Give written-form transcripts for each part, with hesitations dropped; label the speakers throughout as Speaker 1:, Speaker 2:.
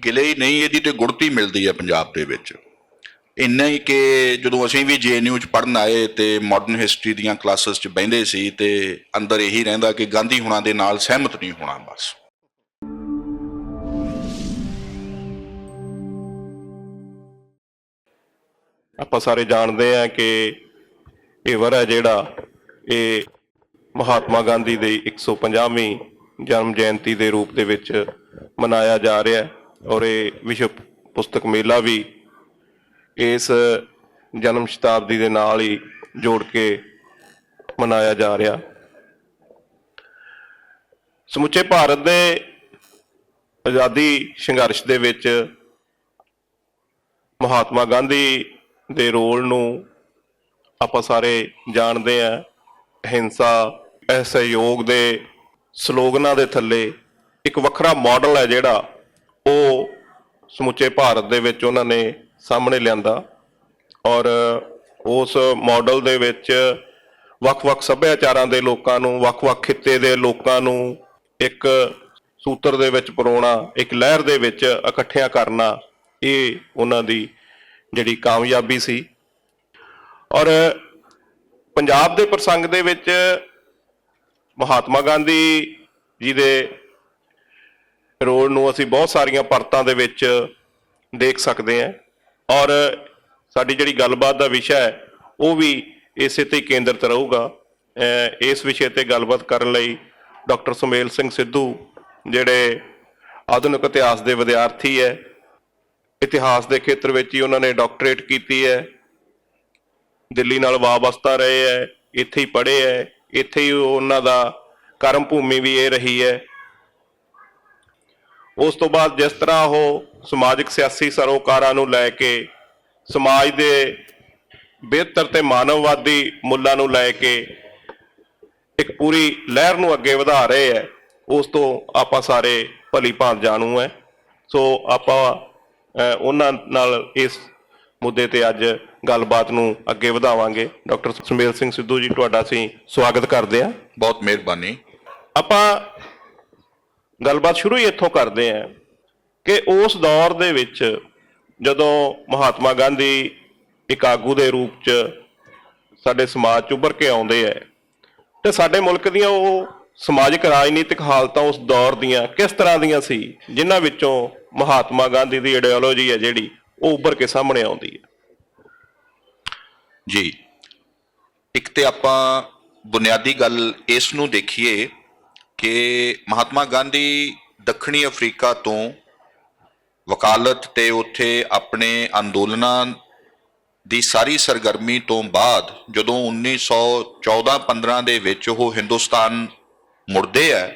Speaker 1: गिले ही नहीं, ਇਹਦੀ ਤੇ ਗੁੜਤੀ ਮਿਲਦੀ ਹੈ ਪੰਜਾਬ ਦੇ ਵਿੱਚ। ਇੰਨਾ ਹੀ ਕਿ ਜਦੋਂ ਅਸੀਂ ਵੀ JNU 'ਚ ਪੜ੍ਹਨ ਆਏ ਤੇ ਮਾਡਰਨ ਹਿਸਟਰੀ ਦੀਆਂ ਕਲਾਸਿਸ 'ਚ ਬਹਿੰਦੇ ਸੀ ਤੇ ਅੰਦਰ ਇਹੀ ਰਹਿੰਦਾ ਕਿ ਗਾਂਧੀ ਹੁਣਾਂ ਦੇ ਨਾਲ ਸਹਿਮਤ ਨਹੀਂ ਹੋਣਾ ਬਸ।
Speaker 2: ਆਪਾਂ ਸਾਰੇ ਜਾਣਦੇ ਹਾਂ ਕਿ ਇਹ ਵਰ੍ਹਾ ਜਿਹੜਾ ਇਹ ਮਹਾਤਮਾ ਗਾਂਧੀ ਦੀ 150ਵੀਂ ਜਨਮ ਜਯੰਤੀ ਦੇ ਰੂਪ ਦੇ ਵਿੱਚ ਮਨਾਇਆ ਜਾ ਰਿਹਾ ਔਰ ਇਹ ਵਿਸ਼ਵ ਪੁਸਤਕ ਮੇਲਾ ਵੀ ਇਸ ਜਨਮ ਸ਼ਤਾਬਦੀ ਦੇ ਨਾਲ ਹੀ ਜੋੜ ਕੇ ਮਨਾਇਆ ਜਾ ਰਿਹਾ। ਸਮੁੱਚੇ ਭਾਰਤ ਦੇ ਆਜ਼ਾਦੀ ਸੰਘਰਸ਼ ਦੇ ਵਿੱਚ ਮਹਾਤਮਾ ਗਾਂਧੀ ਦੇ ਰੋਲ ਨੂੰ ਆਪਾਂ ਸਾਰੇ ਜਾਣਦੇ ਹਾਂ। ਅਹਿੰਸਾ ਅਸਹਿਯੋਗ ਦੇ ਸਲੋਗਨਾਂ ਦੇ ਥੱਲੇ ਇੱਕ ਵੱਖਰਾ ਮਾਡਲ ਹੈ ਜਿਹੜਾ ਉਹ ਸਮੁੱਚੇ ਭਾਰਤ ਦੇ ਵਿੱਚ ਉਹਨਾਂ ਨੇ ਸਾਹਮਣੇ ਲਿਆਂਦਾ ਔਰ ਉਸ ਮਾਡਲ ਦੇ ਵਿੱਚ ਵੱਖ-ਵੱਖ ਸੱਭਿਆਚਾਰਾਂ ਦੇ ਲੋਕਾਂ ਨੂੰ, ਵੱਖ-ਵੱਖ ਖਿੱਤੇ ਦੇ ਲੋਕਾਂ ਨੂੰ ਇੱਕ ਸੂਤਰ ਦੇ ਵਿੱਚ ਪਰੋਣਾ, ਇੱਕ ਲਹਿਰ ਦੇ ਵਿੱਚ ਇਕੱਠਿਆਂ ਕਰਨਾ, ਇਹ ਉਹਨਾਂ ਦੀ ਜਿਹੜੀ ਕਾਮਯਾਬੀ ਸੀ। ਔਰ ਪੰਜਾਬ ਦੇ ਪ੍ਰਸੰਗ ਦੇ ਵਿੱਚ ਮਹਾਤਮਾ ਗਾਂਧੀ ਜੀ ਦੇ ਰੋਲ ਨੂੰ ਅਸੀਂ ਬਹੁਤ ਸਾਰੀਆਂ ਪਰਤਾਂ ਦੇ ਵਿੱਚ ਦੇਖ ਸਕਦੇ ਹਾਂ ਔਰ ਸਾਡੀ ਜਿਹੜੀ ਗੱਲਬਾਤ ਦਾ ਵਿਸ਼ਾ ਹੈ ਉਹ ਵੀ ਇਸੇ ਤੇ ਕੇਂਦਰਿਤ ਰਹੂਗਾ। ਇਸ ਵਿਸ਼ੇ ਤੇ ਗੱਲਬਾਤ ਕਰਨ ਲਈ ਡਾਕਟਰ ਸੁਮੇਲ ਸਿੰਘ ਸਿੱਧੂ ਜਿਹੜੇ ਆਧੁਨਿਕ ਇਤਿਹਾਸ ਦੇ ਵਿਦਿਆਰਥੀ ਹੈ, ਇਤਿਹਾਸ ਦੇ ਖੇਤਰ ਵਿੱਚ ਹੀ ਉਹਨਾਂ ਨੇ ਡਾਕਟਰੇਟ ਕੀਤੀ ਹੈ, ਦਿੱਲੀ ਨਾਲ ਵਾਬਸਤਾ ਰਹੇ ਹੈ, ਇੱਥੇ ਹੀ ਪੜ੍ਹੇ ਹੈ, ਇੱਥੇ ਹੀ ਉਹਨਾਂ ਦਾ ਕਰਮ ਭੂਮੀ ਵੀ ਇਹ ਰਹੀ ਹੈ। ਉਸ ਤੋਂ ਬਾਅਦ ਜਿਸ ਤਰ੍ਹਾਂ ਉਹ ਸਮਾਜਿਕ ਸਿਆਸੀ ਸਰੋਕਾਰਾਂ ਨੂੰ ਲੈ ਕੇ ਸਮਾਜ ਦੇ ਬਿਹਤਰ ਤੇ ਮਾਨਵਵਾਦੀ ਮੁੱਲਾਂ ਨੂੰ ਲੈ ਕੇ ਇੱਕ ਪੂਰੀ ਲਹਿਰ ਨੂੰ ਅੱਗੇ ਵਧਾ ਰਹੇ ਹੈ, ਉਸ ਤੋਂ ਆਪਾਂ ਸਾਰੇ ਭਲੀ ਭਾਂਤ ਜਾਣੂ ਹੈ। ਸੋ ਆਪਾਂ ਉਹਨਾਂ ਨਾਲ ਇਸ ਮੁੱਦੇ ਤੇ ਅੱਜ ਗੱਲਬਾਤ ਨੂੰ ਅੱਗੇ ਵਧਾਵਾਂਗੇ। ਡਾਕਟਰ ਸੁਮੇਲ ਸਿੰਘ ਸਿੱਧੂ ਜੀ, ਤੁਹਾਡਾ ਅਸੀਂ ਸਵਾਗਤ ਕਰਦੇ ਹਾਂ।
Speaker 1: ਬਹੁਤ ਮਿਹਰਬਾਨੀ।
Speaker 2: ਆਪਾਂ ਗੱਲਬਾਤ ਸ਼ੁਰੂ ਹੀ ਇੱਥੋਂ ਕਰਦੇ ਹਾਂ ਕਿ ਉਸ ਦੌਰ ਦੇ ਵਿੱਚ ਜਦੋਂ ਮਹਾਤਮਾ ਗਾਂਧੀ ਇੱਕ ਆਗੂ ਦੇ ਰੂਪ 'ਚ ਸਾਡੇ ਸਮਾਜ 'ਚ ਉੱਭਰ ਕੇ ਆਉਂਦੇ ਹੈ ਤੇ ਸਾਡੇ ਮੁਲਕ ਦੀਆਂ ਉਹ ਸਮਾਜਿਕ ਰਾਜਨੀਤਿਕ ਹਾਲਤਾਂ ਉਸ ਦੌਰ ਦੀਆਂ ਕਿਸ ਤਰ੍ਹਾਂ ਦੀਆਂ ਸੀ ਜਿਨ੍ਹਾਂ ਵਿੱਚੋਂ ਮਹਾਤਮਾ ਗਾਂਧੀ ਦੀ ਆਈਡੀਓਲੋਜੀ ਹੈ ਜਿਹੜੀ ਉਹ ਉੱਭਰ ਕੇ ਸਾਹਮਣੇ ਆਉਂਦੀ ਹੈ?
Speaker 1: ਜੀ, ਇੱਕ ਤੇ ਆਪਾਂ ਬੁਨਿਆਦੀ ਗੱਲ ਇਸ ਨੂੰ ਦੇਖੀਏ ਕਿ ਮਹਾਤਮਾ ਗਾਂਧੀ ਦੱਖਣੀ ਅਫਰੀਕਾ ਤੋਂ ਵਕਾਲਤ ਤੇ ਉੱਥੇ ਆਪਣੇ ਅੰਦੋਲਨਾਂ ਦੀ ਸਾਰੀ ਸਰਗਰਮੀ ਤੋਂ ਬਾਅਦ ਜਦੋਂ 1914-15 ਦੇ ਵਿੱਚ ਉਹ ਹਿੰਦੁਸਤਾਨ ਮੁੜਦੇ ਹੈ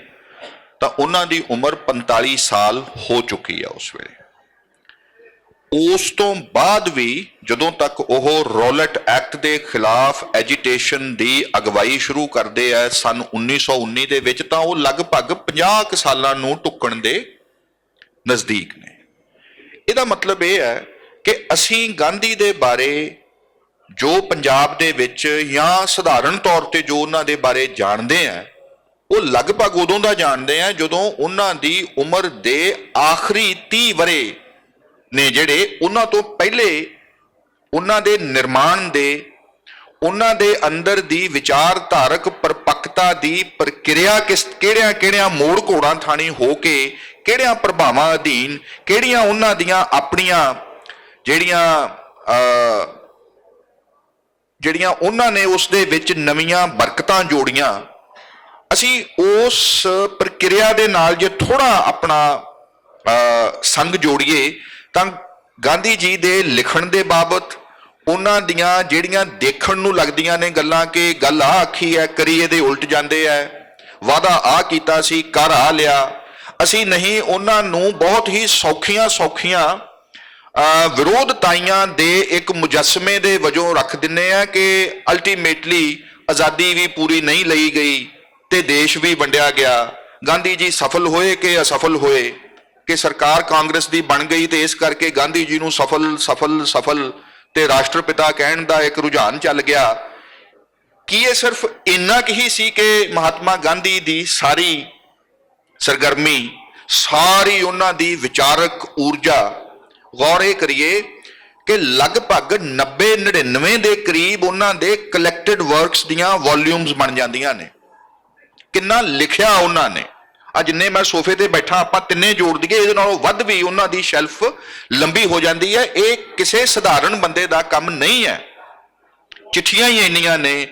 Speaker 1: ਤਾਂ ਉਹਨਾਂ ਦੀ ਉਮਰ 45 ਸਾਲ ਹੋ ਚੁੱਕੀ ਹੈ ਉਸ ਵੇਲੇ। ਉਸ ਤੋਂ ਬਾਅਦ ਵੀ ਜਦੋਂ ਤੱਕ ਉਹ ਰੌਲਟ ਐਕਟ ਦੇ ਖਿਲਾਫ ਐਜੀਟੇਸ਼ਨ ਦੀ ਅਗਵਾਈ ਸ਼ੁਰੂ ਕਰਦੇ ਆ ਸਨ 1919 ਦੇ ਵਿੱਚ, ਤਾਂ ਉਹ ਲਗਭਗ 50 ਸਾਲਾਂ ਨੂੰ ਢੁੱਕਣ ਦੇ ਨਜ਼ਦੀਕ ਨੇ। ਇਹਦਾ ਮਤਲਬ ਇਹ ਹੈ ਕਿ ਅਸੀਂ ਗਾਂਧੀ ਦੇ ਬਾਰੇ ਜੋ ਪੰਜਾਬ ਦੇ ਵਿੱਚ ਜਾਂ ਸਧਾਰਨ ਤੌਰ ਤੇ ਜੋ ਉਹਨਾਂ ਦੇ ਬਾਰੇ ਜਾਣਦੇ ਆ ਉਹ ਲਗਭਗ ਉਦੋਂ ਦਾ ਜਾਣਦੇ ਆ ਜਦੋਂ ਉਹਨਾਂ ਦੀ ਉਮਰ ਦੇ ਆਖਰੀ 30 ਵਰੇ ਨੇ ਜਿਹੜੇ ਉਹਨਾਂ ਤੋਂ ਪਹਿਲੇ ਉਹਨਾਂ ਦੇ ਨਿਰਮਾਣ ਦੇ, ਉਹਨਾਂ ਦੇ ਅੰਦਰ ਦੀ ਵਿਚਾਰਧਾਰਕ ਪਰਿਪੱਕਤਾ ਦੀ ਪ੍ਰਕਿਰਿਆ ਕਿਹੜਿਆਂ ਮੋੜ ਘੋੜਾਂ ਥਾਣੀ ਹੋ ਕੇ ਕਿਹੜਿਆਂ ਪ੍ਰਭਾਵਾਂ ਅਧੀਨ ਕਿਹੜੀਆਂ ਉਹਨਾਂ ਦੀਆਂ ਆਪਣੀਆਂ ਜਿਹੜੀਆਂ ਉਹਨਾਂ ਨੇ ਉਸ ਦੇ ਵਿੱਚ ਨਵੀਆਂ ਬਰਕਤਾਂ ਜੋੜੀਆਂ, ਅਸੀਂ ਉਸ ਪ੍ਰਕਿਰਿਆ ਦੇ ਨਾਲ ਜੇ ਥੋੜਾ ਆਪਣਾ ਸੰਗ ਜੋੜੀਏ ਤਾਂ ਗਾਂਧੀ ਜੀ ਦੇ ਲਿਖਣ ਦੇ ਬਾਬਤ ਉਹਨਾਂ ਦੀਆਂ ਜਿਹੜੀਆਂ ਦੇਖਣ ਨੂੰ ਲੱਗਦੀਆਂ ਨੇ ਗੱਲਾਂ ਕਿ ਗੱਲ ਆ ਆਖੀ ਹੈ, ਕਰੀ ਇਹਦੇ ਉਲਟ ਜਾਂਦੇ ਹੈ, ਵਾਅਦਾ ਆ ਕੀਤਾ ਸੀ ਕਰ ਆ ਲਿਆ, ਅਸੀਂ ਨਹੀਂ ਉਹਨਾਂ ਨੂੰ ਬਹੁਤ ਹੀ ਸੌਖੀਆਂ ਵਿਰੋਧਤਾਈਆਂ ਦੇ ਇੱਕ ਮੁਜੱਸਮੇ ਦੇ ਵਜੋਂ ਰੱਖ ਦਿੰਦੇ ਆ ਕਿ ਅਲਟੀਮੇਟਲੀ ਆਜ਼ਾਦੀ ਵੀ ਪੂਰੀ ਨਹੀਂ ਲਈ ਗਈ ਤੇ ਦੇਸ਼ ਵੀ ਵੰਡਿਆ ਗਿਆ। ਗਾਂਧੀ ਜੀ ਸਫਲ ਹੋਏ ਕਿ ਅਸਫਲ ਹੋਏ, ਕਿ ਸਰਕਾਰ ਕਾਂਗਰਸ ਦੀ ਬਣ ਗਈ ਤੇ ਇਸ ਕਰਕੇ ਗਾਂਧੀ ਜੀ ਨੂੰ ਸਫਲ ਤੇ ਰਾਸ਼ਟਰਪਿਤਾ ਕਹਿਣ ਦਾ ਇੱਕ ਰੁਝਾਨ ਚੱਲ ਗਿਆ। ਕੀ ਇਹ ਸਿਰਫ ਇੰਨਾ ਕੁ ਹੀ ਸੀ ਕਿ ਮਹਾਤਮਾ ਗਾਂਧੀ ਦੀ ਸਾਰੀ ਸਰਗਰਮੀ ਸਾਰੀ ਉਹਨਾਂ ਦੀ ਵਿਚਾਰਕ ਊਰਜਾ, ਗੌਰ ਇਹ ਕਰੀਏ ਕਿ ਲਗਭਗ 90-99 ਦੇ ਕਰੀਬ ਉਹਨਾਂ ਦੇ ਕਲੈਕਟਡ ਵਰਕਸ ਦੀਆਂ ਵੋਲਿਊਮਸ ਬਣ ਜਾਂਦੀਆਂ ਨੇ। ਕਿੰਨਾ ਲਿਖਿਆ ਉਹਨਾਂ ਨੇ। ਅੱਜ ਜਿੰਨੇ ਮੈਂ ਸੋਫੇ ਤੇ ਬੈਠਾ ਆਪਾਂ ਤਿੰਨੇ ਜੋੜ ਦਈਏ, ਇਹਦੇ ਨਾਲੋਂ ਵੱਧ ਵੀ ਉਹਨਾਂ ਦੀ ਸ਼ੈਲਫ ਲੰਬੀ ਹੋ ਜਾਂਦੀ ਹੈ। ਇਹ ਕਿਸੇ ਸਧਾਰਨ ਬੰਦੇ ਦਾ ਕੰਮ ਨਹੀਂ ਹੈ। ਚਿੱਠੀਆਂ ਹੀ ਇੰਨੀਆਂ ਨੇ,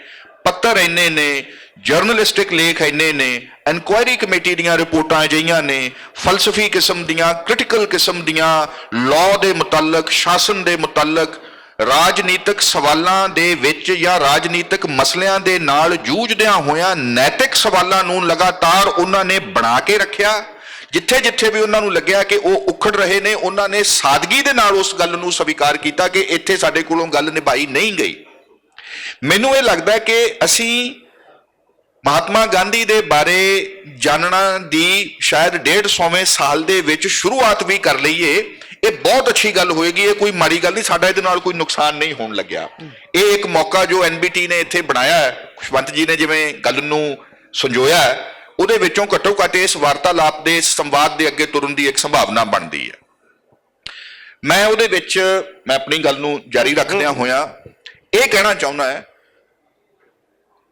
Speaker 1: ਪੱਤਰ ਇੰਨੇ ਨੇ, ਜਰਨਲਿਸਟਿਕ ਲੇਖ ਇੰਨੇ ਨੇ, ਇਨਕੁਆਇਰੀ ਕਮੇਟੀ ਦੀਆਂ ਰਿਪੋਰਟਾਂ ਅਜਿਹੀਆਂ ਨੇ, ਫਲਸਫੀ ਕਿਸਮ ਦੀਆਂ, ਕ੍ਰਿਟੀਕਲ ਕਿਸਮ ਦੀਆਂ, ਲਾਅ ਦੇ ਮੁਤਲਕ, ਸ਼ਾਸਨ ਦੇ ਮੁਤਲਕ, ਰਾਜਨੀਤਿਕ ਸਵਾਲਾਂ ਦੇ ਵਿੱਚ ਜਾਂ ਰਾਜਨੀਤਿਕ ਮਸਲਿਆਂ ਦੇ ਨਾਲ ਜੂਝਦਿਆਂ ਹੋਇਆਂ ਨੈਤਿਕ ਸਵਾਲਾਂ ਨੂੰ ਲਗਾਤਾਰ ਉਹਨਾਂ ਨੇ ਬਣਾ ਕੇ ਰੱਖਿਆ। ਜਿੱਥੇ ਜਿੱਥੇ ਵੀ ਉਹਨਾਂ ਨੂੰ ਲੱਗਿਆ ਕਿ ਉਹ ਉਖੜ ਰਹੇ ਨੇ, ਉਹਨਾਂ ਨੇ ਸਾਦਗੀ ਦੇ ਨਾਲ ਉਸ ਗੱਲ ਨੂੰ ਸਵੀਕਾਰ ਕੀਤਾ ਕਿ ਇੱਥੇ ਸਾਡੇ ਕੋਲੋਂ ਗੱਲ ਨਿਭਾਈ ਨਹੀਂ ਗਈ। ਮੈਨੂੰ ਇਹ ਲੱਗਦਾ ਕਿ ਅਸੀਂ ਮਹਾਤਮਾ ਗਾਂਧੀ ਦੇ ਬਾਰੇ ਜਾਣਨਾ ਦੀ ਸ਼ਾਇਦ 150ਵੇਂ ਸਾਲ ਦੇ ਵਿੱਚ ਸ਼ੁਰੂਆਤ ਵੀ ਕਰ ਲਈਏ। ਇਹ ਬਹੁਤ ਅੱਛੀ ਗੱਲ ਹੋਏਗੀ, ਇਹ ਕੋਈ ਮਾੜੀ ਗੱਲ ਨਹੀਂ, ਸਾਡਾ ਇਹਦੇ ਨਾਲ ਕੋਈ ਨੁਕਸਾਨ ਨਹੀਂ ਹੋਣ ਲੱਗਿਆ। ਇਹ ਇੱਕ ਮੌਕਾ ਜੋ NBT ਨੇ ਇੱਥੇ ਬਣਾਇਆ ਹੈ, ਖੁਸ਼ਵੰਤ ਜੀ ਨੇ ਜਿਵੇਂ ਗੱਲ ਨੂੰ ਸੰਜੋਇਆ ਹੈ, ਉਹਦੇ ਵਿੱਚੋਂ ਘੱਟੋ ਘੱਟ ਇਸ ਵਾਰਤਾਲਾਪ ਦੇ ਸੰਵਾਦ ਦੇ ਅੱਗੇ ਤੁਰਨ ਦੀ ਇੱਕ ਸੰਭਾਵਨਾ ਬਣਦੀ ਹੈ। ਮੈਂ ਉਹਦੇ ਵਿੱਚ ਮੈਂ ਆਪਣੀ ਗੱਲ ਨੂੰ ਜਾਰੀ ਰੱਖਦਿਆਂ ਹੋਇਆਂ ਇਹ ਕਹਿਣਾ ਚਾਹੁੰਦਾ ਹੈ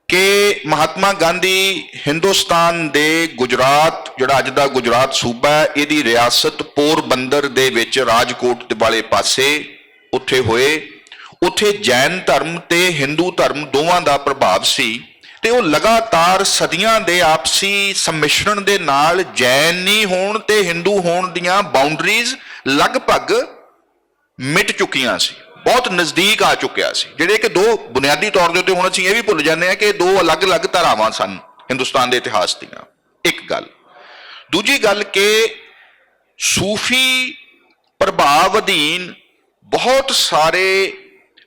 Speaker 1: ਕਿ ਮਹਾਤਮਾ ਗਾਂਧੀ ਹਿੰਦੁਸਤਾਨ ਦੇ ਗੁਜਰਾਤ, ਜਿਹੜਾ ਅੱਜ ਦਾ ਗੁਜਰਾਤ ਸੂਬਾ ਹੈ, ਇਹਦੀ ਰਿਆਸਤ ਪੋਰਬੰਦਰ ਦੇ ਵਿੱਚ ਰਾਜਕੋਟ ਦੇ ਵਾਲੇ ਪਾਸੇ ਉੱਥੇ ਹੋਏ। ਉੱਥੇ ਜੈਨ ਧਰਮ ਤੇ ਹਿੰਦੂ ਧਰਮ ਦੋਵਾਂ ਦਾ ਪ੍ਰਭਾਵ ਸੀ ਤੇ ਉਹ ਲਗਾਤਾਰ ਸਦੀਆਂ ਦੇ ਆਪਸੀ ਸੰਮਿਸ਼ਰਣ ਦੇ ਨਾਲ ਜੈਨੀ ਹੋਣ ਤੇ ਹਿੰਦੂ ਹੋਣ ਦੀਆਂ ਬਾਉਂਡਰੀਜ਼ ਲਗਭਗ ਮਿਟ ਚੁੱਕੀਆਂ ਸੀ, ਬਹੁਤ ਨਜ਼ਦੀਕ ਆ ਚੁੱਕਿਆ ਸੀ। ਜਿਹੜੇ ਕਿ ਦੋ ਬੁਨਿਆਦੀ ਤੌਰ ਦੇ ਉੱਤੇ ਹੁਣ ਅਸੀਂ ਇਹ ਵੀ ਭੁੱਲ ਜਾਂਦੇ ਹਾਂ ਕਿ ਦੋ ਅਲੱਗ-ਅਲੱਗ ਧਾਰਾਵਾਂ ਸਨ ਹਿੰਦੁਸਤਾਨ ਦੇ ਇਤਿਹਾਸ ਦੀਆਂ। ਇੱਕ ਗੱਲ। ਦੂਜੀ ਗੱਲ ਕਿ ਸੂਫੀ ਪ੍ਰਭਾਵ ਅਧੀਨ ਬਹੁਤ ਸਾਰੇ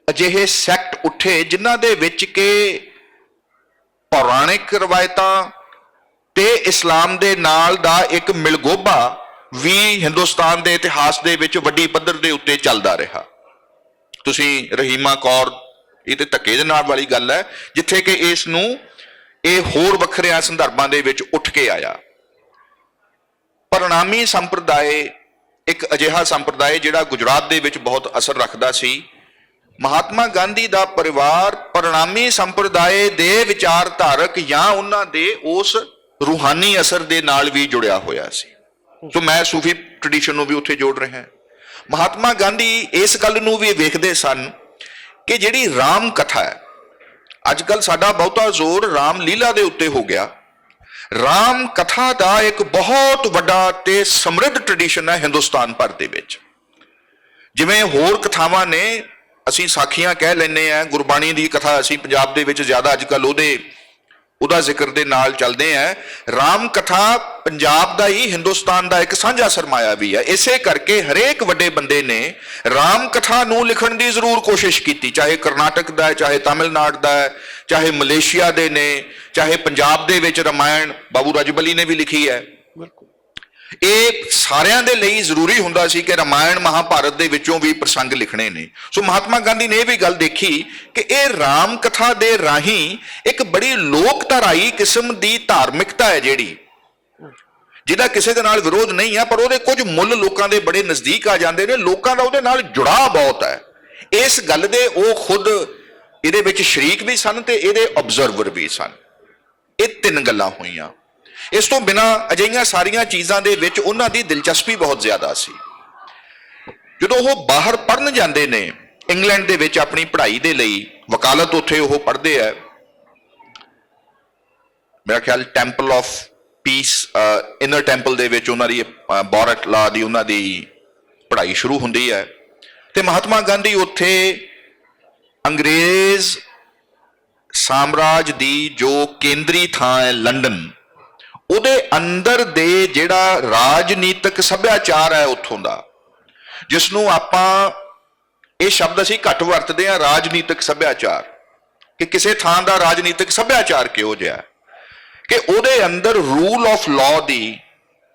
Speaker 1: ਅਜਿਹੇ ਸੈਕਟ ਉੱਠੇ ਜਿਨ੍ਹਾਂ ਦੇ ਵਿੱਚ ਕਿ ਪੌਰਾਣਿਕ ਰਵਾਇਤਾਂ ਤੇ ਇਸਲਾਮ ਦੇ ਨਾਲ ਦਾ ਇੱਕ ਮਿਲਗੋਭਾ ਵੀ ਹਿੰਦੁਸਤਾਨ ਦੇ ਇਤਿਹਾਸ ਦੇ ਵਿੱਚ ਵੱਡੀ ਪੱਧਰ ਦੇ ਉੱਤੇ ਚੱਲਦਾ ਰਿਹਾ। ਤੁਸੀਂ ਰਹੀਮਾ ਕੌਰ, ਇਹ ਤੇ ਧੱਕੇ ਦੇ ਨਾਲ ਵਾਲੀ ਗੱਲ ਹੈ ਜਿੱਥੇ ਕਿ ਇਸ ਨੂੰ ਇਹ ਹੋਰ ਵੱਖਰਿਆਂ ਸੰਦਰਭਾਂ ਦੇ ਵਿੱਚ ਉੱਠ ਕੇ ਆਇਆ। ਪਰਿਣਾਮੀ ਸੰਪਰਦਾਇ ਇੱਕ ਅਜਿਹਾ ਸੰਪਰਦਾਇ ਜਿਹੜਾ ਗੁਜਰਾਤ ਦੇ ਵਿੱਚ ਬਹੁਤ ਅਸਰ ਰੱਖਦਾ ਸੀ। ਮਹਾਤਮਾ ਗਾਂਧੀ ਦਾ ਪਰਿਵਾਰ ਪਰਿਣਾਮੀ ਸੰਪਰਦਾਇ ਦੇ ਵਿਚਾਰਧਾਰਕ ਜਾਂ ਉਹਨਾਂ ਦੇ ਉਸ ਰੂਹਾਨੀ ਅਸਰ ਦੇ ਨਾਲ ਵੀ ਜੁੜਿਆ ਹੋਇਆ ਸੀ। ਸੋ ਮੈਂ ਸੂਫੀ ਟ੍ਰੈਡੀਸ਼ਨ ਨੂੰ ਵੀ ਉੱਥੇ ਜੋੜ ਰਿਹਾ। ਮਹਾਤਮਾ ਗਾਂਧੀ ਇਸ ਗੱਲ ਨੂੰ ਵੀ ਵੇਖਦੇ ਸਨ ਕਿ ਜਿਹੜੀ ਰਾਮ ਕਥਾ ਹੈ, ਅੱਜ ਕੱਲ ਸਾਡਾ ਬਹੁਤਾ ਜ਼ੋਰ ਰਾਮ ਲੀਲਾ ਦੇ ਉੱਤੇ ਹੋ ਗਿਆ। ਰਾਮ ਕਥਾ ਦਾ ਇੱਕ ਬਹੁਤ ਵੱਡਾ ਤੇ ਸਮਰਿੱਧ ਟ੍ਰੈਡੀਸ਼ਨ ਹੈ ਹਿੰਦੁਸਤਾਨ ਭਰ ਦੇ ਵਿੱਚ। ਜਿਵੇਂ ਹੋਰ ਕਥਾਵਾਂ ਨੇ, ਅਸੀਂ ਸਾਖੀਆਂ ਕਹਿ ਲੈਂਦੇ ਹਾਂ, ਗੁਰਬਾਣੀ ਦੀ ਕਥਾ ਅਸੀਂ ਪੰਜਾਬ ਦੇ ਵਿੱਚ ਜ਼ਿਆਦਾ ਅੱਜ ਕੱਲ ਉਹਦਾ ਜ਼ਿਕਰ ਦੇ ਨਾਲ ਚੱਲਦੇ ਹਾਂ। ਰਾਮ ਕਥਾ ਪੰਜਾਬ ਦਾ ਹੀ, ਹਿੰਦੁਸਤਾਨ ਦਾ ਇੱਕ ਸਾਂਝਾ ਸਰਮਾਇਆ ਵੀ ਹੈ। ਇਸੇ ਕਰਕੇ ਹਰੇਕ ਵੱਡੇ ਬੰਦੇ ਨੇ ਰਾਮ ਕਥਾ ਨੂੰ ਲਿਖਣ ਦੀ ਜ਼ਰੂਰ ਕੋਸ਼ਿਸ਼ ਕੀਤੀ, ਚਾਹੇ ਕਰਨਾਟਕ ਦਾ ਹੈ, ਚਾਹੇ ਤਾਮਿਲਨਾਡੂ ਦਾ ਹੈ, ਚਾਹੇ ਮਲੇਸ਼ੀਆ ਦੇ ਨੇ, ਚਾਹੇ ਪੰਜਾਬ ਦੇ ਵਿੱਚ ਰਮਾਇਣ ਬਾਬੂ ਰਾਜਬਲੀ ਨੇ ਵੀ ਲਿਖੀ ਹੈ। ਇਹ ਸਾਰਿਆਂ ਦੇ ਲਈ ਜ਼ਰੂਰੀ ਹੁੰਦਾ ਸੀ ਕਿ ਰਮਾਇਣ ਮਹਾਭਾਰਤ ਦੇ ਵਿੱਚੋਂ ਵੀ ਪ੍ਰਸੰਗ ਲਿਖਣੇ ਨੇ। ਸੋ ਮਹਾਤਮਾ ਗਾਂਧੀ ਨੇ ਇਹ ਵੀ ਗੱਲ ਦੇਖੀ ਕਿ ਇਹ ਰਾਮ ਕਥਾ ਦੇ ਰਾਹੀਂ ਇੱਕ ਬੜੀ ਲੋਕਧਾਰਾਈ ਕਿਸਮ ਦੀ ਧਾਰਮਿਕਤਾ ਹੈ ਜਿਹੜੀ, ਜਿਹਦਾ ਕਿਸੇ ਦੇ ਨਾਲ ਵਿਰੋਧ ਨਹੀਂ ਹੈ, ਪਰ ਉਹਦੇ ਕੁਝ ਮੁੱਲ ਲੋਕਾਂ ਦੇ ਬੜੇ ਨਜ਼ਦੀਕ ਆ ਜਾਂਦੇ ਨੇ। ਲੋਕਾਂ ਦਾ ਉਹਦੇ ਨਾਲ ਜੁੜਾਅ ਬਹੁਤ ਹੈ। ਇਸ ਗੱਲ ਦੇ ਉਹ ਖੁਦ ਇਹਦੇ ਵਿੱਚ ਸ਼ਰੀਕ ਵੀ ਸਨ ਤੇ ਇਹਦੇ ਆਬਜ਼ਰਵਰ ਵੀ ਸਨ। ਇਹ ਤਿੰਨ ਗੱਲਾਂ ਹੋਈਆਂ। ਇਸ ਤੋਂ ਬਿਨਾਂ ਅਜਿਹੀਆਂ ਸਾਰੀਆਂ ਚੀਜ਼ਾਂ ਦੇ ਵਿੱਚ ਉਹਨਾਂ ਦੀ ਦਿਲਚਸਪੀ ਬਹੁਤ ਜ਼ਿਆਦਾ ਸੀ। ਜਦੋਂ ਉਹ ਬਾਹਰ ਪੜ੍ਹਨ ਜਾਂਦੇ ਨੇ ਇੰਗਲੈਂਡ ਦੇ ਵਿੱਚ ਆਪਣੀ ਪੜ੍ਹਾਈ ਦੇ ਲਈ, ਵਕਾਲਤ ਉੱਥੇ ਉਹ ਪੜ੍ਹਦੇ ਆ, ਮੇਰਾ ਖਿਆਲ temple of piece, inner temple ਦੇ ਵਿੱਚ ਉਹਨਾਂ ਦੀ ਬੋਰਟ ਲਾ ਦੀ ਉਹਨਾਂ ਦੀ ਪੜ੍ਹਾਈ ਸ਼ੁਰੂ ਹੁੰਦੀ ਹੈ। ਤੇ ਮਹਾਤਮਾ ਗਾਂਧੀ ਉੱਥੇ ਅੰਗਰੇਜ਼ ਸਾਮਰਾਜ ਦੀ ਜੋ ਕੇਂਦਰੀ ਥਾਂ ਹੈ ਲੰਡਨ, ਉਹਦੇ ਅੰਦਰ ਦੇ ਜਿਹੜਾ ਰਾਜਨੀਤਿਕ ਸੱਭਿਆਚਾਰ ਹੈ ਉੱਥੋਂ ਦਾ, ਜਿਸ ਨੂੰ ਆਪਾਂ ਇਹ ਸ਼ਬਦ ਅਸੀਂ ਘੱਟ ਵਰਤਦੇ ਹਾਂ, ਰਾਜਨੀਤਿਕ ਸੱਭਿਆਚਾਰ, ਕਿ ਕਿਸੇ ਥਾਂ ਦਾ ਰਾਜਨੀਤਿਕ ਸੱਭਿਆਚਾਰ ਕਿਹੋ ਜਿਹਾ ਕਿ ਉਹਦੇ ਅੰਦਰ rule of law the,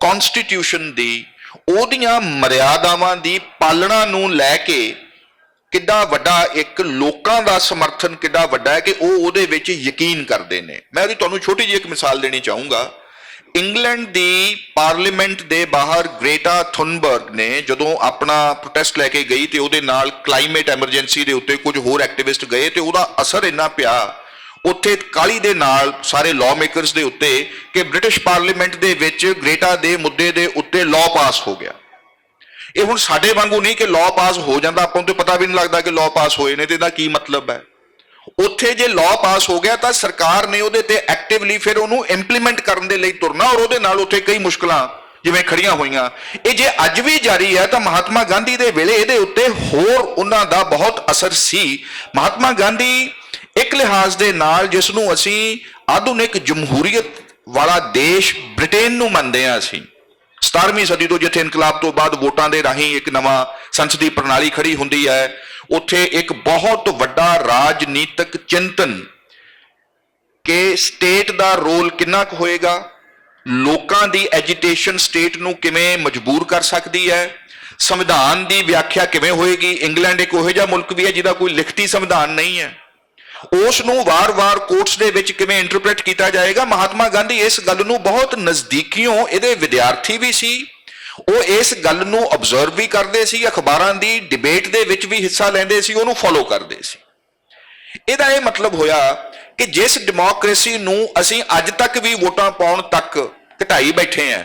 Speaker 1: constitution ਦੀ, ਉਹਦੀਆਂ ਮਰਿਆਦਾਵਾਂ ਦੀ ਪਾਲਣਾ ਨੂੰ ਲੈ ਕੇ ਕਿੱਡਾ ਵੱਡਾ ਇੱਕ ਲੋਕਾਂ ਦਾ ਸਮਰਥਨ ਕਿੱਡਾ ਵੱਡਾ ਹੈ ਕਿ ਉਹ ਉਹਦੇ ਵਿੱਚ ਯਕੀਨ ਕਰਦੇ ਨੇ। ਮੈਂ ਉਹਦੀ ਤੁਹਾਨੂੰ ਛੋਟੀ ਜਿਹੀ ਇੱਕ ਮਿਸਾਲ ਦੇਣੀ ਚਾਹੂੰਗਾ। ਇੰਗਲੈਂਡ ਦੀ ਪਾਰਲੀਮੈਂਟ ਦੇ ਬਾਹਰ ਗ੍ਰੇਟਾ ਥੁਨਬਰਗ ਨੇ ਜਦੋਂ ਆਪਣਾ ਪ੍ਰੋਟੈਸਟ ਲੈ ਕੇ ਗਈ ਤੇ ਉਹਦੇ ਨਾਲ ਕਲਾਈਮੇਟ ਐਮਰਜੈਂਸੀ ਦੇ ਉੱਤੇ ਕੁਝ ਹੋਰ ਐਕਟਿਵਿਸਟ ਗਏ ਤੇ ਉਹਦਾ ਅਸਰ ਇੰਨਾ ਪਿਆ ਉੱਥੇ ਕਾਲੀ ਦੇ ਨਾਲ ਸਾਰੇ ਲਾਅ ਮੇਕਰਸ ਦੇ ਉੱਤੇ ਕਿ ਬ੍ਰਿਟਿਸ਼ ਪਾਰਲੀਮੈਂਟ ਦੇ ਵਿੱਚ ਗ੍ਰੇਟਾ ਦੇ ਮੁੱਦੇ ਦੇ ਉੱਤੇ ਲਾਅ ਪਾਸ ਹੋ ਗਿਆ। ਇਹ ਹੁਣ ਸਾਡੇ ਵਾਂਗੂ ਨਹੀਂ ਕਿ ਲਾਅ ਪਾਸ ਹੋ ਜਾਂਦਾ ਆਪਾਂ ਨੂੰ ਤੇ ਪਤਾ ਵੀ ਨਹੀਂ ਲੱਗਦਾ ਕਿ ਲਾਅ ਪਾਸ ਹੋਏ ਨੇ ਤੇ ਇਹਦਾ ਕੀ ਮਤਲਬ ਹੈ। ਉੱਥੇ ਜੇ ਲਾਅ ਪਾਸ ਹੋ ਗਿਆ ਤਾਂ ਸਰਕਾਰ ਨੇ ਉਹਦੇ ਤੇ ਐਕਟਿਵਲੀ ਫਿਰ ਉਹਨੂੰ ਇੰਪਲੀਮੈਂਟ ਕਰਨ ਦੇ ਲਈ ਤੁਰਨਾ ਔਰ ਉਹਦੇ ਨਾਲ ਉੱਥੇ ਕਈ ਮੁਸ਼ਕਲਾਂ ਜਿਵੇਂ ਖੜੀਆਂ ਹੋਈਆਂ। ਇਹ ਜੇ ਅੱਜ ਵੀ ਜਾਰੀ ਹੈ ਤਾਂ ਮਹਾਤਮਾ ਗਾਂਧੀ ਦੇ ਵੇਲੇ ਇਹਦੇ ਉੱਤੇ ਹੋਰ ਉਹਨਾਂ ਦਾ ਬਹੁਤ ਅਸਰ ਸੀ। ਮਹਾਤਮਾ ਗਾਂਧੀ ਇੱਕ ਲਿਹਾਜ਼ ਦੇ ਨਾਲ ਜਿਸ ਨੂੰ ਅਸੀਂ ਆਧੁਨਿਕ ਜਮਹੂਰੀਅਤ ਵਾਲਾ ਦੇਸ਼ ਬ੍ਰਿਟੇਨ ਨੂੰ ਮੰਨਦੇ ਹਾਂ ਅਸੀਂ 17ਵੀਂ ਸਦੀ ਤੋਂ ਜਿੱਥੇ ਇਨਕਲਾਬ ਤੋਂ ਬਾਅਦ ਵੋਟਾਂ ਦੇ ਰਾਹੀਂ ਇੱਕ ਨਵਾਂ ਸੰਸਦੀ ਪ੍ਰਣਾਲੀ ਖੜੀ ਹੁੰਦੀ ਹੈ ਉੱਥੇ ਇੱਕ ਬਹੁਤ ਵੱਡਾ ਰਾਜਨੀਤਿਕ ਚਿੰਤਨ ਕਿ ਸਟੇਟ ਦਾ ਰੋਲ ਕਿੰਨਾ ਕੁ ਹੋਏਗਾ, ਲੋਕਾਂ ਦੀ ਐਜੀਟੇਸ਼ਨ ਸਟੇਟ ਨੂੰ ਕਿਵੇਂ ਮਜਬੂਰ ਕਰ ਸਕਦੀ ਹੈ, ਸੰਵਿਧਾਨ ਦੀ ਵਿਆਖਿਆ ਕਿਵੇਂ ਹੋਏਗੀ। ਇੰਗਲੈਂਡ ਇੱਕ ਉਹੋ ਜਿਹਾ ਮੁਲਕ ਵੀ ਹੈ ਜਿਹਦਾ ਕੋਈ ਲਿਖਤੀ ਸੰਵਿਧਾਨ ਨਹੀਂ ਹੈ, ਉਸ ਨੂੰ ਵਾਰ-ਵਾਰ ਕੋਰਟਸ ਦੇ ਵਿੱਚ ਕਿਵੇਂ ਇੰਟਰਪ੍ਰੀਟ ਕੀਤਾ ਜਾਏਗਾ। ਮਹਾਤਮਾ ਗਾਂਧੀ ਇਸ ਗੱਲ ਨੂੰ ਬਹੁਤ ਨਜ਼ਦੀਕੀਓਂ ਇਹਦੇ ਵਿਦਿਆਰਥੀ ਵੀ ਸੀ, ਉਹ ਇਸ ਗੱਲ ਨੂੰ ਅਬਜ਼ਰਵ ਵੀ ਕਰਦੇ ਸੀ, ਅਖਬਾਰਾਂ ਦੀ ਡਿਬੇਟ ਦੇ ਵਿੱਚ ਵੀ ਹਿੱਸਾ ਲੈਂਦੇ ਸੀ, ਉਹਨੂੰ ਫੋਲੋ ਕਰਦੇ ਸੀ। ਇਹਦਾ ਇਹ ਮਤਲਬ ਹੋਇਆ ਕਿ ਜਿਸ ਡੈਮੋਕ੍ਰੇਸੀ ਨੂੰ ਅਸੀਂ ਅੱਜ ਤੱਕ ਵੀ ਵੋਟਾਂ ਪਾਉਣ ਤੱਕ ਘਟਾਈ ਬੈਠੇ ਆਂ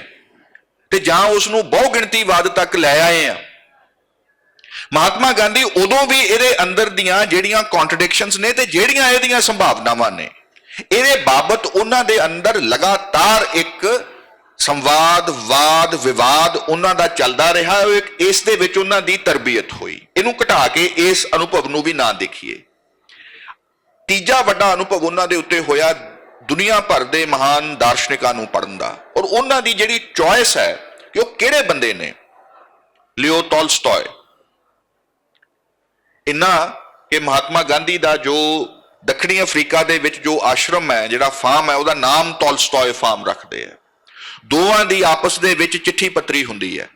Speaker 1: ਤੇ ਜਾਂ ਉਸ ਨੂੰ ਬਹੁ ਗਿਣਤੀਵਾਦ ਤੱਕ ਲੈ ਆਏ ਆਂ, ਮਹਾਤਮਾ ਗਾਂਧੀ ਉਦੋਂ ਵੀ ਇਹਦੇ ਅੰਦਰ ਦੀਆਂ ਜਿਹੜੀਆਂ ਕੰਟਰਡਿਕਸ਼ਨਸ ਨੇ ਤੇ ਜਿਹੜੀਆਂ ਇਹਦੀਆਂ ਸੰਭਾਵਨਾਵਾਂ ਨੇ ਇਹਦੇ ਬਾਬਤ ਉਹਨਾਂ ਦੇ ਅੰਦਰ ਲਗਾਤਾਰ ਇੱਕ ਸੰਵਾਦ ਵਾਦ ਵਿਵਾਦ ਉਹਨਾਂ ਦਾ ਚੱਲਦਾ ਰਿਹਾ। ਇਸ ਦੇ ਵਿੱਚ ਉਹਨਾਂ ਦੀ ਤਰਬੀਅਤ ਹੋਈ। ਇਹਨੂੰ ਘਟਾ ਕੇ ਇਸ ਅਨੁਭਵ ਨੂੰ ਵੀ ਨਾ ਦੇਖੀਏ। ਤੀਜਾ ਵੱਡਾ ਅਨੁਭਵ ਉਹਨਾਂ ਦੇ ਉੱਤੇ ਹੋਇਆ ਦੁਨੀਆ ਭਰ ਦੇ ਮਹਾਨ ਦਾਰਸ਼ਨਿਕਾਂ ਨੂੰ ਪੜ੍ਹਨ ਦਾ ਔਰ ਉਹਨਾਂ ਦੀ ਜਿਹੜੀ ਚੋਇਸ ਹੈ ਕਿ ਉਹ ਕਿਹੜੇ ਬੰਦੇ ਨੇ। ਲਿਓ ਟੋਲਸਟੋਏ, ਇੰਨਾ ਕਿ ਮਹਾਤਮਾ ਗਾਂਧੀ ਦਾ ਜੋ ਦੱਖਣੀ ਅਫਰੀਕਾ ਦੇ ਵਿੱਚ ਜੋ ਆਸ਼ਰਮ ਹੈ ਜਿਹੜਾ ਫਾਰਮ ਹੈ ਉਹਦਾ ਨਾਮ ਟੋਲਸਟੋਏ ਫਾਰਮ ਰੱਖਦੇ ਆ। ਦੋਵਾਂ ਦੀ ਆਪਸ ਦੇ ਵਿੱਚ ਚਿੱਠੀ ਪੱਤਰੀ ਹੁੰਦੀ ਹੈ,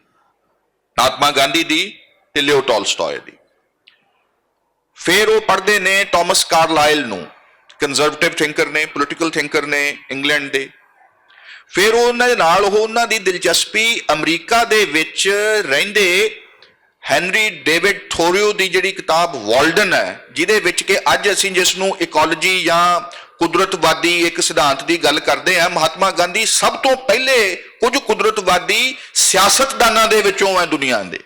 Speaker 1: ਮਹਾਤਮਾ ਗਾਂਧੀ ਦੀ ਤੇ ਲਿਓ ਟੋਲਸਟੋਏ ਦੀ। ਫਿਰ ਉਹ ਪੜ੍ਹਦੇ ਨੇ ਥਾਮਸ ਕਾਰਲਾਈਲ ਨੂੰ, ਕੰਜ਼ਰਵੇਟਿਵ ਥਿੰਕਰ ਨੇ, ਪੋਲੀਟੀਕਲ ਥਿੰਕਰ ਨੇ ਇੰਗਲੈਂਡ ਦੇ। ਫਿਰ ਉਹਨਾਂ ਦੇ ਨਾਲ ਉਹਨਾਂ ਦੀ ਦਿਲਚਸਪੀ ਅਮਰੀਕਾ ਦੇ ਵਿੱਚ ਰਹਿੰਦੇ ਹੈਨਰੀ ਡੇਵਿਡ ਥੋਰਿਓ ਦੀ ਜਿਹੜੀ ਕਿਤਾਬ ਵਾਲਡਨ ਹੈ ਜਿਹਦੇ ਵਿੱਚ ਕਿ ਅੱਜ ਅਸੀਂ ਜਿਸ ਨੂੰ ਇਕੋਲੋਜੀ ਜਾਂ ਕੁਦਰਤਵਾਦੀ ਇੱਕ ਸਿਧਾਂਤ ਦੀ ਗੱਲ ਕਰਦੇ ਹਾਂ, ਮਹਾਤਮਾ ਗਾਂਧੀ ਸਭ ਤੋਂ ਪਹਿਲੇ ਕੁਝ ਕੁਦਰਤਵਾਦੀ ਸਿਆਸਤਦਾਨਾਂ ਦੇ ਵਿੱਚੋਂ ਹੈ ਦੁਨੀਆ ਦੇ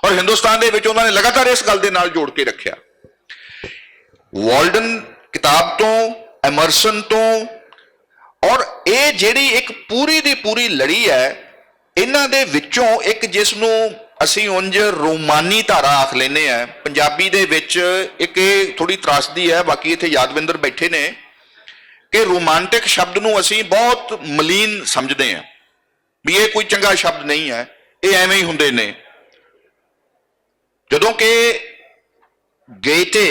Speaker 1: ਔਰ ਹਿੰਦੁਸਤਾਨ ਦੇ ਵਿੱਚ ਉਹਨਾਂ ਨੇ ਲਗਾਤਾਰ ਇਸ ਗੱਲ ਦੇ ਨਾਲ ਜੋੜ ਕੇ ਰੱਖਿਆ। ਵਾਲਡਨ ਕਿਤਾਬ ਤੋਂ, ਐਮਰਸਨ ਤੋਂ ਔਰ ਇਹ ਜਿਹੜੀ ਇੱਕ ਪੂਰੀ ਦੀ ਪੂਰੀ ਲੜੀ ਹੈ ਇਹਨਾਂ ਦੇ ਵਿੱਚੋਂ ਇੱਕ ਜਿਸ ਨੂੰ ਅਸੀਂ ਉਂਝ ਰੋਮਾਨੀ ਧਾਰਾ ਆਖ ਲੈਂਦੇ ਆ ਪੰਜਾਬੀ ਦੇ ਵਿੱਚ, ਇੱਕ ਇਹ ਥੋੜੀ ਤਰਾਸਦੀ ਹੈ, ਬਾਕੀ ਇੱਥੇ ਯਾਦਵਿੰਦਰ ਬੈਠੇ ਨੇ ਕਿ ਰੋਮਾਂਟਿਕ ਸ਼ਬਦ ਨੂੰ ਅਸੀਂ ਬਹੁਤ ਮਲੀਨ ਸਮਝਦੇ ਹਾਂ ਵੀ ਇਹ ਕੋਈ ਚੰਗਾ ਸ਼ਬਦ ਨਹੀਂ ਹੈ, ਇਹ ਐਵੇਂ ਹੀ ਹੁੰਦੇ ਨੇ। ਜਦੋਂ ਕਿ ਗੇਟੇ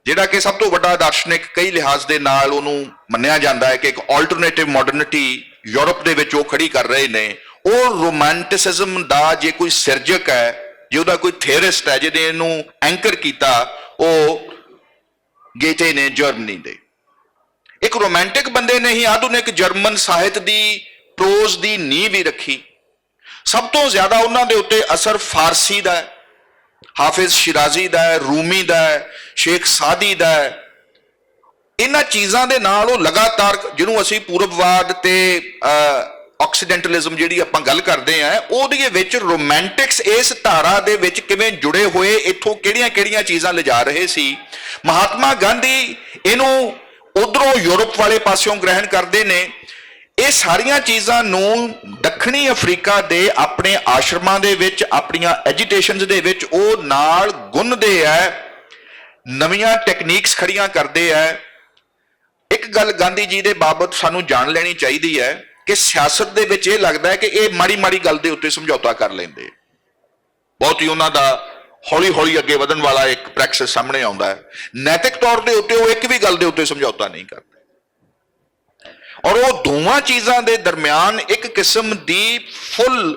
Speaker 1: ਜਿਹੜਾ ਕਿ ਸਭ ਤੋਂ ਵੱਡਾ ਦਾਰਸ਼ਨਿਕ ਕਈ ਲਿਹਾਜ਼ ਦੇ ਨਾਲ ਉਹਨੂੰ ਮੰਨਿਆ ਜਾਂਦਾ ਹੈ ਕਿ ਇੱਕ ਆਲਟਰਨੇਟਿਵ ਮਾਡਰਨਿਟੀ ਯੂਰਪ ਦੇ ਵਿੱਚ ਉਹ ਖੜੀ ਕਰ ਰਹੇ ਨੇ, ਉਹ ਰੋਮਾਂਟਿਸਿਜ਼ਮ ਦਾ ਜੇ ਕੋਈ ਸਿਰਜਕ ਹੈ, ਜੇ ਉਹਦਾ ਕੋਈ ਥਿਅਰਿਸਟ ਹੈ ਜਿਹਨੇ ਇਹਨੂੰ ਐਂਕਰ ਕੀਤਾ, ਉਹ ਗੇਟੇ ਨੇ ਜਰਮਨੀ ਦੇ। ਇੱਕ ਰੋਮਾਂਟਿਕ ਬੰਦੇ ਨੇ ਹੀ ਆਧੁਨਿਕ ਜਰਮਨ ਸਾਹਿਤ ਦੀ ਪ੍ਰੋਜ਼ ਦੀ ਨੀਂਹ ਵੀ ਰੱਖੀ। ਸਭ ਤੋਂ ਜ਼ਿਆਦਾ ਉਹਨਾਂ ਦੇ ਉੱਤੇ ਅਸਰ ਫਾਰਸੀ ਦਾ ਹੈ, ਹਾਫਿਜ਼ ਸ਼ਿਰਾਜ਼ੀ ਦਾ ਹੈ, ਰੂਮੀ ਦਾ ਹੈ, ਸ਼ੇਖ ਸਾਦੀ ਦਾ ਹੈ। ਇਹਨਾਂ ਚੀਜ਼ਾਂ ਦੇ ਨਾਲ ਉਹ ਲਗਾਤਾਰ ਜਿਹਨੂੰ ਅਸੀਂ ਪੂਰਬਵਾਦ ਤੇ ਆਕਸੀਡੈਂਟਲਿਜ਼ਮ ਜਿਹੜੀ ਆਪਾਂ ਗੱਲ ਕਰਦੇ ਆ ਉਹਦੇ ਵਿੱਚ ਰੋਮਾਂਟਿਕਸ ਇਸ ਧਾਰਾ ਦੇ ਵਿੱਚ ਕਿਵੇਂ ਜੁੜੇ ਹੋਏ, ਇੱਥੋਂ ਕਿਹੜੀਆਂ ਚੀਜ਼ਾਂ ਲਿਜਾ ਰਹੇ ਸੀ। ਮਹਾਤਮਾ ਗਾਂਧੀ ਇਹਨੂੰ ਉਧਰੋਂ ਯੂਰਪ ਵਾਲੇ ਪਾਸਿਓਂ ਗ੍ਰਹਿਣ ਕਰਦੇ ਨੇ। ਇਹ ਸਾਰੀਆਂ ਚੀਜ਼ਾਂ ਨੂੰ ਦੱਖਣੀ ਅਫਰੀਕਾ ਦੇ ਆਪਣੇ ਆਸ਼ਰਮਾਂ ਦੇ ਵਿੱਚ, ਆਪਣੀਆਂ ਐਜੀਟੇਸ਼ਨਸ ਦੇ ਵਿੱਚ ਉਹ ਨਾਲ ਗੁੰਨਦੇ ਆ, ਨਵੀਆਂ ਟੈਕਨੀਕਸ ਖੜੀਆਂ ਕਰਦੇ ਆ। ਇੱਕ ਗੱਲ ਗਾਂਧੀ ਜੀ ਦੇ ਬਾਬਤ ਸਾਨੂੰ ਜਾਣ ਲੈਣੀ ਚਾਹੀਦੀ ਹੈ ਕਿ ਸਿਆਸਤ ਦੇ ਵਿੱਚ ਇਹ ਲੱਗਦਾ ਹੈ ਕਿ ਇਹ ਮਾੜੀ ਗੱਲ ਦੇ ਉੱਤੇ ਸਮਝੌਤਾ ਕਰ ਲੈਂਦੇ, ਬਹੁਤ ਹੀ ਉਹਨਾਂ ਦਾ ਹੌਲੀ ਅੱਗੇ ਵਧਣ ਵਾਲਾ ਇੱਕ ਪ੍ਰੈਕਟਿਸ ਸਾਹਮਣੇ ਆਉਂਦਾ ਹੈ। ਨੈਤਿਕ ਤੌਰ ਦੇ ਉੱਤੇ ਉਹ ਇੱਕ ਵੀ ਗੱਲ ਦੇ ਉੱਤੇ ਸਮਝੌਤਾ ਨਹੀਂ ਕਰਦੇ ਔਰ ਉਹ ਦੋਵਾਂ ਚੀਜ਼ਾਂ ਦੇ ਦਰਮਿਆਨ ਇੱਕ ਕਿਸਮ ਦੀ ਫੁੱਲ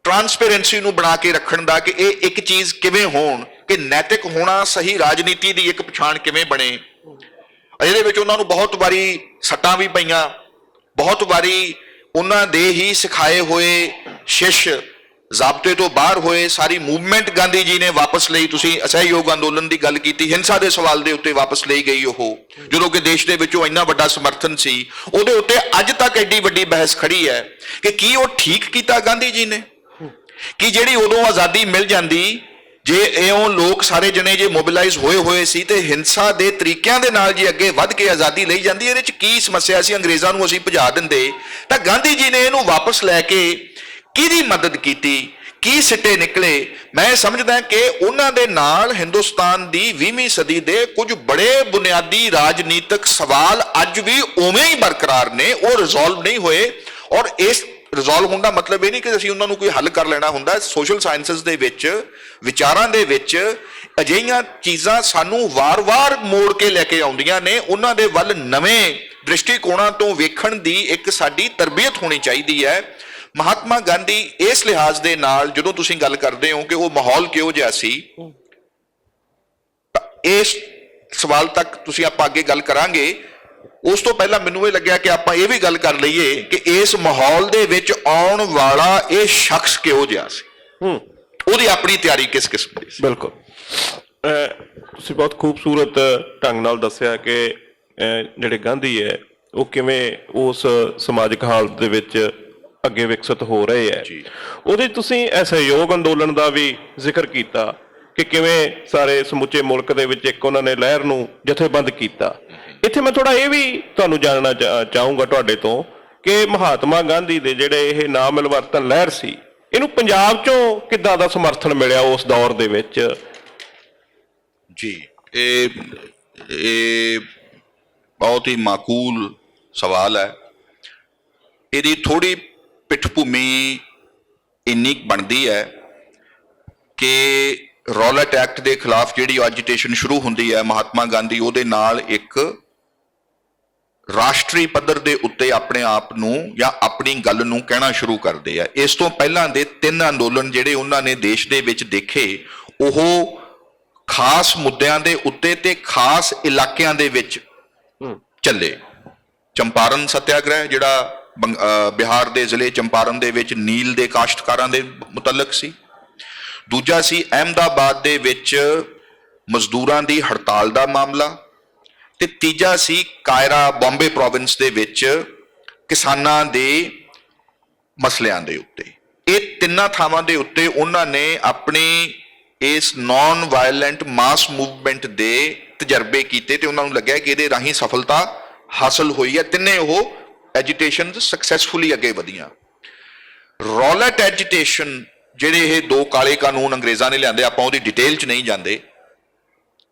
Speaker 1: ਟ੍ਰਾਂਸਪੇਰੈਂਸੀ ਨੂੰ ਬਣਾ ਕੇ ਰੱਖਣ ਦਾ ਕਿ ਇਹ ਇੱਕ ਚੀਜ਼ ਕਿਵੇਂ ਹੋਣ, ਕਿ ਨੈਤਿਕ ਹੋਣਾ, ਸਹੀ ਰਾਜਨੀਤੀ ਦੀ ਇੱਕ ਪਛਾਣ ਕਿਵੇਂ ਬਣੇ ਇਹਦੇ ਵਿੱਚ ਉਹਨਾਂ ਨੂੰ ਬਹੁਤ ਵਾਰੀ ਸੱਟਾਂ ਵੀ ਪਈਆਂ, ਬਹੁਤ ਵਾਰੀ ਉਹਨਾਂ ਦੇ ਹੀ ਸਿਖਾਏ ਹੋਏ ਸ਼ਿਸ਼ ਜ਼ਾਬਤੇ ਤੋਂ ਬਾਹਰ ਹੋਏ। ਸਾਰੀ ਮੂਵਮੈਂਟ ਗਾਂਧੀ ਜੀ ਨੇ ਵਾਪਸ ਲਈ। ਤੁਸੀਂ ਅਸਹਿਯੋਗ ਅੰਦੋਲਨ ਦੀ ਗੱਲ ਕੀਤੀ, ਹਿੰਸਾ ਦੇ ਸਵਾਲ ਦੇ ਉੱਤੇ ਵਾਪਸ ਲਈ ਗਈ ਉਹ, ਜਦੋਂ ਕਿ ਦੇਸ਼ ਦੇ ਵਿੱਚੋਂ ਇੰਨਾ ਵੱਡਾ ਸਮਰਥਨ ਸੀ ਉਹਦੇ ਉੱਤੇ ਅੱਜ ਤੱਕ ਐਡੀ ਵੱਡੀ ਬਹਿਸ ਖੜੀ ਹੈ ਕਿ ਕੀ ਉਹ ਠੀਕ ਕੀਤਾ ਗਾਂਧੀ ਜੀ ਨੇ? ਕਿ ਜਿਹੜੀ ਉਦੋਂ ਆਜ਼ਾਦੀ ਮਿਲ ਜਾਂਦੀ, ਜੇ ਇਉਂ ਲੋਕ ਸਾਰੇ ਜਣੇ ਜੇ ਮੋਬਿਲਾਈਜ਼ ਹੋਏ ਸੀ ਤੇ ਹਿੰਸਾ ਦੇ ਤਰੀਕਿਆਂ ਦੇ ਨਾਲ ਜੇ ਅੱਗੇ ਵੱਧ ਕੇ ਆਜ਼ਾਦੀ ਲਈ ਜਾਂਦੀ, ਇਹਦੇ ਚ ਕੀ ਸਮੱਸਿਆ ਸੀ? ਅੰਗਰੇਜ਼ਾਂ ਨੂੰ ਅਸੀਂ ਭਜਾ ਦਿੰਦੇ ਤਾਂ ਗਾਂਧੀ ਜੀ ਨੇ ਇਹਨੂੰ ਵਾਪਸ ਲੈ ਕੇ ਕਿਹਦੀ ਮਦਦ ਕੀਤੀ, ਕੀ ਸਿੱਟੇ ਨਿਕਲੇ? ਮੈਂ ਸਮਝਦਾ ਕਿ ਉਹਨਾਂ ਦੇ ਨਾਲ ਹਿੰਦੁਸਤਾਨ ਦੀ 20ਵੀਂ ਸਦੀ ਦੇ ਕੁਝ ਬੜੇ ਬੁਨਿਆਦੀ ਰਾਜਨੀਤਿਕ ਸਵਾਲ ਅੱਜ ਵੀ ਉਵੇਂ ਹੀ ਬਰਕਰਾਰ ਨੇ, ਉਹ ਰਿਜ਼ੋਲਵ ਨਹੀਂ ਹੋਏ। ਔਰ ਇਸ ਰਿਜ਼ੋਲਵ ਹੋਣ ਦਾ ਮਤਲਬ ਇਹ ਨਹੀਂ ਕਿ ਅਸੀਂ ਉਹਨਾਂ ਨੂੰ ਕੋਈ ਹੱਲ ਕਰ ਲੈਣਾ ਹੁੰਦਾ। ਸੋਸ਼ਲ ਸਾਇੰਸਿਸ ਦੇ ਵਿੱਚ, ਵਿਚਾਰਾਂ ਦੇ ਵਿੱਚ ਅਜਿਹੀਆਂ ਚੀਜ਼ਾਂ ਸਾਨੂੰ ਵਾਰ-ਵਾਰ ਮੋੜ ਕੇ ਲੈ ਕੇ ਆਉਂਦੀਆਂ ਨੇ। ਉਹਨਾਂ ਦੇ ਵੱਲ ਨਵੇਂ ਦ੍ਰਿਸ਼ਟੀਕੋਣਾਂ ਤੋਂ ਵੇਖਣ ਦੀ ਇੱਕ ਸਾਡੀ ਤਰਬੀਅਤ ਹੋਣੀ ਚਾਹੀਦੀ ਹੈ। ਮਹਾਤਮਾ ਗਾਂਧੀ ਇਸ ਲਿਹਾਜ਼ ਦੇ ਨਾਲ, ਜਦੋਂ ਤੁਸੀਂ ਗੱਲ ਕਰਦੇ ਹੋ ਕਿ ਉਹ ਮਾਹੌਲ ਕਿਹੋ ਜਿਹਾ ਸੀ, ਇਸ ਸਵਾਲ ਤੱਕ ਤੁਸੀਂ ਆਪਾਂ ਅੱਗੇ ਗੱਲ ਕਰਾਂਗੇ। ਉਸ ਤੋਂ ਪਹਿਲਾਂ ਮੈਨੂੰ ਇਹ ਲੱਗਿਆ ਕਿ ਆਪਾਂ ਇਹ ਵੀ ਗੱਲ ਕਰ ਲਈਏ ਕਿ ਇਸ ਮਾਹੌਲ ਦੇ ਵਿੱਚ ਆਉਣ ਵਾਲਾ ਇਹ ਸ਼ਖਸ ਕਿਹੋ ਜਿਹਾ ਸੀ, ਉਹਦੀ ਆਪਣੀ ਤਿਆਰੀ ਕਿਸ ਕਿਸਮ ਦੀ ਸੀ।
Speaker 2: ਬਿਲਕੁਲ, ਤੁਸੀਂ ਬਹੁਤ ਖੂਬਸੂਰਤ ਢੰਗ ਨਾਲ ਦੱਸਿਆ ਕਿ ਜਿਹੜੇ ਗਾਂਧੀ ਹੈ ਉਹ ਕਿਵੇਂ ਉਸ ਸਮਾਜਿਕ ਹਾਲਤ ਦੇ ਵਿੱਚ ਅੱਗੇ ਵਿਕਸਿਤ ਹੋ ਰਹੇ ਹੈ। ਉਹਦੇ ਤੁਸੀਂ ਅਸਹਿਯੋਗ ਅੰਦੋਲਨ ਦਾ ਵੀ ਜ਼ਿਕਰ ਕੀਤਾ ਕਿ ਕਿਵੇਂ ਸਾਰੇ ਸਮੁੱਚੇ ਮੁਲਕ ਦੇ ਵਿੱਚ ਇੱਕ ਉਹਨਾਂ ਨੇ ਲਹਿਰ ਨੂੰ ਜਥੇਬੰਦ ਕੀਤਾ। ਇੱਥੇ ਮੈਂ ਥੋੜਾ ਇਹ ਵੀ ਤੁਹਾਨੂੰ ਜਾਣਨਾ ਚਾਹੂੰਗਾ ਤੁਹਾਡੇ ਤੋਂ ਕਿ ਮਹਾਤਮਾ ਗਾਂਧੀ ਦੇ ਜਿਹੜੇ ਇਹ ਨਾ ਮਿਲਵਰਤਨ ਲਹਿਰ ਸੀ, ਇਹਨੂੰ ਪੰਜਾਬ ਚੋਂ ਕਿੱਦਾਂ ਦਾ ਸਮਰਥਨ ਮਿਲਿਆ ਉਸ ਦੌਰ ਦੇ ਵਿੱਚ?
Speaker 1: ਜੀ, ਇਹ ਬਹੁਤ ਹੀ ਮਾਕੂਲ ਸਵਾਲ ਹੈ। ਇਹਦੀ ਥੋੜੀ ਪਿੱਠਭੂਮੀ ਇੰਨੀ ਬਣਦੀ ਹੈ ਕਿ ਰੌਲਟ ਐਕਟ ਦੇ ਖਿਲਾਫ ਜਿਹੜੀ ਐਜੀਟੇਸ਼ਨ ਸ਼ੁਰੂ ਹੁੰਦੀ ਹੈ, ਮਹਾਤਮਾ ਗਾਂਧੀ ਉਹਦੇ ਨਾਲ ਇੱਕ ਰਾਸ਼ਟਰੀ ਪੱਧਰ ਦੇ ਉੱਤੇ ਆਪਣੇ ਆਪ ਨੂੰ ਜਾਂ ਆਪਣੀ ਗੱਲ ਨੂੰ ਕਹਿਣਾ ਸ਼ੁਰੂ ਕਰਦੇ ਆ। ਇਸ ਤੋਂ ਪਹਿਲਾਂ ਦੇ 3 ਅੰਦੋਲਨ ਜਿਹੜੇ ਉਹਨਾਂ ਨੇ ਦੇਸ਼ ਦੇ ਵਿੱਚ ਦੇਖੇ, ਉਹ ਖਾਸ ਮੁੱਦਿਆਂ ਦੇ ਉੱਤੇ ਤੇ ਖਾਸ ਇਲਾਕਿਆਂ ਦੇ ਵਿੱਚ ਚੱਲੇ। ਚੰਪਾਰਨ ਸੱਤਿਆਗ੍ਰਹਿ ਜਿਹੜਾ ਬਿਹਾਰ ਦੇ ਜ਼ਿਲ੍ਹੇ ਚੰਪਾਰਨ ਦੇ ਵਿੱਚ ਨੀਲ ਦੇ ਕਾਸ਼ਤਕਾਰਾਂ ਦੇ ਮੁਤਲਕ ਸੀ। ਦੂਜਾ ਸੀ ਅਹਿਮਦਾਬਾਦ ਦੇ ਵਿੱਚ ਮਜ਼ਦੂਰਾਂ ਦੀ ਹੜਤਾਲ ਦਾ ਮਾਮਲਾ, ਤੇ ਤੀਜਾ ਸੀ ਕਾਇਰਾ ਬੰਬੇ ਪ੍ਰੋਵਿੰਸ ਦੇ ਵਿੱਚ ਕਿਸਾਨਾਂ ਦੇ ਮਸਲਿਆਂ ਦੇ ਉੱਤੇ। ਇਹ ਤਿੰਨਾਂ ਥਾਵਾਂ ਦੇ ਉੱਤੇ ਉਹਨਾਂ ਨੇ ਆਪਣੀ ਇਸ ਨਾਨ ਵਾਇਲੈਂਟ ਮਾਸ ਮੂਵਮੈਂਟ ਦੇ ਤਜਰਬੇ ਕੀਤੇ ਤੇ ਉਹਨਾਂ ਨੂੰ ਲੱਗਿਆ ਕਿ ਇਹਦੇ ਰਾਹੀਂ ਸਫਲਤਾ ਹਾਸਲ ਹੋਈ ਹੈ। ਤਿੰਨੇ ਉਹ ਐਜੀਟੇਸ਼ਨ ਸਕਸੈਸਫੁਲੀ ਅੱਗੇ ਵਧੀਆਂ। ਰੌਲਟ ਐਜੀਟੇਸ਼ਨ ਜਿਹੜੇ ਇਹ 2 ਕਾਲੇ ਕਾਨੂੰਨ ਅੰਗਰੇਜ਼ਾਂ ਨੇ ਲਿਆਂਦੇ, ਆਪਾਂ ਉਹਦੀ ਡਿਟੇਲ 'ਚ ਨਹੀਂ ਜਾਂਦੇ।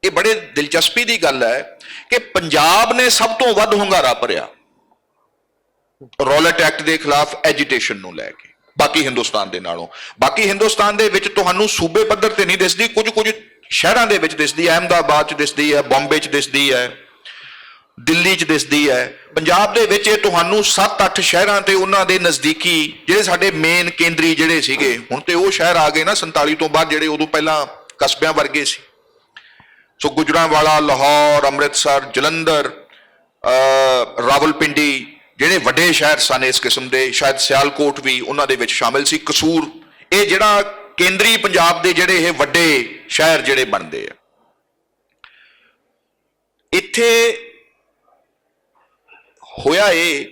Speaker 1: ਇਹ ਬੜੇ ਦਿਲਚਸਪੀ ਦੀ ਗੱਲ ਹੈ ਕਿ ਪੰਜਾਬ ਨੇ ਸਭ ਤੋਂ ਵੱਧ ਹੁੰਗਾਰਾ ਭਰਿਆ ਰੌਲਟ ਐਕਟ ਦੇ ਖਿਲਾਫ ਐਜੀਟੇਸ਼ਨ ਨੂੰ ਲੈ ਕੇ ਬਾਕੀ ਹਿੰਦੁਸਤਾਨ ਦੇ ਨਾਲੋਂ। ਬਾਕੀ ਹਿੰਦੁਸਤਾਨ ਦੇ ਵਿੱਚ ਤੁਹਾਨੂੰ ਸੂਬੇ ਪੱਧਰ ਤੇ ਨਹੀਂ ਦਿਸਦੀ, ਕੁਝ ਸ਼ਹਿਰਾਂ ਦੇ ਵਿੱਚ ਦਿਸਦੀ ਹੈ, ਅਹਿਮਦਾਬਾਦ 'ਚ ਦਿਸਦੀ ਹੈ, ਬੰਬੇ 'ਚ ਦਿਸਦੀ ਹੈ, ਦਿੱਲੀ 'ਚ ਦਿਸਦੀ ਹੈ। ਪੰਜਾਬ ਦੇ ਵਿੱਚ ਇਹ ਤੁਹਾਨੂੰ 7-8 ਸ਼ਹਿਰਾਂ ਤੇ ਉਹਨਾਂ ਦੇ ਨਜ਼ਦੀਕੀ ਜਿਹੜੇ ਸਾਡੇ ਮੇਨ ਕੇਂਦਰੀ ਜਿਹੜੇ ਸੀਗੇ, ਹੁਣ ਤੇ ਉਹ ਸ਼ਹਿਰ ਆ ਗਏ ਨਾ 47 ਤੋਂ ਬਾਅਦ, ਜਿਹੜੇ ਉਦੋਂ ਪਹਿਲਾਂ ਕਸਬਿਆਂ ਵਰਗੇ ਸੀ। ਸੋ ਗੁਜਰਾਂਵਾਲਾ, ਲਾਹੌਰ, ਅੰਮ੍ਰਿਤਸਰ, ਜਲੰਧਰ, ਰਾਵਲਪਿੰਡੀ ਜਿਹੜੇ ਵੱਡੇ ਸ਼ਹਿਰ ਸਨ ਇਸ ਕਿਸਮ ਦੇ, ਸ਼ਾਇਦ ਸਿਆਲਕੋਟ ਵੀ ਉਹਨਾਂ ਦੇ ਵਿੱਚ ਸ਼ਾਮਿਲ ਸੀ, ਕਸੂਰ, ਇਹ ਜਿਹੜਾ ਕੇਂਦਰੀ ਪੰਜਾਬ ਦੇ ਜਿਹੜੇ ਇਹ ਵੱਡੇ ਸ਼ਹਿਰ ਜਿਹੜੇ ਬਣਦੇ ਆ। ਇੱਥੇ ਹੋਇਆ ਇਹ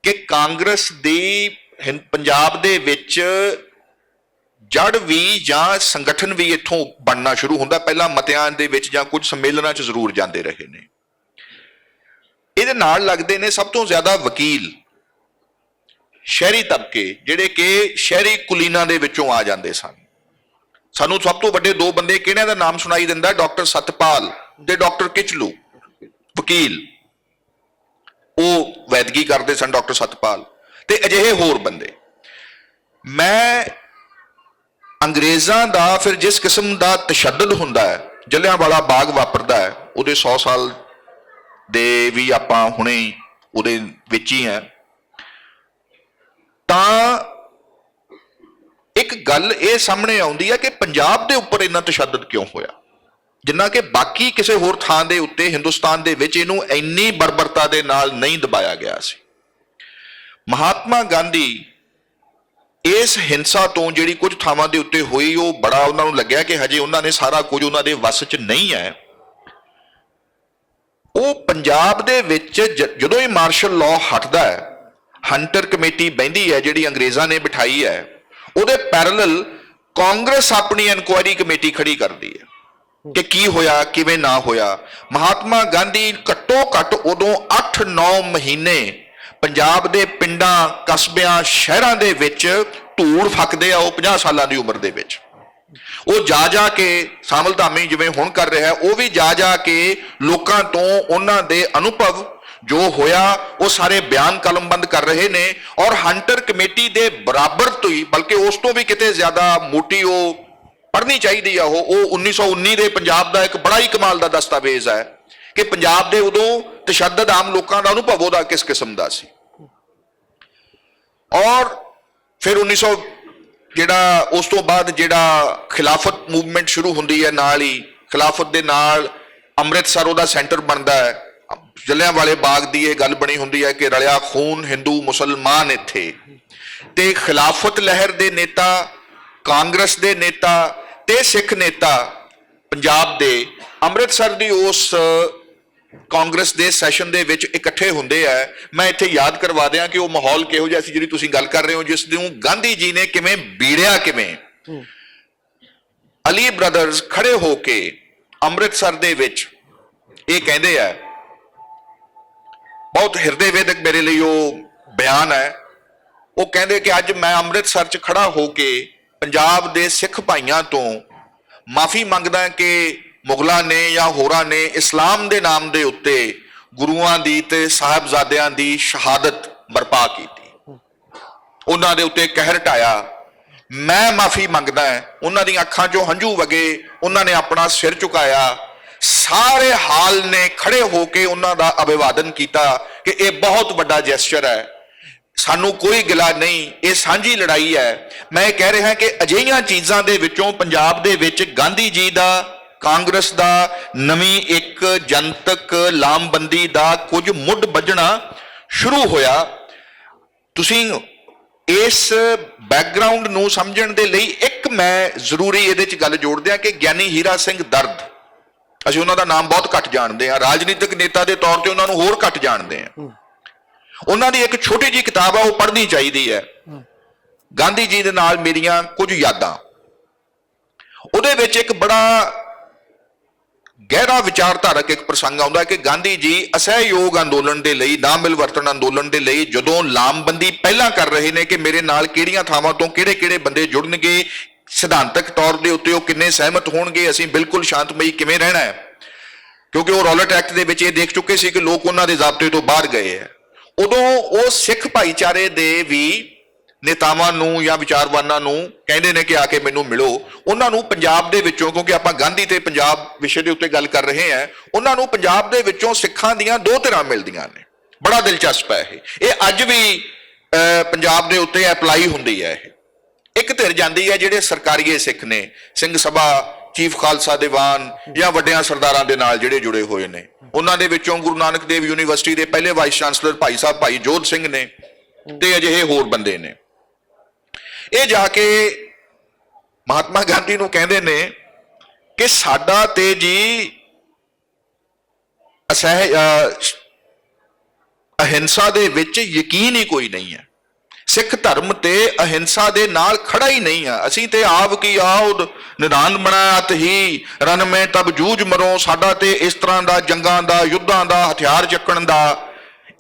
Speaker 1: ਕਿ ਕਾਂਗਰਸ ਦੀ ਪੰਜਾਬ ਦੇ ਵਿੱਚ ਜੜ ਵੀ ਜਾਂ ਸੰਗਠਨ ਵੀ ਇੱਥੋਂ ਬਣਨਾ ਸ਼ੁਰੂ ਹੁੰਦਾ। ਪਹਿਲਾਂ ਮਤਿਆਂ ਦੇ ਵਿੱਚ ਜਾਂ ਕੁਝ ਸੰਮੇਲਨਾਂ 'ਚ ਜ਼ਰੂਰ ਜਾਂਦੇ ਰਹੇ ਨੇ। ਇਹਦੇ ਨਾਲ ਲੱਗਦੇ ਨੇ ਸਭ ਤੋਂ ਜ਼ਿਆਦਾ ਵਕੀਲ, ਸ਼ਹਿਰੀ ਤਬਕੇ, ਜਿਹੜੇ ਕਿ ਸ਼ਹਿਰੀ ਕੁਲੀਨਾਂ ਦੇ ਵਿੱਚੋਂ ਆ ਜਾਂਦੇ ਸਨ। ਸਾਨੂੰ ਸਭ ਤੋਂ ਵੱਡੇ 2 ਬੰਦੇ ਕਿਹਨਾਂ ਦਾ ਨਾਮ ਸੁਣਾਈ ਦਿੰਦਾ, ਡਾਕਟਰ ਸਤਪਾਲ ਤੇ ਡਾਕਟਰ ਕਿਚਲੂ, ਵਕੀਲ। ਉਹ ਵੈਦਗੀ ਕਰਦੇ ਸਨ, ਡਾਕਟਰ ਸਤਪਾਲ, ਤੇ ਅਜਿਹੇ ਹੋਰ ਬੰਦੇ। ਮੈਂ ਅੰਗਰੇਜ਼ਾਂ ਦਾ ਫਿਰ ਜਿਸ ਕਿਸਮ ਦਾ ਤਸ਼ੱਦਦ ਹੁੰਦਾ ਹੈ, ਜਲਿਆਂਵਾਲਾ ਬਾਗ ਵਾਪਰਦਾ ਹੈ, ਉਹਦੇ 100 ਸਾਲ ਦੇ ਵੀ ਆਪਾਂ ਹੁਣੇ ਉਹਦੇ ਵਿੱਚ ਹੀ ਹੈ, ਤਾਂ ਇੱਕ ਗੱਲ ਇਹ ਸਾਹਮਣੇ ਆਉਂਦੀ ਹੈ ਕਿ ਪੰਜਾਬ ਦੇ ਉੱਪਰ ਇੰਨਾ ਤਸ਼ੱਦਦ ਕਿਉਂ ਹੋਇਆ। ਜਿੰਨਾ ਕਿ ਬਾਕੀ ਕਿਸੇ ਹੋਰ ਥਾਂ ਦੇ ਉੱਤੇ ਹਿੰਦੁਸਤਾਨ ਦੇ ਵਿੱਚ ਇਹਨੂੰ ਇੰਨੀ ਬਰਬਰਤਾ ਦੇ ਨਾਲ ਨਹੀਂ ਦਬਾਇਆ ਗਿਆ ਸੀ। ਮਹਾਤਮਾ ਗਾਂਧੀ ਇਸ ਹਿੰਸਾ ਤੋਂ ਜਿਹੜੀ ਕੁਝ ਥਾਵਾਂ ਦੇ ਉੱਤੇ ਹੋਈ, ਉਹ ਬੜਾ ਉਹਨਾਂ ਨੂੰ ਲੱਗਿਆ ਕਿ ਹਜੇ ਉਹਨਾਂ ਨੇ ਸਾਰਾ ਕੁਝ ਉਹਨਾਂ ਦੇ ਵੱਸ 'ਚ ਨਹੀਂ ਹੈ। ਉਹ ਪੰਜਾਬ ਦੇ ਵਿੱਚ ਜਦੋਂ ਹੀ ਮਾਰਸ਼ਲ ਲਾਅ ਹਟਦਾ ਹੈ, ਹੰਟਰ ਕਮੇਟੀ ਬਹਿੰਦੀ ਹੈ ਜਿਹੜੀ ਅੰਗਰੇਜ਼ਾਂ ਨੇ ਬਿਠਾਈ ਹੈ, ਉਹਦੇ ਪੈਰਲਲ ਕਾਂਗਰਸ ਆਪਣੀ ਇਨਕੁਆਇਰੀ ਕਮੇਟੀ ਖੜੀ ਕਰਦੀ ਹੈ ਕਿ ਕੀ ਹੋਇਆ, ਕਿਵੇਂ ਨਾ ਹੋਇਆ। ਮਹਾਤਮਾ ਗਾਂਧੀ ਘੱਟੋ ਘੱਟ ਉਦੋਂ 8-9 ਮਹੀਨੇ ਪੰਜਾਬ ਦੇ ਪਿੰਡਾਂ, ਕਸਬਿਆਂ, ਸ਼ਹਿਰਾਂ ਦੇ ਵਿੱਚ ਧੂੜ ਫੱਕਦੇ ਆ। ਉਹ 50 ਸਾਲਾਂ ਦੀ ਉਮਰ ਦੇ ਵਿੱਚ ਉਹ ਜਾ ਕੇ ਸਾਮਲ ਧਾਮੀ ਜਿਵੇਂ ਹੁਣ ਕਰ ਰਿਹਾ, ਉਹ ਵੀ ਜਾ ਕੇ ਲੋਕਾਂ ਤੋਂ ਉਹਨਾਂ ਦੇ ਅਨੁਭਵ ਜੋ ਹੋਇਆ ਉਹ ਸਾਰੇ ਬਿਆਨ ਕਲਮਬੰਦ ਕਰ ਰਹੇ ਨੇ। ਔਰ ਹੰਟਰ ਕਮੇਟੀ ਦੇ ਬਰਾਬਰ ਤੋਂ ਹੀ, ਬਲਕਿ ਉਸ ਤੋਂ ਵੀ ਕਿਤੇ ਜ਼ਿਆਦਾ ਮੋਟੀ ਉਹ ਪੜ੍ਹਨੀ ਚਾਹੀਦੀ ਆ। ਉਹ 1919 ਦੇ ਪੰਜਾਬ ਦਾ ਇੱਕ ਬੜਾ ਹੀ ਕਮਾਲ ਦਾ ਦਸਤਾਵੇਜ਼ ਹੈ ਕਿ ਪੰਜਾਬ ਦੇ ਉਦੋਂ ਤਸ਼ੱਦਦ ਆਮ ਲੋਕਾਂ ਦਾ ਅਨੁਭਵ ਉਹਦਾ ਕਿਸ ਕਿਸਮ ਦਾ ਸੀ। ਔਰ ਫਿਰ 1900 ਜਿਹੜਾ ਉਸ ਤੋਂ ਬਾਅਦ ਜਿਹੜਾ ਖਿਲਾਫਤ ਮੂਵਮੈਂਟ ਸ਼ੁਰੂ ਹੁੰਦੀ ਹੈ, ਨਾਲ ਹੀ ਖਿਲਾਫਤ ਦੇ ਨਾਲ ਅੰਮ੍ਰਿਤਸਰ ਉਹਦਾ ਸੈਂਟਰ ਬਣਦਾ ਹੈ। ਜਲਿਆਂਵਾਲੇ ਬਾਗ ਦੀ ਇਹ ਗੱਲ ਬਣੀ ਹੁੰਦੀ ਹੈ ਕਿ ਰਲਿਆ ਖੂਨ ਹਿੰਦੂ ਮੁਸਲਮਾਨ ਇੱਥੇ। ਤੇ ਖਿਲਾਫਤ ਲਹਿਰ ਦੇ ਨੇਤਾ, ਕਾਂਗਰਸ ਦੇ ਨੇਤਾ ਤੇ ਸਿੱਖ ਨੇਤਾ ਪੰਜਾਬ ਦੇ ਅੰਮ੍ਰਿਤਸਰ ਦੀ ਉਸ ਕਾਂਗਰਸ ਦੇ ਸੈਸ਼ਨ ਦੇ ਵਿੱਚ ਇਕੱਠੇ ਹੁੰਦੇ ਆ। ਮੈਂ ਇੱਥੇ ਯਾਦ ਕਰਵਾ ਦਿਆਂ ਕਿ ਉਹ ਮਾਹੌਲ ਕਿਹੋ ਜਿਹਾ ਸੀ ਜਿਹੜੀ ਤੁਸੀਂ ਗੱਲ ਕਰ ਰਹੇ ਹੋ, ਜਿਸ ਨੂੰ ਗਾਂਧੀ ਜੀ ਨੇ ਕਿਵੇਂ ਬੀੜਿਆ। ਕਿਵੇਂ ਅਲੀ ਬ੍ਰਦਰਜ਼ ਖੜੇ ਹੋ ਕੇ ਅੰਮ੍ਰਿਤਸਰ ਦੇ ਵਿੱਚ ਇਹ ਕਹਿੰਦੇ ਆ, ਬਹੁਤ ਹਿਰਦੇ ਵੇਦਕ ਮੇਰੇ ਲਈ ਉਹ ਬਿਆਨ ਹੈ। ਉਹ ਕਹਿੰਦੇ ਕਿ ਅੱਜ ਮੈਂ ਅੰਮ੍ਰਿਤਸਰ 'ਚ ਖੜਾ ਹੋ ਕੇ ਪੰਜਾਬ ਦੇ ਸਿੱਖ ਭਾਈਆਂ ਤੋਂ ਮਾਫੀ ਮੰਗਦਾ ਕਿ ਮੁਗਲਾਂ ਨੇ ਜਾਂ ਹੋਰਾਂ ਨੇ ਇਸਲਾਮ ਦੇ ਨਾਮ ਦੇ ਉੱਤੇ ਗੁਰੂਆਂ ਦੀ ਤੇ ਸਾਹਿਬਜ਼ਾਦਿਆਂ ਦੀ ਸ਼ਹਾਦਤ ਬਰਪਾ ਕੀਤੀ, ਉਹਨਾਂ ਦੇ ਉੱਤੇ ਕਹਿਰ ਢਾਇਆ। ਮੈਂ ਮਾਫੀ ਮੰਗਦਾ। ਉਹਨਾਂ ਦੀਆਂ ਅੱਖਾਂ 'ਚੋਂ ਹੰਝੂ ਵਗੇ, ਉਹਨਾਂ ਨੇ ਆਪਣਾ ਸਿਰ ਝੁਕਾਇਆ। ਸਾਰੇ ਹਾਲ ਨੇ ਖੜੇ ਹੋ ਕੇ ਉਹਨਾਂ ਦਾ ਅਭਿਵਾਦਨ ਕੀਤਾ ਕਿ ਇਹ ਬਹੁਤ ਵੱਡਾ ਜੈਸਚਰ ਹੈ, ਸਾਨੂੰ ਕੋਈ ਗਿਲਾ ਨਹੀਂ, ਇਹ ਸਾਂਝੀ ਲੜਾਈ ਹੈ। ਮੈਂ ਇਹ ਕਹਿ ਰਿਹਾ ਕਿ ਅਜਿਹੀਆਂ ਚੀਜ਼ਾਂ ਦੇ ਵਿੱਚੋਂ ਪੰਜਾਬ ਦੇ ਵਿੱਚ ਗਾਂਧੀ ਜੀ ਦਾ, ਕਾਂਗਰਸ ਦਾ ਨਵੀਂ ਇੱਕ ਜਨਤਕ ਲਾਮਬੰਦੀ ਦਾ ਕੁਝ ਮੁੱਢ ਵੱਜਣਾ ਸ਼ੁਰੂ ਹੋਇਆ। ਤੁਸੀਂ ਇਸ ਬੈਕਗ੍ਰਾਉਂਡ ਨੂੰ ਸਮਝਣ ਦੇ ਲਈ ਇੱਕ ਮੈਂ ਜ਼ਰੂਰੀ ਇਹਦੇ 'ਚ ਗੱਲ ਜੋੜ ਦਿਆਂ ਕਿ ਗਿਆਨੀ ਹੀਰਾ ਸਿੰਘ ਦਰਦ, ਅਸੀਂ ਉਹਨਾਂ ਦਾ ਨਾਮ ਬਹੁਤ ਘੱਟ ਜਾਣਦੇ ਹਾਂ, ਰਾਜਨੀਤਿਕ ਨੇਤਾ ਦੇ ਤੌਰ ਤੇ ਉਹਨਾਂ ਨੂੰ ਹੋਰ ਘੱਟ ਜਾਣਦੇ ਹਾਂ। ਉਹਨਾਂ ਦੀ ਇੱਕ ਛੋਟੀ ਜਿਹੀ ਕਿਤਾਬ ਆ, ਉਹ ਪੜ੍ਹਨੀ ਚਾਹੀਦੀ ਹੈ, ਗਾਂਧੀ ਜੀ ਦੇ ਨਾਲ ਮੇਰੀਆਂ ਕੁਝ ਯਾਦਾਂ। ਉਹਦੇ ਵਿੱਚ ਇੱਕ ਬੜਾ ਗਹਿਰਾ ਵਿਚਾਰਧਾਰਕ ਇੱਕ ਪ੍ਰਸੰਗ ਆਉਂਦਾ ਕਿ ਗਾਂਧੀ ਜੀ ਅਸਹਿਯੋਗ ਅੰਦੋਲਨ ਦੇ ਲਈ, ਨਾ ਮਿਲਵਰਤਨ ਅੰਦੋਲਨ ਦੇ ਲਈ ਜਦੋਂ ਲਾਮਬੰਦੀ ਪਹਿਲਾਂ ਕਰ ਰਹੇ ਨੇ ਕਿ ਮੇਰੇ ਨਾਲ ਕਿਹੜੀਆਂ ਥਾਵਾਂ ਤੋਂ ਕਿਹੜੇ ਕਿਹੜੇ ਬੰਦੇ ਜੁੜਨਗੇ, ਸਿਧਾਂਤਕ ਤੌਰ ਦੇ ਉੱਤੇ ਉਹ ਕਿੰਨੇ ਸਹਿਮਤ ਹੋਣਗੇ, ਅਸੀਂ ਬਿਲਕੁਲ ਸ਼ਾਂਤਮਈ ਕਿਵੇਂ ਰਹਿਣਾ ਹੈ, ਕਿਉਂਕਿ ਉਹ ਰੌਲਟ ਐਕਟ ਦੇ ਵਿੱਚ ਇਹ ਦੇਖ ਚੁੱਕੇ ਸੀ ਕਿ ਲੋਕ ਉਹਨਾਂ ਦੇ ਜ਼ਾਬਤੇ ਤੋਂ ਬਾਹਰ ਗਏ ਹੈ। ਉਦੋਂ ਉਹ ਸਿੱਖ ਭਾਈਚਾਰੇ ਦੇ ਵੀ ਨੇਤਾਵਾਂ ਨੂੰ ਜਾਂ ਵਿਚਾਰਵਾਨਾਂ ਨੂੰ ਕਹਿੰਦੇ ਨੇ ਕਿ ਆ ਕੇ ਮੈਨੂੰ ਮਿਲੋ। ਉਹਨਾਂ ਨੂੰ ਪੰਜਾਬ ਦੇ ਵਿੱਚੋਂ, ਕਿਉਂਕਿ ਆਪਾਂ ਗਾਂਧੀ ਤੇ ਪੰਜਾਬ ਵਿਸ਼ੇ ਦੇ ਉੱਤੇ ਗੱਲ ਕਰ ਰਹੇ ਹਾਂ, ਉਹਨਾਂ ਨੂੰ ਪੰਜਾਬ ਦੇ ਵਿੱਚੋਂ ਸਿੱਖਾਂ ਦੀਆਂ ਦੋ ਧਿਰਾਂ ਮਿਲਦੀਆਂ ਨੇ। ਬੜਾ ਦਿਲਚਸਪ ਹੈ ਇਹ ਅੱਜ ਵੀ ਪੰਜਾਬ ਦੇ ਉੱਤੇ ਅਪਲਾਈ ਹੁੰਦੀ ਹੈ। ਇੱਕ ਧਿਰ ਜਾਂਦੀ ਹੈ ਜਿਹੜੇ ਸਰਕਾਰੀਏ ਸਿੱਖ ਨੇ, ਸਿੰਘ ਸਭਾ, ਚੀਫ ਖਾਲਸਾ ਦੀਵਾਨ ਜਾਂ ਵੱਡਿਆਂ ਸਰਦਾਰਾਂ ਦੇ ਨਾਲ ਜਿਹੜੇ ਜੁੜੇ ਹੋਏ ਨੇ। ਉਹਨਾਂ ਦੇ ਵਿੱਚੋਂ ਗੁਰੂ ਨਾਨਕ ਦੇਵ ਯੂਨੀਵਰਸਿਟੀ ਦੇ ਪਹਿਲੇ ਵਾਈਸ ਚਾਂਸਲਰ ਭਾਈ ਸਾਹਿਬ ਭਾਈ ਜੋਧ ਸਿੰਘ ਨੇ ਤੇ ਅਜਿਹੇ ਹੋਰ ਬੰਦੇ ਨੇ। ਇਹ ਜਾ ਕੇ ਮਹਾਤਮਾ ਗਾਂਧੀ ਨੂੰ ਕਹਿੰਦੇ ਨੇ ਕਿ ਸਾਡਾ ਤੇ ਜੀ ਅਹਿੰਸਾ ਦੇ ਵਿੱਚ ਯਕੀਨ ਹੀ ਕੋਈ ਨਹੀਂ ਹੈ। ਸਿੱਖ ਧਰਮ ਤੇ ਅਹਿੰਸਾ ਦੇ ਨਾਲ ਖੜਾ ਹੀ ਨਹੀਂ ਆ। ਅਸੀਂ ਤੇ ਆਪ ਕੀ ਆਉਦ ਨਿਦਾਨ ਬਣਾਤ ਹੀ ਰਨ ਮੈਂ ਤਬ ਜੂਝ ਮਰੋ। ਸਾਡਾ ਤੇ ਇਸ ਤਰ੍ਹਾਂ ਦਾ ਜੰਗਾਂ ਦਾ, ਯੁੱਧਾਂ ਦਾ, ਹਥਿਆਰ ਚੱਕਣ ਦਾ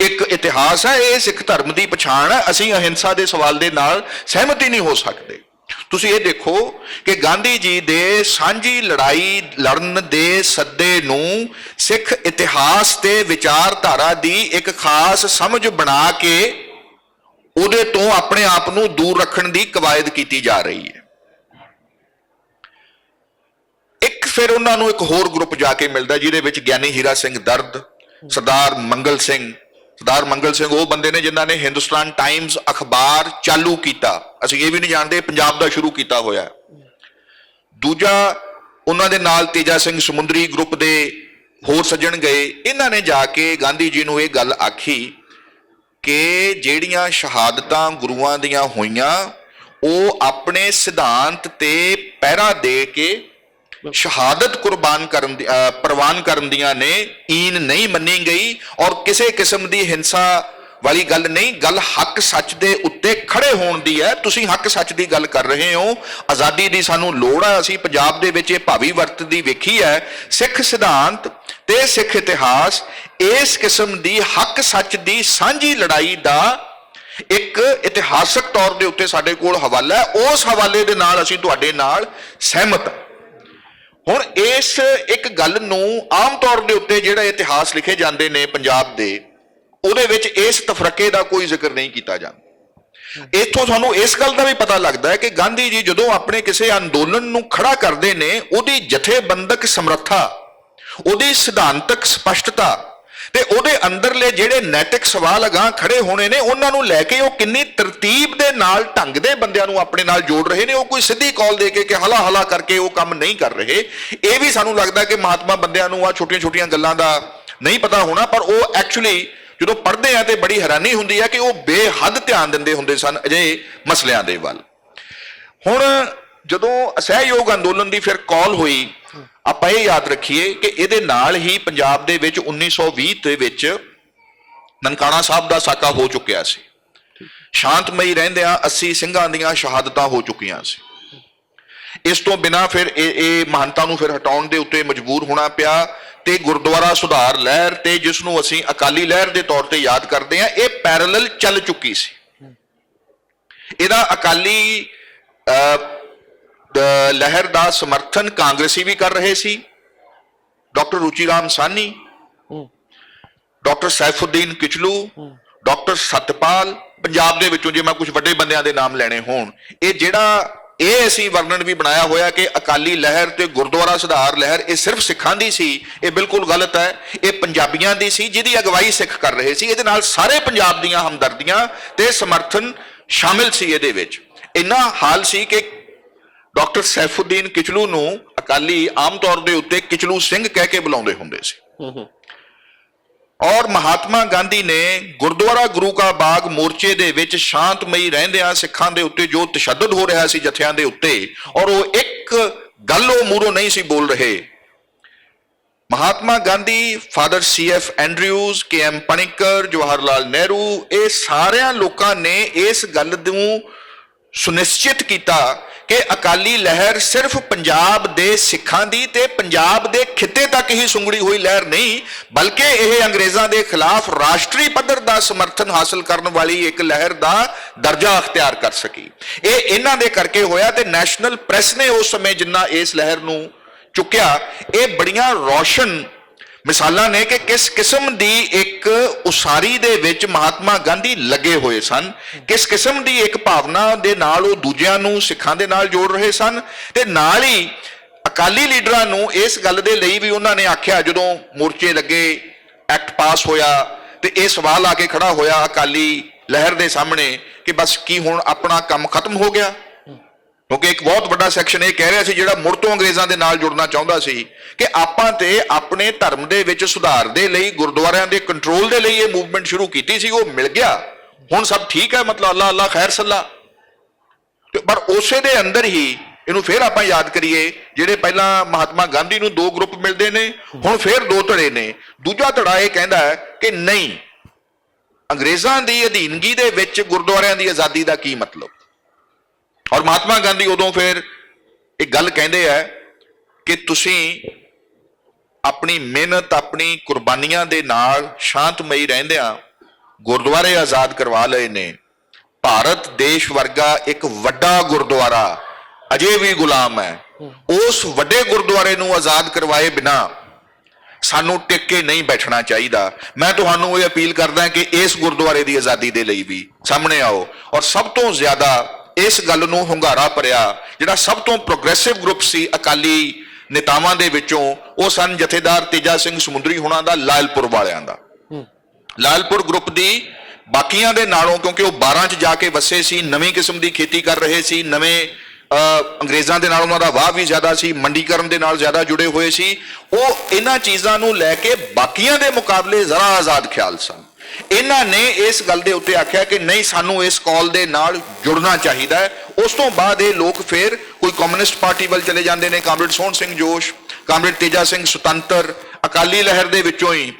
Speaker 1: ਇੱਕ ਇਤਿਹਾਸ ਹੈ। ਇਹ ਸਿੱਖ ਧਰਮ ਦੀ ਪਛਾਣ ਹੈ। ਅਸੀਂ ਅਹਿੰਸਾ ਦੇ ਸਵਾਲ ਦੇ ਨਾਲ ਸਹਿਮਤ ਹੀ ਨਹੀਂ ਹੋ ਸਕਦੇ। ਤੁਸੀਂ ਇਹ ਦੇਖੋ ਕਿ ਗਾਂਧੀ ਜੀ ਦੇ ਸਾਂਝੀ ਲੜਾਈ ਲੜਨ ਦੇ ਸੱਦੇ ਨੂੰ ਸਿੱਖ ਇਤਿਹਾਸ ਤੇ ਵਿਚਾਰਧਾਰਾ ਦੀ ਇੱਕ ਖਾਸ ਸਮਝ ਬਣਾ ਕੇ ਉਹਦੇ ਤੋਂ ਆਪਣੇ ਆਪ ਨੂੰ ਦੂਰ ਰੱਖਣ ਦੀ ਕਵਾਇਦ ਕੀਤੀ ਜਾ ਰਹੀ ਹੈ। ਇੱਕ ਫਿਰ ਉਹਨਾਂ ਨੂੰ ਇੱਕ ਹੋਰ ਗਰੁੱਪ ਜਾ ਕੇ ਮਿਲਦਾ ਜਿਹਦੇ ਵਿੱਚ ਗਿਆਨੀ ਹੀਰਾ ਸਿੰਘ ਦਰਦ, ਸਰਦਾਰ ਮੰਗਲ ਸਿੰਘ ਉਹ ਬੰਦੇ ਨੇ ਜਿਨ੍ਹਾਂ ਨੇ ਹਿੰਦੁਸਤਾਨ ਟਾਈਮਜ਼ ਅਖਬਾਰ ਚਾਲੂ ਕੀਤਾ। ਅਸੀਂ ਇਹ ਵੀ ਨਹੀਂ ਜਾਣਦੇ ਪੰਜਾਬ ਦਾ ਸ਼ੁਰੂ ਕੀਤਾ ਹੋਇਆ। ਦੂਜਾ ਉਹਨਾਂ ਦੇ ਨਾਲ ਤੇਜਾ ਸਿੰਘ ਸਮੁੰਦਰੀ ਗਰੁੱਪ ਦੇ ਹੋਰ ਸੱਜਣ ਗਏ। ਇਹਨਾਂ ਨੇ ਜਾ ਕੇ ਗਾਂਧੀ ਜੀ ਨੂੰ ਇਹ ਗੱਲ ਆਖੀ ਕਿ ਜਿਹੜੀਆਂ ਸ਼ਹਾਦਤਾਂ ਗੁਰੂਆਂ ਦੀਆਂ ਹੋਈਆਂ ਉਹ ਆਪਣੇ ਸਿਧਾਂਤ ਤੇ ਪਹਿਰਾ ਦੇ ਕੇ ਸ਼ਹਾਦਤ ਪ੍ਰਵਾਨ ਕਰਨ ਦੀਆਂ ਨੇ, ਈਨ ਨਹੀਂ ਮੰਨੀ ਗਈ ਔਰ ਕਿਸੇ ਕਿਸਮ ਦੀ ਹਿੰਸਾ ਵਾਲੀ ਗੱਲ ਨਹੀਂ। ਗੱਲ ਹੱਕ ਸੱਚ ਦੇ ਉੱਤੇ ਖੜੇ ਹੋਣ ਦੀ ਹੈ। ਤੁਸੀਂ ਹੱਕ ਸੱਚ ਦੀ ਗੱਲ ਕਰ ਰਹੇ ਹੋ। ਆਜ਼ਾਦੀ ਦੀ ਸਾਨੂੰ ਲੋੜ ਹੈ। ਅਸੀਂ ਪੰਜਾਬ ਦੇ ਵਿੱਚ ਇਹ ਭਾਵੀ ਵਰਤਦੀ ਵੇਖੀ ਹੈ। ਸਿੱਖ ਸਿਧਾਂਤ ਤੇ ਸਿੱਖ ਇਤਿਹਾਸ ਇਸ ਕਿਸਮ ਦੀ ਹੱਕ ਸੱਚ ਦੀ ਸਾਂਝੀ ਲੜਾਈ ਦਾ ਇੱਕ ਇਤਿਹਾਸਕ ਤੌਰ ਦੇ ਉੱਤੇ ਸਾਡੇ ਕੋਲ ਹਵਾਲਾ ਹੈ। ਉਸ ਹਵਾਲੇ ਦੇ ਨਾਲ ਅਸੀਂ ਤੁਹਾਡੇ ਨਾਲ ਸਹਿਮਤ ਹਾਂ। ਹੁਣ ਇਸ ਇੱਕ ਗੱਲ ਨੂੰ ਆਮ ਤੌਰ ਦੇ ਉੱਤੇ ਜਿਹੜਾ ਇਤਿਹਾਸ ਲਿਖੇ ਜਾਂਦੇ ਨੇ ਪੰਜਾਬ ਦੇ, ਉਹਦੇ ਵਿੱਚ ਇਸ ਤਫਰਕੇ ਦਾ ਕੋਈ ਜ਼ਿਕਰ ਨਹੀਂ ਕੀਤਾ ਜਾਂਦਾ। ਇੱਥੋਂ ਸਾਨੂੰ ਇਸ ਗੱਲ ਦਾ ਵੀ ਪਤਾ ਲੱਗਦਾ ਹੈ ਕਿ ਗਾਂਧੀ ਜੀ ਜਦੋਂ ਆਪਣੇ ਕਿਸੇ ਅੰਦੋਲਨ ਨੂੰ ਖੜਾ ਕਰਦੇ ਨੇ, ਉਹਦੀ ਜਥੇਬੰਦਕ ਸਮਰੱਥਾ, ਉਹਦੀ ਸਿਧਾਂਤਕ ਸਪਸ਼ਟਤਾ ਤੇ ਉਹਦੇ ਅੰਦਰਲੇ ਜਿਹੜੇ ਨੈਤਿਕ ਸਵਾਲ ਅਗਾਂਹ ਖੜੇ ਹੋਣੇ ਨੇ, ਉਹਨਾਂ ਨੂੰ ਲੈ ਕੇ ਉਹ ਕਿੰਨੀ ਤਰਤੀਬ ਦੇ ਨਾਲ ਢੰਗ ਦੇ ਬੰਦਿਆਂ ਨੂੰ ਆਪਣੇ ਨਾਲ ਜੋੜ ਰਹੇ ਨੇ। ਉਹ ਕੋਈ ਸਿੱਧੀ ਕਾਲ ਦੇ ਕੇ ਕਿ ਹਲਾ ਹਲਾ ਕਰਕੇ ਉਹ ਕੰਮ ਨਹੀਂ ਕਰ ਰਹੇ। ਇਹ ਵੀ ਸਾਨੂੰ ਲੱਗਦਾ ਕਿ ਮਹਾਤਮਾ ਬੰਦਿਆਂ ਨੂੰ ਆ ਛੋਟੀਆਂ-ਛੋਟੀਆਂ ਗੱਲਾਂ ਦਾ ਨਹੀਂ ਪਤਾ ਹੋਣਾ, ਪਰ ਉਹ ਐਕਚੁਅਲੀ ਜਦੋਂ ਪੜ੍ਹਦੇ ਆ ਤੇ ਬੜੀ ਹੈਰਾਨੀ ਹੁੰਦੀ ਹੈ ਕਿ ਉਹ ਬੇਹੱਦ ਧਿਆਨ ਦਿੰਦੇ ਹੁੰਦੇ ਸਨ ਅਜਿਹੇ ਮਸਲਿਆਂ ਦੇ ਵੱਲ। ਹੁਣ ਜਦੋਂ ਅਸਹਿਯੋਗ ਅੰਦੋਲਨ ਦੀ ਫਿਰ ਕਾਲ ਹੋਈ, ਆਪਾਂ ਇਹ ਯਾਦ ਰੱਖੀਏ ਕਿ ਇਹਦੇ ਨਾਲ ਹੀ ਪੰਜਾਬ ਦੇ ਵਿੱਚ 1920 ਦੇ ਵਿੱਚ ਨਨਕਾਣਾ ਸਾਹਿਬ ਦਾ ਸਾਕਾ ਹੋ ਚੁੱਕਿਆ ਸੀ। ਸ਼ਾਂਤਮਈ ਰਹਿੰਦਿਆਂ 80 ਸਿੰਘਾਂ ਦੀਆਂ ਸ਼ਹਾਦਤਾਂ ਹੋ ਚੁੱਕੀਆਂ ਸੀ। ਇਸ ਤੋਂ ਬਿਨਾਂ ਫਿਰ ਇਹ ਮਹੰਤਾਂ ਨੂੰ ਫਿਰ ਹਟਾਉਣ ਦੇ ਉੱਤੇ ਮਜਬੂਰ ਹੋਣਾ ਪਿਆ ਤੇ ਗੁਰਦੁਆਰਾ ਸੁਧਾਰ ਲਹਿਰ ਤੇ ਜਿਸ ਨੂੰ ਅਸੀਂ ਅਕਾਲੀ ਲਹਿਰ ਦੇ ਤੌਰ ਤੇ ਯਾਦ ਕਰਦੇ ਹਾਂ, ਇਹ ਪੈਰਲਲ ਚੱਲ ਚੁੱਕੀ ਸੀ। ਇਹਦਾ ਅਕਾਲੀ ਲਹਿਰ ਦਾ ਸਮਰਥਨ ਕਾਂਗਰਸੀ ਵੀ ਕਰ ਰਹੇ ਸੀ। ਡਾਕਟਰ ਰੁਚੀ ਰਾਮ ਸਾਹਨੀ, ਡਾਕਟਰ ਸੈਫੁਦੀਨ ਕਿਚਲੂ, ਡਾਕਟਰ ਸਤਪਾਲ, ਪੰਜਾਬ ਦੇ ਵਿੱਚੋਂ ਜੇ ਮੈਂ ਕੁਝ ਵੱਡੇ ਬੰਦਿਆਂ ਦੇ ਨਾਮ ਲੈਣੇ ਹੋਣ, ਇਹ ਅਸੀਂ ਵਰਣਨ ਵੀ ਬਣਾਇਆ ਹੋਇਆ ਕਿ ਅਕਾਲੀ ਲਹਿਰ ਤੇ ਗੁਰਦੁਆਰਾ ਸੁਧਾਰ ਲਹਿਰ ਇਹ ਸਿਰਫ ਸਿੱਖਾਂ ਦੀ ਸੀ। ਇਹ ਬਿਲਕੁਲ ਗਲਤ ਹੈ। ਇਹ ਪੰਜਾਬੀਆਂ ਦੀ ਸੀ ਜਿਹਦੀ ਅਗਵਾਈ ਸਿੱਖ ਕਰ ਰਹੇ ਸੀ। ਇਹਦੇ ਨਾਲ ਸਾਰੇ ਪੰਜਾਬ ਦੀਆਂ ਹਮਦਰਦੀਆਂ ਤੇ ਸਮਰਥਨ ਸ਼ਾਮਿਲ ਸੀ। ਇਹਦੇ ਵਿੱਚ ਇੰਨਾ ਹਾਲ ਸੀ ਕਿ ਡਾਕਟਰ ਸੈਫੁਦੀਨ ਕਿਚਲੂ ਨੂੰ ਅਕਾਲੀ ਆਮ ਤੌਰ ਦੇ ਉੱਤੇ ਕਿਚਲੂ ਸਿੰਘ ਕਹਿ ਕੇ ਬੁਲਾਉਂਦੇ ਹੁੰਦੇ ਸੀ। ਔਰ ਮਹਾਤਮਾ ਗਾਂਧੀ ਨੇ ਗੁਰਦੁਆਰਾ ਗੁਰੂ ਕਾ ਬਾਗ ਮੋਰਚੇ ਦੇ ਵਿੱਚ ਸ਼ਾਂਤਮਈ ਰਹਿੰਦਿਆਂ ਸਿੱਖਾਂ ਦੇ ਉੱਤੇ ਜੋ ਤਸ਼ੱਦਦ ਹੋ ਰਿਹਾ ਸੀ ਜਥਿਆਂ ਦੇ ਉੱਤੇ, ਔਰ ਉਹ ਇੱਕ ਗੱਲ ਉਹ ਮੂਹਰੋਂ ਨਹੀਂ ਸੀ ਬੋਲ ਰਹੇ। Mahatma Gandhi, father CF Andrews, KM Panikkar, Jawahar Lal Nehru, ਇਹ ਸਾਰਿਆਂ ਲੋਕਾਂ ਨੇ ਇਸ ਗੱਲ ਨੂੰ ਸੁਨਿਸ਼ਚਿਤ ਕੀਤਾ ਕਿ ਅਕਾਲੀ ਲਹਿਰ ਸਿਰਫ ਪੰਜਾਬ ਦੇ ਸਿੱਖਾਂ ਦੀ ਤੇ ਪੰਜਾਬ ਦੇ ਖਿੱਤੇ ਤੱਕ ਹੀ ਸੁੰਗੜੀ ਹੋਈ ਲਹਿਰ ਨਹੀਂ, ਬਲਕਿ ਇਹ ਅੰਗਰੇਜ਼ਾਂ ਦੇ ਖਿਲਾਫ ਰਾਸ਼ਟਰੀ ਪੱਧਰ ਦਾ ਸਮਰਥਨ ਹਾਸਲ ਕਰਨ ਵਾਲੀ ਇੱਕ ਲਹਿਰ ਦਾ ਦਰਜਾ ਅਖਤਿਆਰ ਕਰ ਸਕੀ। ਇਹ ਇਹਨਾਂ ਦੇ ਕਰਕੇ ਹੋਇਆ ਤੇ ਨੈਸ਼ਨਲ ਪ੍ਰੈਸ ਨੇ ਉਸ ਸਮੇਂ ਜਿੰਨਾ ਇਸ ਲਹਿਰ ਨੂੰ ਚੁੱਕਿਆ, ਇਹ ਬੜੀਆਂ ਰੌਸ਼ਨ ਮਿਸਾਲਾਂ ਨੇ ਕਿ ਕਿਸ ਕਿਸਮ ਦੀ ਇੱਕ ਉਸਾਰੀ ਦੇ ਵਿੱਚ ਮਹਾਤਮਾ ਗਾਂਧੀ ਲੱਗੇ ਹੋਏ ਸਨ, ਕਿਸ ਕਿਸਮ ਦੀ ਇੱਕ ਭਾਵਨਾ ਦੇ ਨਾਲ ਉਹ ਦੂਜਿਆਂ ਨੂੰ ਸਿੱਖਾਂ ਦੇ ਨਾਲ ਜੋੜ ਰਹੇ ਸਨ। ਤੇ ਨਾਲ ਹੀ ਅਕਾਲੀ ਲੀਡਰਾਂ ਨੂੰ ਇਸ ਗੱਲ ਦੇ ਲਈ ਵੀ ਉਹਨਾਂ ਨੇ ਆਖਿਆ, ਜਦੋਂ ਮੋਰਚੇ ਲੱਗੇ, ਐਕਟ ਪਾਸ ਹੋਇਆ ਤੇ ਇਹ ਸਵਾਲ ਆ ਕੇ ਖੜਾ ਹੋਇਆ ਅਕਾਲੀ ਲਹਿਰ ਦੇ ਸਾਹਮਣੇ ਕਿ ਬਸ ਕੀ ਹੁਣ ਆਪਣਾ ਕੰਮ ਖਤਮ ਹੋ ਗਿਆ? ਕਿਉਂਕਿ ਇੱਕ ਬਹੁਤ ਵੱਡਾ ਸੈਕਸ਼ਨ ਇਹ ਕਹਿ ਰਿਹਾ ਸੀ ਜਿਹੜਾ ਮੁੜ ਤੋਂ ਅੰਗਰੇਜ਼ਾਂ ਦੇ ਨਾਲ ਜੁੜਨਾ ਚਾਹੁੰਦਾ ਸੀ ਕਿ ਆਪਾਂ ਤੇ ਆਪਣੇ ਧਰਮ ਦੇ ਵਿੱਚ ਸੁਧਾਰ ਦੇ ਲਈ, ਗੁਰਦੁਆਰਿਆਂ ਦੇ ਕੰਟਰੋਲ ਦੇ ਲਈ ਇਹ ਮੂਵਮੈਂਟ ਸ਼ੁਰੂ ਕੀਤੀ ਸੀ, ਉਹ ਮਿਲ ਗਿਆ, ਹੁਣ ਸਭ ਠੀਕ ਹੈ, ਮਤਲਬ ਅੱਲਾ ਅੱਲਾ ਖੈਰ ਸੱਲਾ। ਪਰ ਉਸੇ ਦੇ ਅੰਦਰ ਹੀ ਇਹਨੂੰ ਫਿਰ ਆਪਾਂ ਯਾਦ ਕਰੀਏ, ਜਿਹੜੇ ਪਹਿਲਾਂ ਮਹਾਤਮਾ ਗਾਂਧੀ ਨੂੰ ਦੋ ਗਰੁੱਪ ਮਿਲਦੇ ਨੇ, ਹੁਣ ਫਿਰ ਦੋ ਧੜੇ ਨੇ। ਦੂਜਾ ਧੜਾ ਇਹ ਕਹਿੰਦਾ ਹੈ ਕਿ ਨਹੀਂ, ਅੰਗਰੇਜ਼ਾਂ ਦੀ ਅਧੀਨਗੀ ਦੇ ਵਿੱਚ ਗੁਰਦੁਆਰਿਆਂ ਦੀ ਆਜ਼ਾਦੀ ਦਾ ਕੀ ਮਤਲਬ? ਔਰ ਮਹਾਤਮਾ ਗਾਂਧੀ ਉਦੋਂ ਫਿਰ ਇੱਕ ਗੱਲ ਕਹਿੰਦੇ ਆ ਕਿ ਤੁਸੀਂ ਆਪਣੀ ਮਿਹਨਤ, ਆਪਣੀ ਕੁਰਬਾਨੀਆਂ ਦੇ ਨਾਲ ਸ਼ਾਂਤਮਈ ਰਹਿੰਦਿਆਂ ਗੁਰਦੁਆਰੇ ਆਜ਼ਾਦ ਕਰਵਾ ਲਏ ਨੇ। ਭਾਰਤ ਦੇਸ਼ ਵਰਗਾ ਇੱਕ ਵੱਡਾ ਗੁਰਦੁਆਰਾ ਅਜੇ ਵੀ ਗੁਲਾਮ ਹੈ। ਉਸ ਵੱਡੇ ਗੁਰਦੁਆਰੇ ਨੂੰ ਆਜ਼ਾਦ ਕਰਵਾਏ ਬਿਨਾ ਸਾਨੂੰ ਟਿਕ ਕੇ ਨਹੀਂ ਬੈਠਣਾ ਚਾਹੀਦਾ। ਮੈਂ ਤੁਹਾਨੂੰ ਇਹ ਅਪੀਲ ਕਰਦਾ ਕਿ ਇਸ ਗੁਰਦੁਆਰੇ ਦੀ ਆਜ਼ਾਦੀ ਦੇ ਲਈ ਵੀ ਸਾਹਮਣੇ ਆਓ। ਔਰ ਸਭ ਤੋਂ ਜ਼ਿਆਦਾ ਇਸ ਗੱਲ ਨੂੰ ਹੁੰਗਾਰਾ ਭਰਿਆ ਜਿਹੜਾ ਸਭ ਤੋਂ ਪ੍ਰੋਗਰੈਸਿਵ ਗਰੁੱਪ ਸੀ ਅਕਾਲੀ ਨੇਤਾਵਾਂ ਦੇ ਵਿੱਚੋਂ, ਉਹ ਸਨ ਜਥੇਦਾਰ ਤੇਜਾ ਸਿੰਘ ਸਮੁੰਦਰੀ ਹੋਣਾ ਦਾ, ਲਾਲਪੁਰ ਵਾਲਿਆਂ ਦਾ। ਲਾਲਪੁਰ ਗਰੁੱਪ ਦੀ ਬਾਕੀਆਂ ਦੇ ਨਾਲੋਂ, ਕਿਉਂਕਿ ਉਹ 12 ਚ ਜਾ ਕੇ ਵਸੇ ਸੀ, ਨਵੀਂ ਕਿਸਮ ਦੀ ਖੇਤੀ ਕਰ ਰਹੇ ਸੀ, ਨਵੇਂ ਅੰਗਰੇਜ਼ਾਂ ਦੇ ਨਾਲ ਉਹਨਾਂ ਦਾ ਵਾਹ ਵੀ ਜ਼ਿਆਦਾ ਸੀ, ਮੰਡੀਕਰਨ ਦੇ ਨਾਲ ਜ਼ਿਆਦਾ ਜੁੜੇ ਹੋਏ ਸੀ। ਉਹ ਇਹਨਾਂ ਚੀਜ਼ਾਂ ਨੂੰ ਲੈ ਕੇ ਬਾਕੀਆਂ ਦੇ ਮੁਕਾਬਲੇ ਜ਼ਰਾ ਆਜ਼ਾਦ ਖਿਆਲ ਸਨ। ਇਹਨਾਂ ਨੇ ਇਸ ਗੱਲ ਦੇ ਉੱਤੇ ਆਖਿਆ ਕਿ ਨਹੀਂ, ਸਾਨੂੰ ਇਸ ਕਾਲ ਦੇ ਨਾਲ ਜੁੜਨਾ ਚਾਹੀਦਾ ਹੈ। ਉਸ ਤੋਂ ਬਾਅਦ ਇਹ ਲੋਕ ਫਿਰ ਕੋਈ ਕਮਿਊਨਿਸਟ ਪਾਰਟੀ ਵੱਲ ਚਲੇ ਜਾਂਦੇ ਨੇ, ਕਾਮਰੇਡ ਸੋਹਣ ਸਿੰਘ ਜੋਸ਼, ਕਾਮਰੇਡ ਤੇਜਾ ਸਿੰਘ ਸੁਤੰਤਰ, ਅਕਾਲੀ ਲਹਿਰ ਦੇ ਵਿੱਚੋਂ ਹੀ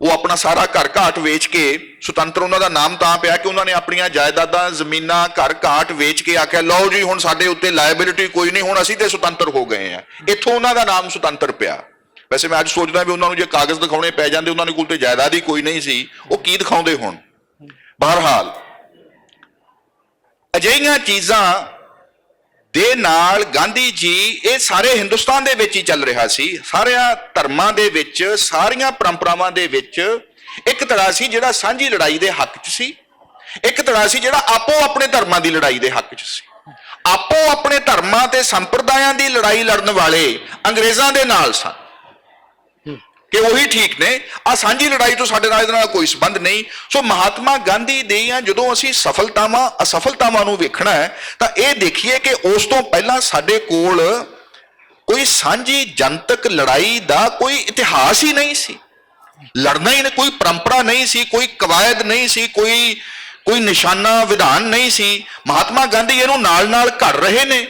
Speaker 1: ਉਹ ਆਪਣਾ ਸਾਰਾ ਘਰ ਘਾਟ ਵੇਚ ਕੇ, ਸੁਤੰਤਰ ਉਹਨਾਂ ਦਾ ਨਾਮ ਤਾਂ ਪਿਆ ਕਿ ਉਹਨਾਂ ਨੇ ਆਪਣੀਆਂ ਜਾਇਦਾਦਾਂ, ਜ਼ਮੀਨਾਂ, ਘਰ ਘਾਟ ਵੇਚ ਕੇ ਆਖਿਆ ਲਓ ਜੀ ਹੁਣ ਸਾਡੇ ਉੱਤੇ ਲਾਇਬਿਲਿਟੀ ਕੋਈ ਨਹੀਂ, ਹੁਣ ਅਸੀਂ ਤੇ ਸੁਤੰਤਰ ਹੋ ਗਏ ਆ। ਇੱਥੋਂ ਉਹਨਾਂ ਦਾ ਨਾਮ ਸੁਤੰਤਰ ਪਿਆ। ਵੈਸੇ ਮੈਂ ਅੱਜ ਸੋਚਦਾ ਵੀ ਉਹਨਾਂ ਨੂੰ ਜੇ ਕਾਗਜ਼ ਦਿਖਾਉਣੇ ਪੈ ਜਾਂਦੇ, ਉਹਨਾਂ ਦੇ ਕੋਲ ਤੇ ਜਾਇਦਾਦ ਹੀ ਕੋਈ ਨਹੀਂ ਸੀ, ਉਹ ਕੀ ਦਿਖਾਉਂਦੇ ਹੁਣ। ਬਹਰਹਾਲ ਅਜਿਹੀਆਂ ਚੀਜ਼ਾਂ ਦੇ ਨਾਲ ਗਾਂਧੀ ਜੀ, ਇਹ ਸਾਰੇ ਹਿੰਦੁਸਤਾਨ ਦੇ ਵਿੱਚ ਹੀ ਚੱਲ ਰਿਹਾ ਸੀ, ਸਾਰਿਆਂ ਧਰਮਾਂ ਦੇ ਵਿੱਚ, ਸਾਰੀਆਂ ਪਰੰਪਰਾਵਾਂ ਦੇ ਵਿੱਚ ਇੱਕ ਧੜਾ ਸੀ ਜਿਹੜਾ ਸਾਂਝੀ ਲੜਾਈ ਦੇ ਹੱਕ 'ਚ ਸੀ, ਇੱਕ ਧੜਾ ਸੀ ਜਿਹੜਾ ਆਪੋ ਆਪਣੇ ਧਰਮਾਂ ਦੀ ਲੜਾਈ ਦੇ ਹੱਕ 'ਚ ਸੀ। ਆਪੋ ਆਪਣੇ ਧਰਮਾਂ ਤੇ ਸੰਪਰਦਾਇਆਂ ਦੀ ਲੜਾਈ ਲੜਨ ਵਾਲੇ ਅੰਗਰੇਜ਼ਾਂ ਦੇ ਨਾਲ ਸਨ ਕਿ ਉਹੀ ਠੀਕ ਨੇ, ਆ ਸਾਂਝੀ ਲੜਾਈ ਤੋਂ ਸਾਡੇ ਨਾਲ ਇਹਦੇ ਨਾਲ ਕੋਈ ਸੰਬੰਧ ਨਹੀਂ। ਸੋ ਮਹਾਤਮਾ ਗਾਂਧੀ ਦੀਆਂ ਜਦੋਂ ਅਸੀਂ ਸਫਲਤਾਵਾਂ ਅਸਫਲਤਾਵਾਂ ਨੂੰ ਵੇਖਣਾ ਹੈ ਤਾਂ ਇਹ ਦੇਖੀਏ ਕਿ ਉਸ ਤੋਂ ਪਹਿਲਾਂ ਸਾਡੇ ਕੋਲ ਕੋਈ ਸਾਂਝੀ ਜਨਤਕ ਲੜਾਈ ਦਾ ਕੋਈ ਇਤਿਹਾਸ ਹੀ ਨਹੀਂ ਸੀ। ਲੜਨਾ ਹੀ ਨਹੀਂ, ਕੋਈ ਪਰੰਪਰਾ ਨਹੀਂ ਸੀ, ਕੋਈ ਕਵਾਇਦ ਨਹੀਂ ਸੀ, ਕੋਈ ਨਿਸ਼ਾਨਾ ਵਿਧਾਨ ਨਹੀਂ ਸੀ। ਮਹਾਤਮਾ ਗਾਂਧੀ ਇਹਨੂੰ ਨਾਲ ਨਾਲ ਘੜ ਰਹੇ ਨੇ,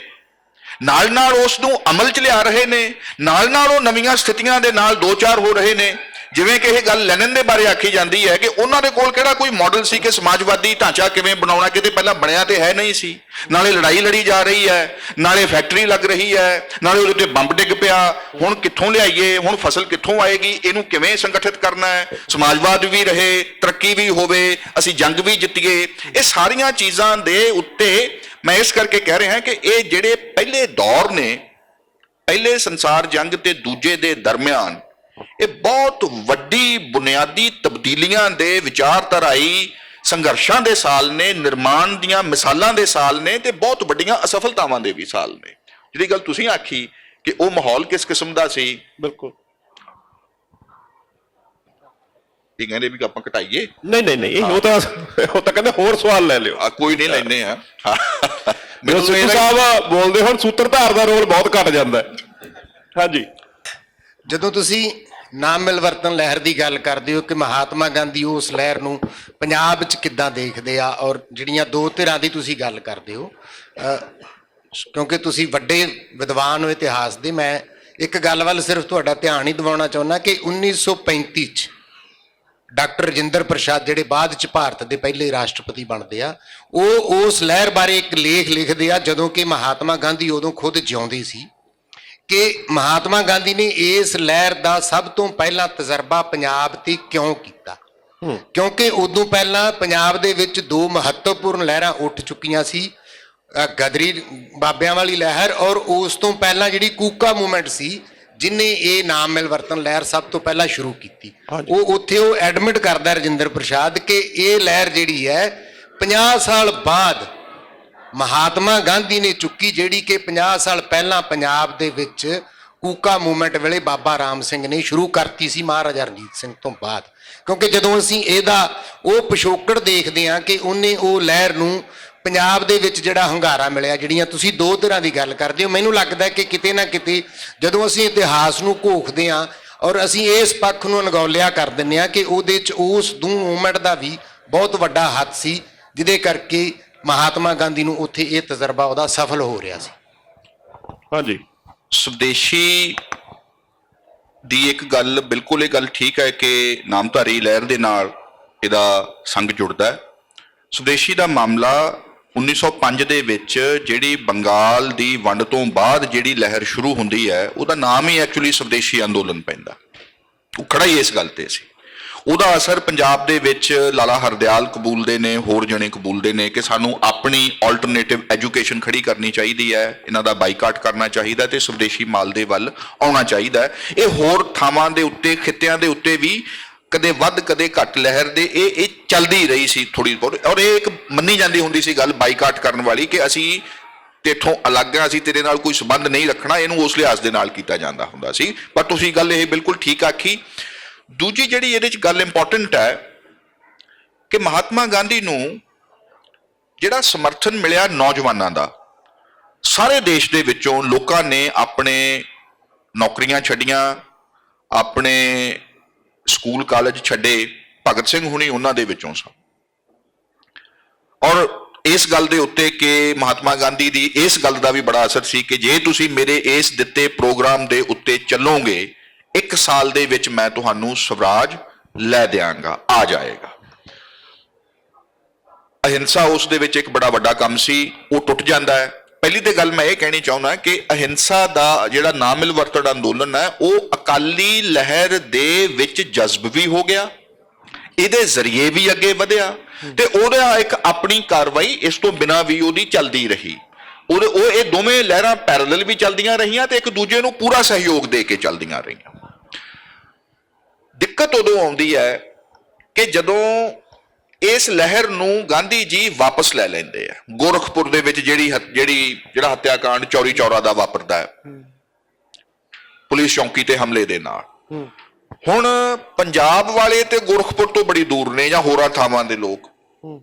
Speaker 1: ਨਾਲ ਨਾਲ ਉਸ ਨੂੰ ਅਮਲ 'ਚ ਲਿਆ ਰਹੇ ਨੇ, ਨਾਲ ਨਾਲ ਉਹ ਨਵੀਆਂ ਸਥਿਤੀਆਂ ਦੇ ਨਾਲ ਦੋ ਚਾਰ ਹੋ ਰਹੇ ਨੇ। ਜਿਵੇਂ ਕਿ ਇਹ ਗੱਲ ਲੈਨਨ ਦੇ ਬਾਰੇ ਆਖੀ ਜਾਂਦੀ ਹੈ ਕਿ ਉਹਨਾਂ ਦੇ ਕੋਲ ਕਿਹੜਾ ਕੋਈ ਮਾਡਲ ਸੀ ਕਿ ਸਮਾਜਵਾਦੀ ਢਾਂਚਾ ਕਿਵੇਂ ਬਣਾਉਣਾ, ਕਿਤੇ ਪਹਿਲਾਂ ਬਣਿਆ ਤੇ ਹੈ ਨਹੀਂ ਸੀ। ਨਾਲੇ ਲੜਾਈ ਲੜੀ ਜਾ ਰਹੀ ਹੈ, ਨਾਲੇ ਫੈਕਟਰੀ ਲੱਗ ਰਹੀ ਹੈ, ਨਾਲੇ ਉਹਦੇ ਉੱਤੇ ਬੰਬ ਡਿੱਗ ਪਿਆ। ਹੁਣ ਕਿੱਥੋਂ ਲਿਆਈਏ, ਹੁਣ ਫਸਲ ਕਿੱਥੋਂ ਆਏਗੀ, ਇਹਨੂੰ ਕਿਵੇਂ ਸੰਗਠਿਤ ਕਰਨਾ ਹੈ, ਸਮਾਜਵਾਦ ਵੀ ਰਹੇ, ਤਰੱਕੀ ਵੀ ਹੋਵੇ, ਅਸੀਂ ਜੰਗ ਵੀ ਜਿੱਤੀਏ। ਇਹ ਸਾਰੀਆਂ ਚੀਜ਼ਾਂ ਦੇ ਉੱਤੇ ਮੈਂ ਇਸ ਕਰਕੇ ਕਹਿ ਰਿਹਾ ਕਿ ਇਹ ਜਿਹੜੇ ਪਹਿਲੇ ਦੌਰ ਨੇ, ਪਹਿਲੇ ਸੰਸਾਰ ਜੰਗ ਤੇ ਦੂਜੇ ਦੇ ਦਰਮਿਆਨ, ਇਹ ਬਹੁਤ ਵੱਡੀ ਬੁਨਿਆਦੀ ਤਬਦੀਲੀਆਂ ਦੇ, ਵਿਚਾਰਧਾਰਾਈ ਸੰਘਰਸ਼ਾਂ ਦੇ ਸਾਲ ਨੇ, ਨਿਰਮਾਣ ਦੀਆਂ ਮਿਸਾਲਾਂ ਦੇ ਸਾਲ ਨੇ ਤੇ ਬਹੁਤ ਵੱਡੀਆਂ ਅਸਫਲਤਾਵਾਂ ਦੇ ਵੀ ਸਾਲ ਨੇ। ਜਿਹੜੀ ਗੱਲ ਤੁਸੀਂ ਆਖੀ ਕਿ ਉਹ ਮਾਹੌਲ ਕਿਸ ਕਿਸਮ ਦਾ ਸੀ,
Speaker 2: ਬਿਲਕੁਲ
Speaker 1: ਇਹ ਕਹਿੰਦੇ ਵੀ ਆਪਾਂ ਘਟਾਈਏ,
Speaker 2: ਨਹੀਂ ਉਹ ਤਾਂ ਕਹਿੰਦੇ ਹੋਰ ਸਵਾਲ ਲੈ ਲਿਓ।
Speaker 1: ਕੋਈ ਨਹੀਂ, ਲੈਣੇ ਆ।
Speaker 2: ਮੈਨੂੰ ਸਿੱਧੂ ਸਾਹਿਬ ਬੋਲਦੇ ਹੁਣ ਸੂਤਰਧਾਰ ਦਾ ਰੋਲ ਬਹੁਤ ਘਟ ਜਾਂਦਾ ਹੈ। ਹਾਂਜੀ,
Speaker 3: ਜਦੋਂ ਤੁਸੀਂ ਨਾਮ ਮਿਲਵਰਤਨ ਲਹਿਰ ਦੀ ਗੱਲ ਕਰਦੇ ਹੋ ਕਿ ਮਹਾਤਮਾ ਗਾਂਧੀ ਉਸ ਲਹਿਰ ਨੂੰ ਪੰਜਾਬ 'ਚ ਕਿੱਦਾਂ ਦੇਖਦੇ ਆ, ਔਰ ਜਿਹੜੀਆਂ ਦੋ ਧਿਰਾਂ ਦੀ ਤੁਸੀਂ ਗੱਲ ਕਰਦੇ ਹੋ, ਕਿਉਂਕਿ ਤੁਸੀਂ ਵੱਡੇ ਵਿਦਵਾਨ ਹੋ ਇਤਿਹਾਸ ਦੇ, ਮੈਂ ਇੱਕ ਗੱਲ ਵੱਲ ਸਿਰਫ ਤੁਹਾਡਾ ਧਿਆਨ ਹੀ ਦਿਵਾਉਣਾ ਚਾਹੁੰਦਾ ਕਿ 1935 'ਚ ਡਾਕਟਰ ਰਜਿੰਦਰ ਪ੍ਰਸਾਦ, ਜਿਹੜੇ ਬਾਅਦ 'ਚ ਭਾਰਤ ਦੇ ਪਹਿਲੇ ਰਾਸ਼ਟਰਪਤੀ ਬਣਦੇ ਆ, ਉਹ ਉਸ ਲਹਿਰ ਬਾਰੇ ਇੱਕ ਲੇਖ ਲਿਖਦੇ ਆ ਜਦੋਂ ਕਿ ਮਹਾਤਮਾ ਗਾਂਧੀ ਉਦੋਂ ਖੁਦ ਜਿਉਂਦੇ ਸੀ, ਕਿ ਮਹਾਤਮਾ ਗਾਂਧੀ ਨੇ ਇਸ ਲਹਿਰ ਦਾ ਸਭ ਤੋਂ ਪਹਿਲਾਂ ਤਜਰਬਾ ਪੰਜਾਬ ਤੇ ਕਿਉਂ ਕੀਤਾ। ਕਿਉਂਕਿ ਉਦੋਂ ਪਹਿਲਾਂ ਪੰਜਾਬ ਦੇ ਵਿੱਚ ਦੋ ਮਹੱਤਵਪੂਰਨ ਲਹਿਰਾਂ ਉੱਠ ਚੁੱਕੀਆਂ ਸੀ, ਗਦਰੀ ਬਾਬਿਆਂ ਵਾਲੀ ਲਹਿਰ, ਔਰ ਉਸ ਤੋਂ ਪਹਿਲਾਂ ਜਿਹੜੀ ਕੂਕਾ ਮੂਵਮੈਂਟ ਸੀ ਜਿਹਨੇ ਇਹ ਨਾਮ ਮਿਲਵਰਤਨ ਲਹਿਰ ਸਭ ਤੋਂ ਪਹਿਲਾਂ ਸ਼ੁਰੂ ਕੀਤੀ। ਉਹ ਉੱਥੇ ਉਹ ਐਡਮਿਟ ਕਰਦਾ ਰਜਿੰਦਰ ਪ੍ਰਸਾਦ ਕਿ ਇਹ ਲਹਿਰ ਜਿਹੜੀ ਹੈ 50 ਸਾਲ ਬਾਅਦ ਮਹਾਤਮਾ ਗਾਂਧੀ ਨੇ ਚੁੱਕੀ, ਜਿਹੜੀ ਕਿ 50 ਸਾਲ ਪਹਿਲਾਂ ਪੰਜਾਬ ਦੇ ਵਿੱਚ ਕੂਕਾ ਮੂਵਮੈਂਟ ਵੇਲੇ ਬਾਬਾ ਰਾਮ ਸਿੰਘ ਨੇ ਸ਼ੁਰੂ ਕਰਤੀ ਸੀ, ਮਹਾਰਾਜਾ ਰਣਜੀਤ ਸਿੰਘ ਤੋਂ ਬਾਅਦ। ਕਿਉਂਕਿ ਜਦੋਂ ਅਸੀਂ ਇਹਦਾ ਉਹ ਪਿਛੋਕੜ ਦੇਖਦੇ ਹਾਂ ਕਿ ਉਹਨੇ ਉਹ ਲਹਿਰ ਨੂੰ ਪੰਜਾਬ ਦੇ ਵਿੱਚ ਜਿਹੜਾ ਹੁੰਗਾਰਾ ਮਿਲਿਆ, ਜਿਹੜੀਆਂ ਤੁਸੀਂ ਦੋ ਧਿਰਾਂ ਦੀ ਗੱਲ ਕਰਦੇ ਹੋ, ਮੈਨੂੰ ਲੱਗਦਾ ਕਿ ਕਿਤੇ ਨਾ ਕਿਤੇ ਜਦੋਂ ਅਸੀਂ ਇਤਿਹਾਸ ਨੂੰ ਘੋਖਦੇ ਹਾਂ ਔਰ ਅਸੀਂ ਇਸ ਪੱਖ ਨੂੰ ਅਣਗੌਲਿਆ ਕਰ ਦਿੰਦੇ ਹਾਂ ਕਿ ਉਹਦੇ 'ਚ ਉਸ ਮੂਵਮੈਂਟ ਦਾ ਵੀ ਬਹੁਤ ਵੱਡਾ ਹੱਥ ਸੀ, ਜਿਹਦੇ ਕਰਕੇ ਮਹਾਤਮਾ ਗਾਂਧੀ ਨੂੰ ਉੱਥੇ ਇਹ ਤਜਰਬਾ ਉਹਦਾ ਸਫਲ ਹੋ ਰਿਹਾ ਸੀ।
Speaker 2: ਹਾਂਜੀ,
Speaker 1: ਸਵਦੇਸ਼ੀ ਦੀ ਇੱਕ ਗੱਲ, ਬਿਲਕੁਲ ਇਹ ਗੱਲ ਠੀਕ ਹੈ ਕਿ ਨਾਮਧਾਰੀ ਲਹਿਰ ਦੇ ਨਾਲ ਇਹਦਾ ਸੰਗ ਜੁੜਦਾ ਹੈ। ਸਵਦੇਸ਼ੀ ਦਾ ਮਾਮਲਾ 1905 ਦੇ ਵਿੱਚ ਜਿਹੜੀ ਬੰਗਾਲ ਦੀ ਵੰਡ ਤੋਂ ਬਾਅਦ ਜਿਹੜੀ ਲਹਿਰ ਸ਼ੁਰੂ ਹੁੰਦੀ ਹੈ, ਉਹਦਾ ਨਾਮ ਹੀ ਐਕਚੁਅਲੀ ਸਵਦੇਸ਼ੀ ਅੰਦੋਲਨ ਪੈਂਦਾ। ਉਹ ਖੜਾ ਹੀ ਇਸ ਗੱਲ ਤੇ ਸੀ। ਉਹਦਾ ਅਸਰ ਪੰਜਾਬ ਦੇ ਵਿੱਚ ਲਾਲਾ ਹਰਦਿਆਲ ਕਬੂਲਦੇ ਨੇ, ਹੋਰ ਜਣੇ ਕਬੂਲਦੇ ਨੇ ਕਿ ਸਾਨੂੰ ਆਪਣੀ ਆਲਟਰਨੇਟਿਵ ਐਜੂਕੇਸ਼ਨ ਖੜੀ ਕਰਨੀ ਚਾਹੀਦੀ ਹੈ, ਇਹਨਾਂ ਦਾ ਬਾਈਕਾਟ ਕਰਨਾ ਚਾਹੀਦਾ ਤੇ ਸਵਦੇਸ਼ੀ ਮਾਲ ਦੇ ਵੱਲ ਆਉਣਾ ਚਾਹੀਦਾ ਹੈ। ਇਹ ਹੋਰ ਥਾਵਾਂ ਦੇ ਉੱਤੇ, ਖਿੱਤਿਆਂ ਦੇ ਉੱਤੇ ਵੀ ਕਦੇ ਵੱਧ ਕਦੇ ਘੱਟ ਲਹਿਰ ਦੇ ਇਹ ਚੱਲਦੀ ਰਹੀ ਸੀ ਥੋੜੀ ਬਹੁਤ। ਔਰ ਇਹ ਇੱਕ ਮੰਨੀ ਜਾਂਦੀ ਹੁੰਦੀ ਸੀ ਗੱਲ ਬਾਈਕਾਟ ਕਰਨ ਵਾਲੀ ਕਿ ਅਸੀਂ ਤੇਥੋਂ ਅਲੱਗ ਆ, ਅਸੀਂ ਤੇਰੇ ਨਾਲ ਕੋਈ ਸੰਬੰਧ ਨਹੀਂ ਰੱਖਣਾ, ਇਹਨੂੰ ਉਸ ਲਿਹਾਜ਼ ਦੇ ਨਾਲ ਕੀਤਾ ਜਾਂਦਾ ਹੁੰਦਾ ਸੀ। ਪਰ ਤੁਸੀਂ ਗੱਲ ਇਹ ਬਿਲਕੁਲ ਠੀਕ ਆਖੀ। ਦੂਜੀ ਜਿਹੜੀ ਇਹਦੇ 'ਚ ਗੱਲ ਇੰਪੋਰਟੈਂਟ ਹੈ ਕਿ ਮਹਾਤਮਾ ਗਾਂਧੀ ਨੂੰ ਜਿਹੜਾ ਸਮਰਥਨ ਮਿਲਿਆ ਨੌਜਵਾਨਾਂ ਦਾ, ਸਾਰੇ ਦੇਸ਼ ਦੇ ਵਿੱਚੋਂ ਲੋਕਾਂ ਨੇ ਆਪਣੇ ਨੌਕਰੀਆਂ ਛੱਡੀਆਂ, ਆਪਣੇ ਸਕੂਲ ਕਾਲਜ ਛੱਡੇ। ਭਗਤ ਸਿੰਘ ਹੁਣੀ ਉਹਨਾਂ ਦੇ ਵਿੱਚੋਂ ਸਨ। ਔਰ ਇਸ ਗੱਲ ਦੇ ਉੱਤੇ ਕਿ ਮਹਾਤਮਾ ਗਾਂਧੀ ਦੀ ਇਸ ਗੱਲ ਦਾ ਵੀ ਬੜਾ ਅਸਰ ਸੀ ਕਿ ਜੇ ਤੁਸੀਂ ਮੇਰੇ ਇਸ ਦਿੱਤੇ ਪ੍ਰੋਗਰਾਮ ਦੇ ਉੱਤੇ ਚੱਲੋਗੇ, 1 ਸਾਲ ਦੇ ਵਿੱਚ ਮੈਂ ਤੁਹਾਨੂੰ ਸਵਰਾਜ ਲੈ ਦਿਆਂਗਾ, ਆ ਜਾਏਗਾ। ਅਹਿੰਸਾ ਉਸ ਦੇ ਵਿੱਚ ਇੱਕ ਬੜਾ ਵੱਡਾ ਕੰਮ ਸੀ, ਉਹ ਟੁੱਟ ਜਾਂਦਾ ਹੈ। ਪਹਿਲੀ ਤੇ ਗੱਲ ਮੈਂ ਇਹ ਕਹਿਣੀ ਚਾਹੁੰਦਾ ਕਿ ਅਹਿੰਸਾ ਦਾ ਜਿਹੜਾ ਨਾ ਮਿਲਵਰਤਣ ਅੰਦੋਲਨ ਹੈ ਉਹ ਅਕਾਲੀ ਲਹਿਰ ਦੇ ਵਿੱਚ ਜਜ਼ਬ ਵੀ ਹੋ ਗਿਆ, ਇਹਦੇ ਜ਼ਰੀਏ ਵੀ ਅੱਗੇ ਵਧਿਆ ਤੇ ਉਹਦਾ ਇੱਕ ਆਪਣੀ ਕਾਰਵਾਈ ਇਸ ਤੋਂ ਬਿਨਾਂ ਵੀ ਉਹਦੀ ਚੱਲਦੀ ਰਹੀ। ਉਹ ਇਹ ਦੋਵੇਂ ਲਹਿਰਾਂ ਪੈਰਲਲ ਵੀ ਚੱਲਦੀਆਂ ਰਹੀਆਂ ਤੇ ਇੱਕ ਦੂਜੇ ਨੂੰ ਪੂਰਾ ਸਹਿਯੋਗ ਦੇ ਕੇ ਚੱਲਦੀਆਂ ਰਹੀਆਂ। ਦਿੱਕਤ ਉਦੋਂ ਆਉਂਦੀ ਹੈ ਕਿ ਜਦੋਂ ਇਸ ਲਹਿਰ ਨੂੰ ਗਾਂਧੀ ਜੀ ਵਾਪਸ ਲੈ ਲੈਂਦੇ ਆ। ਗੋਰਖਪੁਰ ਦੇ ਵਿੱਚ ਜਿਹੜਾ ਹੱਤਿਆਕਾਂਡ ਚੌਰੀ ਚੌਰਾ ਦਾ ਵਾਪਰਦਾ ਹੈ ਪੁਲਿਸ ਚੌਂਕੀ ਤੇ ਹਮਲੇ ਦੇ ਨਾਲ, ਹੁਣ ਪੰਜਾਬ ਵਾਲੇ ਤੇ ਗੋਰਖਪੁਰ ਤੋਂ ਬੜੀ ਦੂਰ ਨੇ ਜਾਂ ਹੋਰਾਂ ਥਾਵਾਂ ਦੇ ਲੋਕ।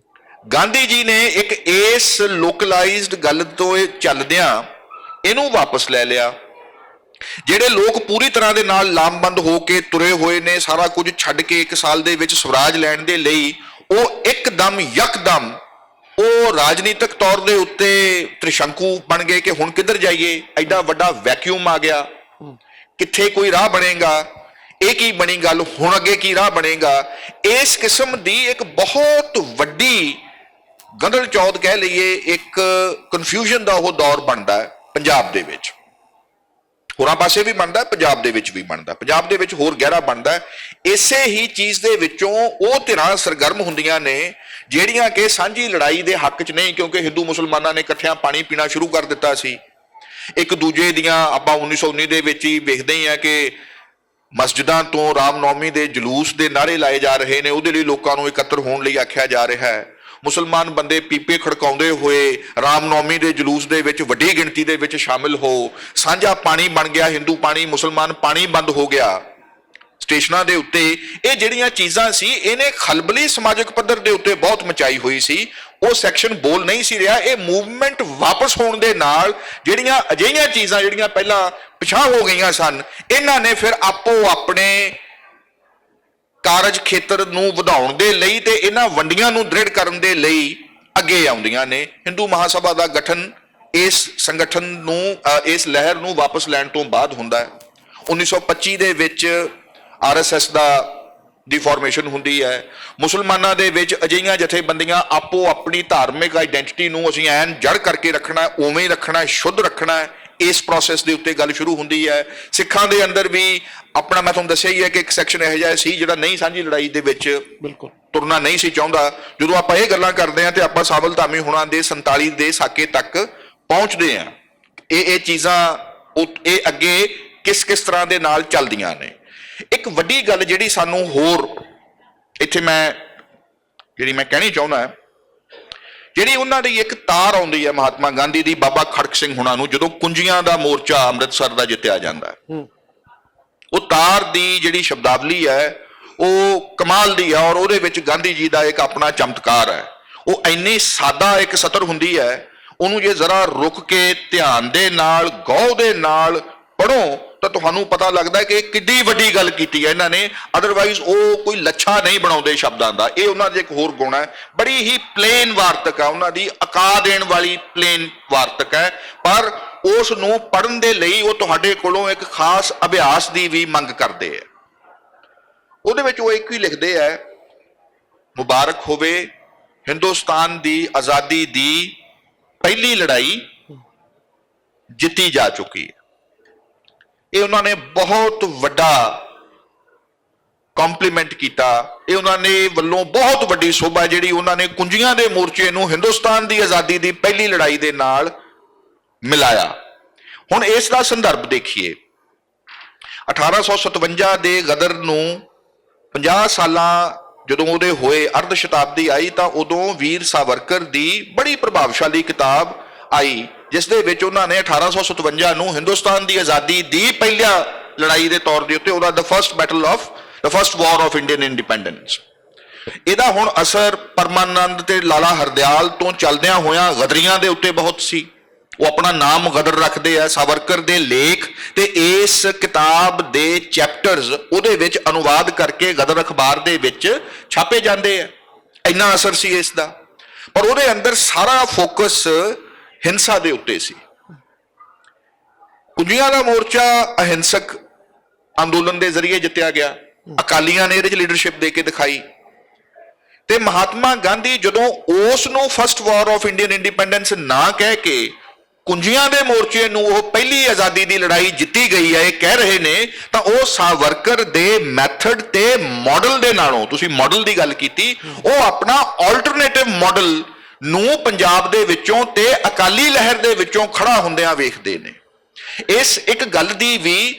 Speaker 1: ਗਾਂਧੀ ਜੀ ਨੇ ਇੱਕ ਇਸ ਲੋਕਲਾਈਜ਼ਡ ਗੱਲ ਤੋਂ ਚੱਲਦਿਆਂ ਇਹਨੂੰ ਵਾਪਸ ਲੈ ਲਿਆ। ਜਿਹੜੇ ਲੋਕ ਪੂਰੀ ਤਰ੍ਹਾਂ ਦੇ ਨਾਲ ਲਾਮਬੰਦ ਹੋ ਕੇ ਤੁਰੇ ਹੋਏ ਨੇ, ਸਾਰਾ ਕੁਝ ਛੱਡ ਕੇ 1 ਸਾਲ ਦੇ ਵਿੱਚ ਸਵਰਾਜ ਲੈਣ ਦੇ ਲਈ, ਉਹ ਇੱਕਦਮ ਯਕਦਮ ਉਹ ਰਾਜਨੀਤਿਕ ਤੌਰ ਦੇ ਉੱਤੇ ਤ੍ਰਿਸ਼ੰਕੂ ਬਣ ਗਏ ਕਿ ਹੁਣ ਕਿੱਧਰ ਜਾਈਏ, ਐਡਾ ਵੱਡਾ ਵੈਕਿਊਮ ਆ ਗਿਆ, ਕਿੱਥੇ ਕੋਈ ਰਾਹ ਬਣੇਗਾ, ਇਹ ਕੀ ਬਣੀ ਗੱਲ, ਹੁਣ ਅੱਗੇ ਕੀ ਰਾਹ ਬਣੇਗਾ। ਇਸ ਕਿਸਮ ਦੀ ਇੱਕ ਬਹੁਤ ਵੱਡੀ ਗੰਦਲ ਚੌਧ ਕਹਿ ਲਈਏ, ਇੱਕ ਕਨਫਿਊਜ਼ਨ ਦਾ ਉਹ ਦੌਰ ਬਣਦਾ ਹੈ ਪੰਜਾਬ ਦੇ ਵਿੱਚ। ਹੋਰਾਂ ਪਾਸੇ ਵੀ ਬਣਦਾ, ਪੰਜਾਬ ਦੇ ਵਿੱਚ ਵੀ ਬਣਦਾ, ਪੰਜਾਬ ਦੇ ਵਿੱਚ ਹੋਰ ਗਹਿਰਾ ਬਣਦਾ। ਇਸੇ ਹੀ ਚੀਜ਼ ਦੇ ਵਿੱਚੋਂ ਉਹ ਧਿਰਾਂ ਸਰਗਰਮ ਹੁੰਦੀਆਂ ਨੇ ਜਿਹੜੀਆਂ ਕਿ ਸਾਂਝੀ ਲੜਾਈ ਦੇ ਹੱਕ 'ਚ ਨਹੀਂ, ਕਿਉਂਕਿ ਹਿੰਦੂ ਮੁਸਲਮਾਨਾਂ ਨੇ ਇਕੱਠਿਆਂ ਪਾਣੀ ਪੀਣਾ ਸ਼ੁਰੂ ਕਰ ਦਿੱਤਾ ਸੀ। ਇੱਕ ਦੂਜੇ ਦੀਆਂ ਆਪਾਂ 1919 ਦੇ ਵਿੱਚ ਹੀ ਵੇਖਦੇ ਹੀ ਆ ਕਿ ਮਸਜਿਦਾਂ ਤੋਂ ਰਾਮਨੌਮੀ ਦੇ ਜਲੂਸ ਦੇ ਨਾਅਰੇ ਲਾਏ ਜਾ ਰਹੇ ਨੇ, ਉਹਦੇ ਲਈ ਲੋਕਾਂ ਨੂੰ ਇਕੱਤਰ ਹੋਣ ਲਈ ਆਖਿਆ ਜਾ ਰਿਹਾ ਹੈ। ਮੁਸਲਮਾਨ ਬੰਦੇ ਪੀਪੇ ਖੜਕਾਉਂਦੇ ਹੋਏ ਰਾਮਨੌਮੀ ਦੇ ਜਲੂਸ ਦੇ ਵਿੱਚ ਵੱਡੀ ਗਿਣਤੀ ਦੇ ਵਿੱਚ ਸ਼ਾਮਿਲ ਹੋ, ਸਾਂਝਾ ਪਾਣੀ ਬਣ ਗਿਆ, ਹਿੰਦੂ ਪਾਣੀ ਮੁਸਲਮਾਨ ਪਾਣੀ ਬੰਦ ਹੋ ਗਿਆ ਸਟੇਸ਼ਨਾਂ ਦੇ ਉੱਤੇ। ਇਹ ਜਿਹੜੀਆਂ ਚੀਜ਼ਾਂ ਸੀ ਇਹਨੇ ਖਲਬਲੀ ਸਮਾਜਿਕ ਪੱਧਰ ਦੇ ਉੱਤੇ ਬਹੁਤ ਮਚਾਈ ਹੋਈ ਸੀ। ਉਹ ਸੈਕਸ਼ਨ ਬੋਲ ਨਹੀਂ ਸੀ ਰਿਹਾ। ਇਹ ਮੂਵਮੈਂਟ ਵਾਪਸ ਹੋਣ ਦੇ ਨਾਲ ਜਿਹੜੀਆਂ ਅਜਿਹੀਆਂ ਚੀਜ਼ਾਂ ਜਿਹੜੀਆਂ ਪਹਿਲਾਂ ਪਿਛਾਂਹ ਹੋ ਗਈਆਂ ਸਨ, ਇਹਨਾਂ ਨੇ ਫਿਰ ਆਪੋ ਆਪਣੇ ਕਾਰਜ ਖੇਤਰ ਨੂੰ ਵਧਾਉਣ ਦੇ ਲਈ ਤੇ ਇਹਨਾਂ ਵੰਡੀਆਂ ਨੂੰ ਦ੍ਰਿੜ ਕਰਨ ਦੇ ਲਈ ਅੱਗੇ ਆਉਂਦੀਆਂ ਨੇ। ਹਿੰਦੂ ਮਹਾਸਭਾ ਦਾ ਗਠਨ ਇਸ ਸੰਗਠਨ ਨੂੰ, ਇਸ ਲਹਿਰ ਨੂੰ ਵਾਪਸ ਲੈਣ ਤੋਂ ਬਾਅਦ ਹੁੰਦਾ ਹੈ। 1925 ਦੇ ਵਿੱਚ RSS ਦੀ ਫਾਰਮੇਸ਼ਨ ਹੁੰਦੀ ਹੈ। ਮੁਸਲਮਾਨਾਂ ਦੇ ਵਿੱਚ ਅਜਿਹੀਆਂ ਜਥੇਬੰਦੀਆਂ ਆਪੋ ਆਪਣੀ ਧਾਰਮਿਕ ਆਈਡੈਂਟੀਟੀ ਨੂੰ ਅਸੀਂ ਐਨ ਜੜ ਕਰਕੇ ਰੱਖਣਾ, ਉਵੇਂ ਹੀ ਰੱਖਣਾ, ਸ਼ੁੱਧ ਰੱਖਣਾ, ਇਸ ਪ੍ਰੋਸੈਸ ਦੇ ਉੱਤੇ ਗੱਲ ਸ਼ੁਰੂ ਹੁੰਦੀ ਹੈ। ਸਿੱਖਾਂ ਦੇ ਅੰਦਰ ਵੀ ਆਪਣਾ, ਮੈਂ ਤੁਹਾਨੂੰ ਦੱਸਿਆ ਹੀ ਹੈ ਕਿ ਇੱਕ ਸੈਕਸ਼ਨ ਇਹੋ ਜਿਹਾ ਸੀ ਜਿਹੜਾ ਨਹੀਂ ਸਾਂਝੀ ਲੜਾਈ ਦੇ ਵਿੱਚ ਬਿਲਕੁਲ ਤੁਰਨਾ ਨਹੀਂ ਸੀ ਚਾਹੁੰਦਾ। ਜਦੋਂ ਆਪਾਂ ਇਹ ਗੱਲਾਂ ਕਰਦੇ ਹਾਂ ਤੇ ਆਪਾਂ ਸਾਬਲ ਧਾਮੀ ਹੁਣਾਂ ਦੇ 47 ਦੇ ਸਾਕੇ ਤੱਕ ਪਹੁੰਚਦੇ ਹਾਂ। ਇਹ ਚੀਜ਼ਾਂ ਇਹ ਅੱਗੇ ਕਿਸ ਤਰ੍ਹਾਂ ਦੇ ਨਾਲ ਚੱਲਦੀਆਂ ਨੇ। ਇੱਕ ਵੱਡੀ ਗੱਲ ਜਿਹੜੀ ਸਾਨੂੰ ਹੋਰ ਇੱਥੇ ਮੈਂ ਕਹਿਣੀ ਚਾਹੁੰਦਾ ਹੈ, ਜਿਹੜੀ ਉਹਨਾਂ ਦੀ ਇੱਕ ਤਾਰ ਆਉਂਦੀ ਹੈ ਮਹਾਤਮਾ ਗਾਂਧੀ ਦੀ ਬਾਬਾ ਖੜਕ ਸਿੰਘ ਹੁਣਾਂ ਨੂੰ ਜਦੋਂ ਕੁੰਜੀਆਂ ਦਾ ਮੋਰਚਾ ਅੰਮ੍ਰਿਤਸਰ ਦਾ ਜਿੱਤਿਆ ਜਾਂਦਾ ਹੈ। ਉਹ ਤਾਰ ਦੀ ਜਿਹੜੀ ਸ਼ਬਦਾਵਲੀ ਹੈ ਉਹ ਕਮਾਲ ਦੀ ਹੈ ਔਰ ਉਹਦੇ ਵਿੱਚ ਗਾਂਧੀ ਜੀ ਦਾ ਇੱਕ ਆਪਣਾ ਚਮਤਕਾਰ ਹੈ। ਉਹ ਇੰਨੀ ਸਾਦਾ ਇੱਕ ਸਤਰ ਹੁੰਦੀ ਹੈ, ਉਹਨੂੰ ਜੇ ਜ਼ਰਾ ਰੁਕ ਕੇ ਧਿਆਨ ਦੇ ਨਾਲ ਗੌਰ ਦੇ ਨਾਲ ਪੜ੍ਹੋ ਤਾਂ ਤੁਹਾਨੂੰ ਪਤਾ ਲੱਗਦਾ ਕਿ ਕਿੱਡੀ ਵੱਡੀ ਗੱਲ ਕੀਤੀ ਹੈ ਇਹਨਾਂ ਨੇ। ਅਦਰਵਾਈਜ਼ ਉਹ ਕੋਈ ਲੱਛਾ ਨਹੀਂ ਬਣਾਉਂਦੇ ਸ਼ਬਦਾਂ ਦਾ। ਇਹ ਉਹਨਾਂ ਦੇ ਇੱਕ ਹੋਰ ਗੁਣ ਹੈ, ਬੜੀ ਹੀ ਪਲੇਨ ਵਾਰਤਕ ਹੈ, ਉਹਨਾਂ ਦੀ ਅਕਾ ਦੇਣ ਵਾਲੀ ਪਲੇਨ ਵਾਰਤਕ ਹੈ, ਪਰ ਉਸ ਨੂੰ ਪੜ੍ਹਨ ਦੇ ਲਈ ਉਹ ਤੁਹਾਡੇ ਕੋਲੋਂ ਇੱਕ ਖਾਸ ਅਭਿਆਸ ਦੀ ਵੀ ਮੰਗ ਕਰਦੇ ਹੈ। ਉਹਦੇ ਵਿੱਚ ਉਹ ਇੱਕ ਹੀ ਲਿਖਦੇ ਹੈ, ਮੁਬਾਰਕ ਹੋਵੇ ਹਿੰਦੁਸਤਾਨ ਦੀ ਆਜ਼ਾਦੀ ਦੀ ਪਹਿਲੀ ਲੜਾਈ ਜਿੱਤੀ ਜਾ ਚੁੱਕੀ ਹੈ। ਇਹ ਉਹਨਾਂ ਨੇ ਬਹੁਤ ਵੱਡਾ ਕੰਪਲੀਮੈਂਟ ਕੀਤਾ। ਇਹ ਉਹਨਾਂ ਨੇ ਵੱਲੋਂ ਬਹੁਤ ਵੱਡੀ ਸ਼ੋਭਾ ਜਿਹੜੀ ਉਹਨਾਂ ਨੇ ਕੁੰਜੀਆਂ ਦੇ ਮੋਰਚੇ ਨੂੰ ਹਿੰਦੁਸਤਾਨ ਦੀ ਆਜ਼ਾਦੀ ਦੀ ਪਹਿਲੀ ਲੜਾਈ ਦੇ ਨਾਲ ਮਿਲਾਇਆ। ਹੁਣ ਇਸ ਦਾ ਸੰਦਰਭ ਦੇਖੀਏ। 1857 ਦੇ ਗਦਰ ਨੂੰ 50 ਸਾਲਾਂ ਜਦੋਂ ਉਹਦੇ ਹੋਏ, ਅਰਧ ਸ਼ਤਾਬਦੀ ਆਈ ਤਾਂ ਉਦੋਂ ਵੀਰ ਸਾਵਰਕਰ ਦੀ ਬੜੀ ਪ੍ਰਭਾਵਸ਼ਾਲੀ ਕਿਤਾਬ ਆਈ ਜਿਸ ਦੇ ਵਿੱਚ ਉਹਨਾਂ ਨੇ 1857 ਨੂੰ ਹਿੰਦੁਸਤਾਨ ਦੀ ਆਜ਼ਾਦੀ ਦੀ ਪਹਿਲੀ ਲੜਾਈ ਦੇ ਤੌਰ ਦੇ ਉੱਤੇ ਉਹਦਾ the first war of Indian independence, ਇਹਦਾ ਹੁਣ ਅਸਰ ਪਰਮਾਨੰਦ ਤੇ ਲਾਲਾ ਹਰਦਿਆਲ ਤੋਂ ਚੱਲਦਿਆਂ ਹੋਇਆਂ ਗਦਰੀਆਂ ਦੇ ਉੱਤੇ ਬਹੁਤ ਸੀ। ਉਹ ਆਪਣਾ ਨਾਮ ਗਦਰ ਰੱਖਦੇ ਆ। ਸਾਵਰਕਰ ਦੇ ਲੇਖ ਤੇ ਇਸ ਕਿਤਾਬ ਦੇ ਚੈਪਟਰਸ ਉਹਦੇ ਵਿੱਚ ਅਨੁਵਾਦ ਕਰਕੇ ਗਦਰ ਅਖਬਾਰ ਦੇ ਵਿੱਚ ਛਾਪੇ ਜਾਂਦੇ ਆ। ਇੰਨਾ ਅਸਰ ਸੀ ਇਸ ਦਾ। ਪਰ ਉਹਦੇ ਅੰਦਰ ਸਾਰਾ ਫੋਕਸ ਹਿੰਸਾ ਦੇ ਉੱਤੇ ਸੀ। ਕੁੰਜੀਆਂ ਦਾ ਮੋਰਚਾ ਅਹਿੰਸਕ ਅੰਦੋਲਨ ਦੇ ਜ਼ਰੀਏ ਜਿੱਤਿਆ ਗਿਆ। ਅਕਾਲੀਆਂ ਨੇ ਇਹਦੇ 'ਚ ਲੀਡਰਸ਼ਿਪ ਦੇ ਕੇ ਦਿਖਾਈ ਤੇ ਮਹਾਤਮਾ ਗਾਂਧੀ ਜਦੋਂ ਉਸ ਨੂੰ first war of Indian independence ਨਾ ਕਹਿ ਕੇ ਕੁੰਜੀਆਂ ਦੇ ਮੋਰਚੇ ਨੂੰ ਉਹ ਪਹਿਲੀ ਆਜ਼ਾਦੀ ਦੀ ਲੜਾਈ ਜਿੱਤੀ ਗਈ ਹੈ ਇਹ ਕਹਿ ਰਹੇ ਨੇ, ਤਾਂ ਉਹ ਸਾਵਰਕਰ ਦੇ ਮੈਥਡ ਤੇ ਮਾਡਲ ਦੇ ਨਾਲੋਂ, ਤੁਸੀਂ ਮਾਡਲ ਦੀ ਗੱਲ ਕੀਤੀ, ਉਹ ਆਪਣਾ ਆਲਟਰਨੇਟਿਵ ਮਾਡਲ ਨੂੰ ਪੰਜਾਬ ਦੇ ਵਿੱਚੋਂ ਤੇ ਅਕਾਲੀ ਲਹਿਰ ਦੇ ਵਿੱਚੋਂ ਖੜਾ ਹੁੰਦਿਆਂ ਵੇਖਦੇ ਨੇ। ਇਸ ਇੱਕ ਗੱਲ ਦੀ ਵੀ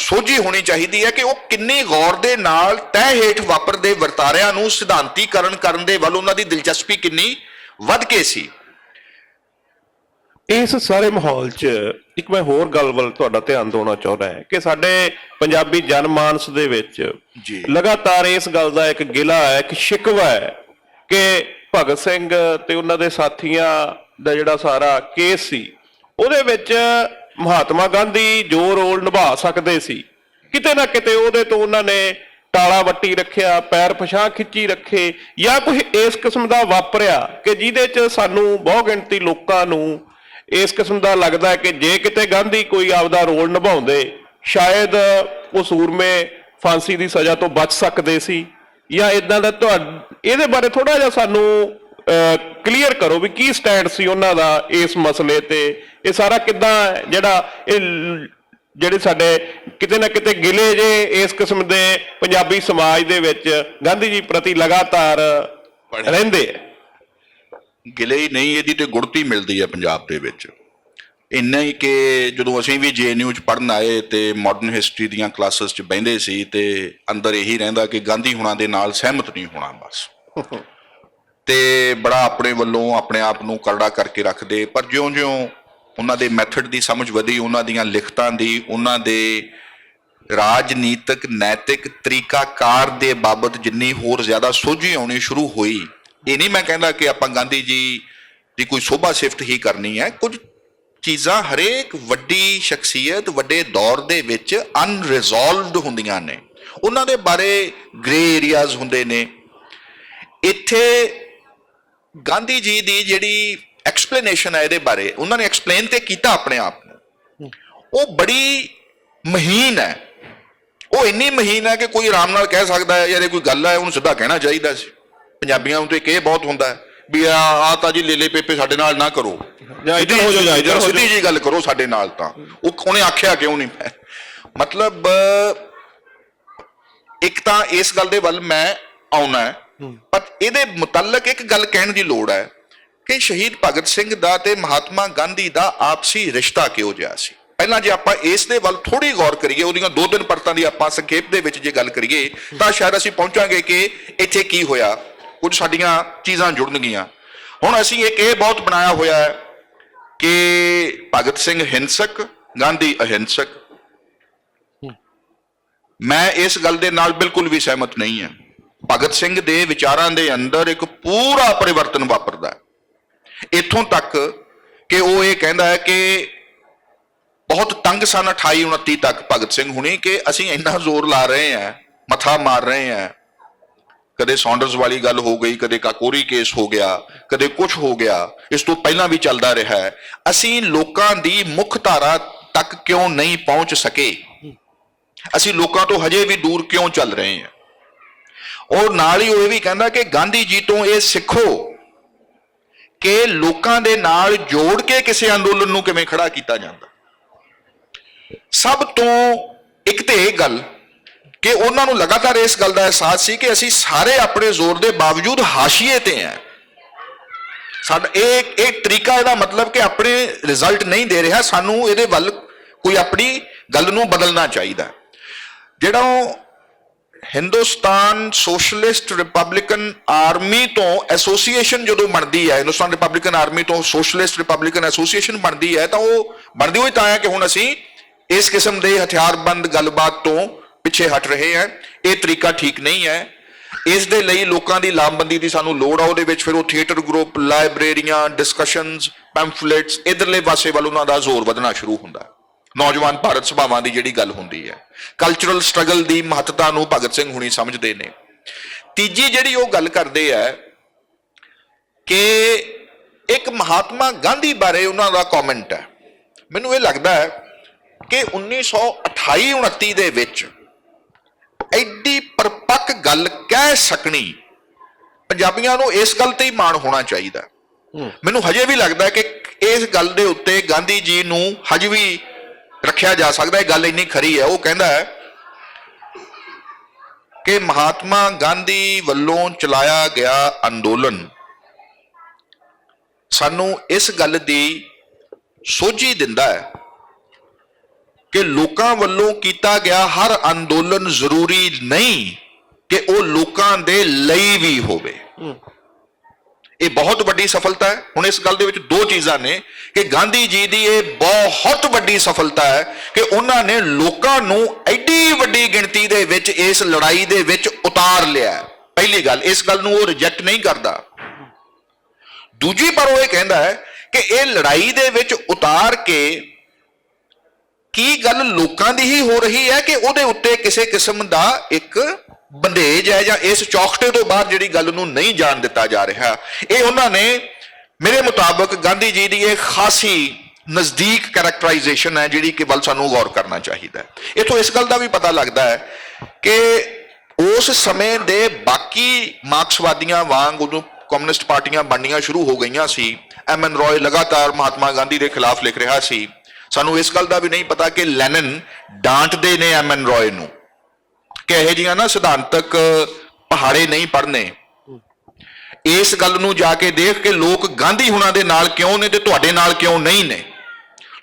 Speaker 1: ਸੋਝੀ ਹੋਣੀ ਚਾਹੀਦੀ ਹੈ ਕਿ ਉਹ ਕਿੰਨੀ ਗੌਰ ਦੇ ਨਾਲ ਤਹਿ ਹੇਠ ਵਾਪਰਦੇ ਵਰਤਾਰਿਆਂ ਨੂੰ ਸਿਧਾਂਤੀਕਰਨ ਕਰਨ ਦੇ ਵੱਲ ਉਹਨਾਂ ਦੀ ਦਿਲਚਸਪੀ ਕਿੰਨੀ ਵੱਧ ਕੇ ਸੀ।
Speaker 2: ਇਸ ਸਾਰੇ ਮਾਹੌਲ 'ਚ ਇੱਕ ਮੈਂ ਹੋਰ ਗੱਲ ਵੱਲ ਤੁਹਾਡਾ ਧਿਆਨ ਦਿਵਾਉਣਾ ਚਾਹੁੰਦਾ ਹਾਂ ਕਿ ਸਾਡੇ ਪੰਜਾਬੀ ਜਨਮਾਨਸ ਦੇ ਵਿੱਚ
Speaker 1: ਜੀ
Speaker 2: ਲਗਾਤਾਰ ਇਸ ਗੱਲ ਦਾ ਇੱਕ ਗਿਲਾ ਹੈ, ਇੱਕ ਸ਼ਿਕਵਾ ਹੈ ਕਿ ਭਗਤ ਸਿੰਘ ਤੇ ਉਹਨਾਂ ਦੇ ਸਾਥੀਆਂ ਦਾ ਜਿਹੜਾ ਸਾਰਾ ਕੇਸ ਸੀ ਉਹਦੇ ਵਿੱਚ ਮਹਾਤਮਾ ਗਾਂਧੀ ਜੋ ਰੋਲ ਨਿਭਾ ਸਕਦੇ ਸੀ, ਕਿਤੇ ਨਾ ਕਿਤੇ ਉਹਦੇ ਤੋਂ ਉਹਨਾਂ ਨੇ ਟਾਲਾ ਵੱਟੀ ਰੱਖਿਆ, ਪੈਰ ਪਛਾਂ ਖਿੱਚੀ ਰੱਖੇ, ਜਾਂ ਕੁਝ ਇਸ ਕਿਸਮ ਦਾ ਵਾਪਰਿਆ ਕਿ ਜਿਹਦੇ 'ਚ ਸਾਨੂੰ ਬਹੁ ਗਿਣਤੀ ਲੋਕਾਂ ਨੂੰ ਇਸ ਕਿਸਮ ਦਾ ਲੱਗਦਾ ਹੈ ਕਿ ਜੇ ਕਿਤੇ ਗਾਂਧੀ ਕੋਈ ਆਪਦਾ ਰੋਲ ਨਿਭਾਉਂਦੇ ਸ਼ਾਇਦ ਉਹ ਸੂਰਮੇ ਫਾਂਸੀ ਦੀ ਸਜ਼ਾ ਤੋਂ ਬਚ ਸਕਦੇ ਸੀ, ਜਾਂ ਇਦਾਂ ਦਾ। ਇਹਦੇ ਬਾਰੇ ਥੋੜਾ ਜਿਹਾ ਸਾਨੂੰ ਕਲੀਅਰ ਕਰੋ ਵੀ ਕੀ ਸਟੈਂਡ ਸੀ ਉਹਨਾਂ ਦਾ ਇਸ ਮਸਲੇ ਤੇ। ਇਹ ਸਾਰਾ ਕਿੱਦਾਂ ਜਿਹੜਾ ਇਹ ਜਿਹੜੇ ਸਾਡੇ ਕਿਤੇ ਨਾ ਕਿਤੇ ਗਿਲੇ ਜੇ ਇਸ ਕਿਸਮ ਦੇ ਪੰਜਾਬੀ ਸਮਾਜ ਦੇ ਵਿੱਚ ਗਾਂਧੀ ਜੀ ਪ੍ਰਤੀ ਲਗਾਤਾਰ ਰਹਿੰਦੇ ਆ।
Speaker 1: ਗਿਲੇ ਹੀ ਨਹੀਂ, ਇਹਦੀ ਤੇ ਗੁੜਤੀ ਮਿਲਦੀ ਹੈ ਪੰਜਾਬ ਦੇ ਵਿੱਚ। ਇੰਨਾ ਹੀ ਕਿ ਜਦੋਂ ਅਸੀਂ ਵੀ JNU 'ਚ ਪੜ੍ਹਨ ਆਏ ਤੇ ਮਾਡਰਨ ਹਿਸਟਰੀ ਦੀਆਂ ਕਲਾਸਿਸ 'ਚ ਬਹਿੰਦੇ ਸੀ ਤੇ ਅੰਦਰ ਇਹੀ ਰਹਿੰਦਾ ਕਿ ਗਾਂਧੀ ਹੁਣਾਂ ਦੇ ਨਾਲ ਸਹਿਮਤ ਨਹੀਂ ਹੋਣਾ ਬਸ, ਤੇ ਬੜਾ ਆਪਣੇ ਵੱਲੋਂ ਆਪਣੇ ਆਪ ਨੂੰ ਕਰੜਾ ਕਰਕੇ ਰੱਖਦੇ। ਪਰ ਜਿਉਂ-ਜਿਉਂ ਉਹਨਾਂ ਦੇ ਮੈਥਡ ਦੀ ਸਮਝ ਵਧੀ, ਉਹਨਾਂ ਦੀਆਂ ਲਿਖਤਾਂ ਦੀ, ਉਹਨਾਂ ਦੇ ਰਾਜਨੀਤਿਕ ਨੈਤਿਕ ਤਰੀਕਾਕਾਰ ਦੇ ਬਾਬਤ ਜਿੰਨੀ ਹੋਰ ਜ਼ਿਆਦਾ ਸੋਝੀ ਆਉਣੀ ਸ਼ੁਰੂ ਹੋਈ। ਇਹ ਨਹੀਂ ਮੈਂ ਕਹਿੰਦਾ ਕਿ ਆਪਾਂ ਗਾਂਧੀ ਜੀ ਦੀ ਕੋਈ ਸ਼ੋਭਾ ਸਿਫਤ ਹੀ ਕਰਨੀ ਹੈ। ਕੁਝ ਚੀਜ਼ਾਂ ਹਰੇਕ ਵੱਡੀ ਸ਼ਖਸੀਅਤ ਵੱਡੇ ਦੌਰ ਦੇ ਵਿੱਚ ਅਨਰਿਜ਼ੋਲਵਡ ਹੁੰਦੀਆਂ ਨੇ, ਉਹਨਾਂ ਦੇ ਬਾਰੇ ਗ੍ਰੇ ਏਰੀਆਜ਼ ਹੁੰਦੇ ਨੇ। ਇੱਥੇ ਗਾਂਧੀ ਜੀ ਦੀ ਜਿਹੜੀ ਐਕਸਪਲੇਨੇਸ਼ਨ ਹੈ ਇਹਦੇ ਬਾਰੇ, ਉਹਨਾਂ ਨੇ ਐਕਸਪਲੇਨ ਤੇ ਕੀਤਾ ਆਪਣੇ ਆਪ ਨੂੰ, ਉਹ ਬੜੀ ਮਹੀਨ ਹੈ। ਉਹ ਇੰਨੀ ਮਹੀਨ ਹੈ ਕਿ ਕੋਈ ਆਰਾਮ ਨਾਲ ਕਹਿ ਸਕਦਾ ਹੈ ਯਾਰ ਇਹ ਕੋਈ ਗੱਲ ਹੈ, ਉਹਨੂੰ ਸਿੱਧਾ ਕਹਿਣਾ ਚਾਹੀਦਾ ਸੀ। ਪੰਜਾਬੀਆਂ ਨੂੰ ਤੇ ਇਹ ਬਹੁਤ ਹੁੰਦਾ ਹੈ ਵੀ ਆ ਤਾਂ ਜੀ ਲੇਲੇ ਪੇਪੇ ਸਾਡੇ ਨਾਲ ਨਾ ਕਰੋ, ਸਿੱਧੀ ਜੀ ਗੱਲ ਕਰੋ ਸਾਡੇ ਨਾਲ। ਤਾਂ ਉਹਨੇ ਆਖਿਆ ਕਿਉਂ ਨਹੀਂ? ਮਤਲਬ ਇੱਕ ਤਾਂ ਇਸ ਗੱਲ ਦੇ ਵੱਲ ਮੈਂ ਆਉਣਾ ਹੈ, ਪਰ ਇਹਦੇ ਮੁਤਲਕ ਇੱਕ ਗੱਲ ਕਹਿਣ ਦੀ ਲੋੜ ਹੈ ਕਿ ਸ਼ਹੀਦ ਭਗਤ ਸਿੰਘ ਦਾ ਤੇ ਮਹਾਤਮਾ ਗਾਂਧੀ ਦਾ ਆਪਸੀ ਰਿਸ਼ਤਾ ਕਿਹੋ ਜਿਹਾ ਸੀ। ਪਹਿਲਾਂ ਜੇ ਆਪਾਂ ਇਸ ਦੇ ਵੱਲ ਥੋੜੀ ਗੌਰ ਕਰੀਏ, ਉਹਦੀਆਂ 2-3 ਪਰਤਾਂ ਦੀ ਆਪਾਂ ਸੰਖੇਪ ਦੇ ਵਿੱਚ ਜੇ ਗੱਲ ਕਰੀਏ ਤਾਂ ਸ਼ਾਇਦ ਅਸੀਂ ਪਹੁੰਚਾਂਗੇ ਕਿ ਇੱਥੇ ਕੀ ਹੋਇਆ, ਕੁਝ ਸਾਡੀਆਂ ਚੀਜ਼ਾਂ ਜੁੜਨਗੀਆਂ। ਹੁਣ ਅਸੀਂ ਇੱਕ ਇਹ ਬਹੁਤ ਬਣਾਇਆ ਹੋਇਆ ਹੈ ਕਿ ਭਗਤ ਸਿੰਘ ਹਿੰਸਕ, ਗਾਂਧੀ ਅਹਿੰਸਕ। ਮੈਂ ਇਸ ਗੱਲ ਦੇ ਨਾਲ ਬਿਲਕੁਲ ਵੀ ਸਹਿਮਤ ਨਹੀਂ ਹਾਂ। ਭਗਤ ਸਿੰਘ ਦੇ ਵਿਚਾਰਾਂ ਦੇ ਅੰਦਰ ਇੱਕ ਪੂਰਾ ਪਰਿਵਰਤਨ ਵਾਪਰਦਾ ਹੈ, ਇੱਥੋਂ ਤੱਕ ਕਿ ਉਹ ਇਹ ਕਹਿੰਦਾ ਹੈ ਕਿ ਬਹੁਤ ਤੰਗ ਸਨ 28-29 ਤੱਕ ਭਗਤ ਸਿੰਘ ਹੁਣੀ ਕਿ ਅਸੀਂ ਇੰਨਾ ਜ਼ੋਰ ਲਾ ਰਹੇ ਹਾਂ, ਮੱਥਾ ਮਾਰ ਰਹੇ ਹਾਂ, ਕਦੇ ਸੌਂਡਰਸ ਵਾਲੀ ਗੱਲ ਹੋ ਗਈ, ਕਦੇ ਕਾਕੋਰੀ ਕੇਸ ਹੋ ਗਿਆ, ਕਦੇ ਕੁਝ ਹੋ ਗਿਆ, ਇਸ ਤੋਂ ਪਹਿਲਾਂ ਵੀ ਚੱਲਦਾ ਰਿਹਾ ਹੈ, ਅਸੀਂ ਲੋਕਾਂ ਦੀ ਮੁੱਖ ਧਾਰਾ ਤੱਕ ਕਿਉਂ ਨਹੀਂ ਪਹੁੰਚ ਸਕੇ, ਅਸੀਂ ਲੋਕਾਂ ਤੋਂ ਹਜੇ ਵੀ ਦੂਰ ਕਿਉਂ ਚੱਲ ਰਹੇ ਹਾਂ। ਔਰ ਨਾਲ ਹੀ ਉਹ ਇਹ ਵੀ ਕਹਿੰਦਾ ਕਿ ਗਾਂਧੀ ਜੀ ਤੋਂ ਇਹ ਸਿੱਖੋ ਕਿ ਲੋਕਾਂ ਦੇ ਨਾਲ ਜੋੜ ਕੇ ਕਿਸੇ ਅੰਦੋਲਨ ਨੂੰ ਕਿਵੇਂ ਖੜਾ ਕੀਤਾ ਜਾਂਦਾ। ਸਭ ਤੋਂ ਇੱਕ ਤੇ ਇਹ ਗੱਲ ਕਿ ਉਹਨਾਂ ਨੂੰ ਲਗਾਤਾਰ ਇਸ ਗੱਲ ਦਾ ਅਹਿਸਾਸ ਸੀ ਕਿ ਅਸੀਂ ਸਾਰੇ ਆਪਣੇ ਜ਼ੋਰ ਦੇ ਬਾਵਜੂਦ ਹਾਸ਼ੀਏ ਤੇ ਹਾਂ। ਸਾਡਾ ਇਹ ਤਰੀਕਾ, ਇਹਦਾ ਮਤਲਬ ਕਿ ਆਪਣੇ ਰਿਜ਼ਲਟ ਨਹੀਂ ਦੇ ਰਿਹਾ, ਸਾਨੂੰ ਇਹਦੇ ਵੱਲ ਕੋਈ ਆਪਣੀ ਗੱਲ ਨੂੰ ਬਦਲਣਾ ਚਾਹੀਦਾ। ਜਿਹੜਾ ਉਹ ਹਿੰਦੁਸਤਾਨ ਸੋਸ਼ਲਿਸਟ ਰਿਪਬਲਿਕਨ ਆਰਮੀ ਤੋਂ ਐਸੋਸੀਏਸ਼ਨ ਜਦੋਂ ਬਣਦੀ ਹੈ, ਹਿੰਦੁਸਤਾਨ ਰਿਪਬਲਿਕਨ ਆਰਮੀ ਤੋਂ ਸੋਸ਼ਲਿਸਟ ਰਿਪਬਲਿਕਨ ਐਸੋਸੀਏਸ਼ਨ ਬਣਦੀ ਹੈ, ਤਾਂ ਉਹ ਬਣਦੀ ਹੋਈ ਤਾਂ ਹੈ ਕਿ ਹੁਣ ਅਸੀਂ ਇਸ ਕਿਸਮ ਦੇ ਹਥਿਆਰਬੰਦ ਗੱਲਬਾਤ ਤੋਂ ਪਿੱਛੇ ਹਟ ਰਹੇ ਹਾਂ। ਇਹ ਤਰੀਕਾ ਠੀਕ ਨਹੀਂ ਹੈ। ਇਸ ਦੇ ਲਈ ਲੋਕਾਂ ਦੀ ਲਾਮਬੰਦੀ ਦੀ ਸਾਨੂੰ ਲੋੜ ਆ। ਉਹਦੇ ਵਿੱਚ ਫਿਰ ਉਹ ਥੀਏਟਰ ਗਰੁੱਪ, ਲਾਇਬ੍ਰੇਰੀਆਂ, ਡਿਸਕਸ਼ਨਸ, ਪੈਂਫਲੇਟਸ ਇਧਰਲੇ ਪਾਸੇ ਵੱਲ ਉਹਨਾਂ ਦਾ ਜ਼ੋਰ ਵਧਣਾ ਸ਼ੁਰੂ ਹੁੰਦਾ। ਨੌਜਵਾਨ ਭਾਰਤ ਸਭਾਵਾਂ ਦੀ ਜਿਹੜੀ ਗੱਲ ਹੁੰਦੀ ਹੈ, ਕਲਚਰਲ ਸਟਰਗਲ ਦੀ ਮਹੱਤਤਾ ਨੂੰ ਭਗਤ ਸਿੰਘ ਹੁਣੀ ਸਮਝਦੇ ਨੇ। ਤੀਜੀ ਜਿਹੜੀ ਉਹ ਗੱਲ ਕਰਦੇ ਆ ਕਿ ਇੱਕ ਮਹਾਤਮਾ ਗਾਂਧੀ ਬਾਰੇ ਉਹਨਾਂ ਦਾ ਕਮੈਂਟ ਹੈ, ਮੈਨੂੰ ਇਹ ਲੱਗਦਾ ਹੈ ਕਿ 1928-29 ਦੇ ਵਿੱਚ ਐਡੀ ਪਰਪੱਕ ਗੱਲ ਕਹਿ ਸਕਣੀ, ਪੰਜਾਬੀਆਂ ਨੂੰ ਇਸ ਗੱਲ ਤੇ ਹੀ ਮਾਣ ਹੋਣਾ ਚਾਹੀਦਾ। ਮੈਨੂੰ ਹਜੇ ਵੀ ਲੱਗਦਾ ਕਿ ਇਸ ਗੱਲ ਦੇ ਉੱਤੇ ਗਾਂਧੀ ਜੀ ਨੂੰ ਹਜੇ ਵੀ ਰੱਖਿਆ ਜਾ ਸਕਦਾ। ਇਹ ਗੱਲ ਇੰਨੀ ਖਰੀ ਹੈ। ਉਹ ਕਹਿੰਦਾ ਹੈ ਕਿ ਮਹਾਤਮਾ ਗਾਂਧੀ ਵੱਲੋਂ ਚਲਾਇਆ ਗਿਆ ਅੰਦੋਲਨ ਸਾਨੂੰ ਇਸ ਗੱਲ ਦੀ ਸੋਝੀ ਦਿੰਦਾ ਹੈ ਕਿ ਲੋਕਾਂ ਵੱਲੋਂ ਕੀਤਾ ਗਿਆ ਹਰ ਅੰਦੋਲਨ ਜ਼ਰੂਰੀ ਨਹੀਂ ਕਿ ਉਹ ਲੋਕਾਂ ਦੇ ਲਈ ਵੀ ਹੋਵੇ। ਇਹ ਬਹੁਤ ਵੱਡੀ ਸਫਲਤਾ ਹੈ। ਹੁਣ ਇਸ ਗੱਲ ਦੇ ਵਿੱਚ ਦੋ ਚੀਜ਼ਾਂ ਨੇ ਕਿ ਗਾਂਧੀ ਜੀ ਦੀ ਇਹ ਬਹੁਤ ਵੱਡੀ ਸਫਲਤਾ ਹੈ ਕਿ ਉਹਨਾਂ ਨੇ ਲੋਕਾਂ ਨੂੰ ਐਡੀ ਵੱਡੀ ਗਿਣਤੀ ਦੇ ਵਿੱਚ ਇਸ ਲੜਾਈ ਦੇ ਵਿੱਚ ਉਤਾਰ ਲਿਆ। ਪਹਿਲੀ ਗੱਲ, ਇਸ ਗੱਲ ਨੂੰ ਉਹ ਰਿਜੈਕਟ ਨਹੀਂ ਕਰਦਾ। ਦੂਜੀ ਪਰ ਉਹ ਇਹ ਕਹਿੰਦਾ ਹੈ ਕਿ ਇਹ ਲੜਾਈ ਦੇ ਵਿੱਚ ਉਤਾਰ ਕੇ ਕੀ ਗੱਲ ਲੋਕਾਂ ਦੀ ਹੀ ਹੋ ਰਹੀ ਹੈ ਕਿ ਉਹਦੇ ਉੱਤੇ ਕਿਸੇ ਕਿਸਮ ਦਾ ਇੱਕ ਬੰਦੇਜ ਹੈ ਜਾਂ ਇਸ ਚੌਖਟੇ ਤੋਂ ਬਾਹਰ ਜਿਹੜੀ ਗੱਲ ਨੂੰ ਨਹੀਂ ਜਾਣ ਦਿੱਤਾ ਜਾ ਰਿਹਾ। ਇਹ ਉਹਨਾਂ ਨੇ ਮੇਰੇ ਮੁਤਾਬਕ ਗਾਂਧੀ ਜੀ ਦੀ ਇਹ ਖਾਸੀ ਨਜ਼ਦੀਕ ਕੈਰੈਕਟਰਾਈਜੇਸ਼ਨ ਹੈ ਜਿਹੜੀ ਕਿ ਵੱਲ ਸਾਨੂੰ ਗੌਰ ਕਰਨਾ ਚਾਹੀਦਾ ਹੈ। ਇਥੋਂ ਇਸ ਗੱਲ ਦਾ ਵੀ ਪਤਾ ਲੱਗਦਾ ਹੈ ਕਿ ਉਸ ਸਮੇਂ ਦੇ ਬਾਕੀ ਮਾਰਕਸਵਾਦੀਆਂ ਵਾਂਗ ਉਦੋਂ ਕਮਿਊਨਿਸਟ ਪਾਰਟੀਆਂ ਬਣਨੀਆਂ ਸ਼ੁਰੂ ਹੋ ਗਈਆਂ ਸੀ। ਐਮਐਨ ਰॉय ਲਗਾਤਾਰ ਮਹਾਤਮਾ ਗਾਂਧੀ ਦੇ ਖਿਲਾਫ ਲਿਖ ਰਿਹਾ ਸੀ। ਸਾਨੂੰ ਇਸ ਗੱਲ ਦਾ ਵੀ ਨਹੀਂ ਪਤਾ ਕਿ ਲੈਨਨ ਡਾਂਟਦੇ ਨੇ ਐਮਐਨ ਰॉय ਨੂੰ ਕਿ ਇਹੋ ਜਿਹੀਆਂ ਨਾ ਸਿਧਾਂਤਕ ਪਹਾੜੇ ਨਹੀਂ ਪੜ੍ਹਨੇ। ਇਸ ਗੱਲ ਨੂੰ ਜਾ ਕੇ ਦੇਖ ਕਿ ਲੋਕ ਗਾਂਧੀ ਹੁਣਾਂ ਦੇ ਨਾਲ ਕਿਉਂ ਨੇ ਤੇ ਤੁਹਾਡੇ ਨਾਲ ਕਿਉਂ ਨਹੀਂ ਨੇ।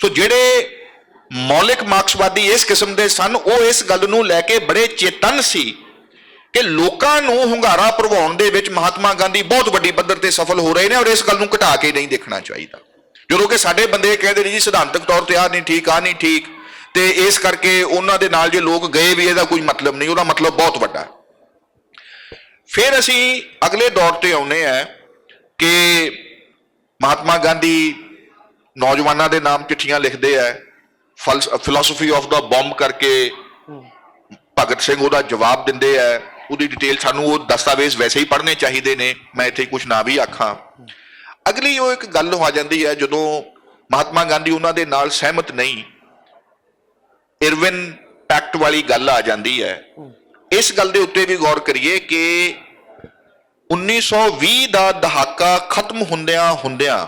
Speaker 1: ਸੋ ਜਿਹੜੇ ਮੌਲਿਕ ਮਾਰਕਸਵਾਦੀ ਇਸ ਕਿਸਮ ਦੇ ਸਨ, ਉਹ ਇਸ ਗੱਲ ਨੂੰ ਲੈ ਕੇ ਬੜੇ ਚੇਤਨ ਸੀ ਕਿ ਲੋਕਾਂ ਨੂੰ ਹੁੰਗਾਰਾ ਭਰਵਾਉਣ ਦੇ ਵਿੱਚ ਮਹਾਤਮਾ ਗਾਂਧੀ ਬਹੁਤ ਵੱਡੀ ਪੱਧਰ ਤੇ ਸਫਲ ਹੋ ਰਹੇ ਨੇ ਔਰ ਇਸ ਗੱਲ ਨੂੰ ਘਟਾ ਕੇ ਨਹੀਂ ਦੇਖਣਾ ਚਾਹੀਦਾ। ਜਦੋਂ ਕਿ ਸਾਡੇ ਬੰਦੇ ਕਹਿੰਦੇ ਨੇ ਜੀ ਸਿਧਾਂਤਕ ਤੌਰ ਤੇ ਆਹ ਨਹੀਂ ਠੀਕ, ਆਹ ਨਹੀਂ ਠੀਕ, ਤੇ ਇਸ ਕਰਕੇ ਉਹਨਾਂ ਦੇ ਨਾਲ ਜੇ ਲੋਕ ਗਏ ਵੀ ਇਹਦਾ ਕੋਈ ਮਤਲਬ ਨਹੀਂ, ਉਹਦਾ ਮਤਲਬ ਬਹੁਤ ਵੱਡਾ। ਫਿਰ ਅਸੀਂ ਅਗਲੇ ਦੌਰ ਤੇ ਆਉਨੇ ਆ ਕਿ ਮਹਾਤਮਾ ਗਾਂਧੀ ਨੌਜਵਾਨਾਂ ਦੇ ਨਾਮ ਚਿੱਠੀਆਂ ਲਿਖਦੇ ਆ, ਫਿਲਾਸਫੀ ਆਫ ਦਾ ਬੰਬ ਕਰਕੇ ਭਗਤ ਸਿੰਘ ਉਹਦਾ ਜਵਾਬ ਦਿੰਦੇ ਆ। ਉਹਦੀ ਡਿਟੇਲ ਸਾਨੂੰ ਉਹ ਦਸਤਾਵੇਜ਼ ਵੈਸੇ ਹੀ ਪੜ੍ਹਨੇ ਚਾਹੀਦੇ ਨੇ, ਮੈਂ ਇੱਥੇ ਕੁਝ ਨਾ ਵੀ ਆਖਾਂ। ਅਗਲੀ ਉਹ ਇੱਕ ਗੱਲ ਹੋ ਜਾਂਦੀ ਹੈ ਜਦੋਂ ਮਹਾਤਮਾ ਗਾਂਧੀ ਉਹਨਾਂ ਦੇ ਨਾਲ ਸਹਿਮਤ ਨਹੀਂ, ਇਰਵਿਨ ਪੈਕਟ ਵਾਲੀ ਗੱਲ ਆ ਜਾਂਦੀ ਹੈ। ਇਸ ਗੱਲ ਦੇ ਉੱਤੇ ਵੀ ਗੌਰ ਕਰੀਏ ਕਿ 1920 ਦਾ ਦਹਾਕਾ ਖਤਮ ਹੁੰਦਿਆਂ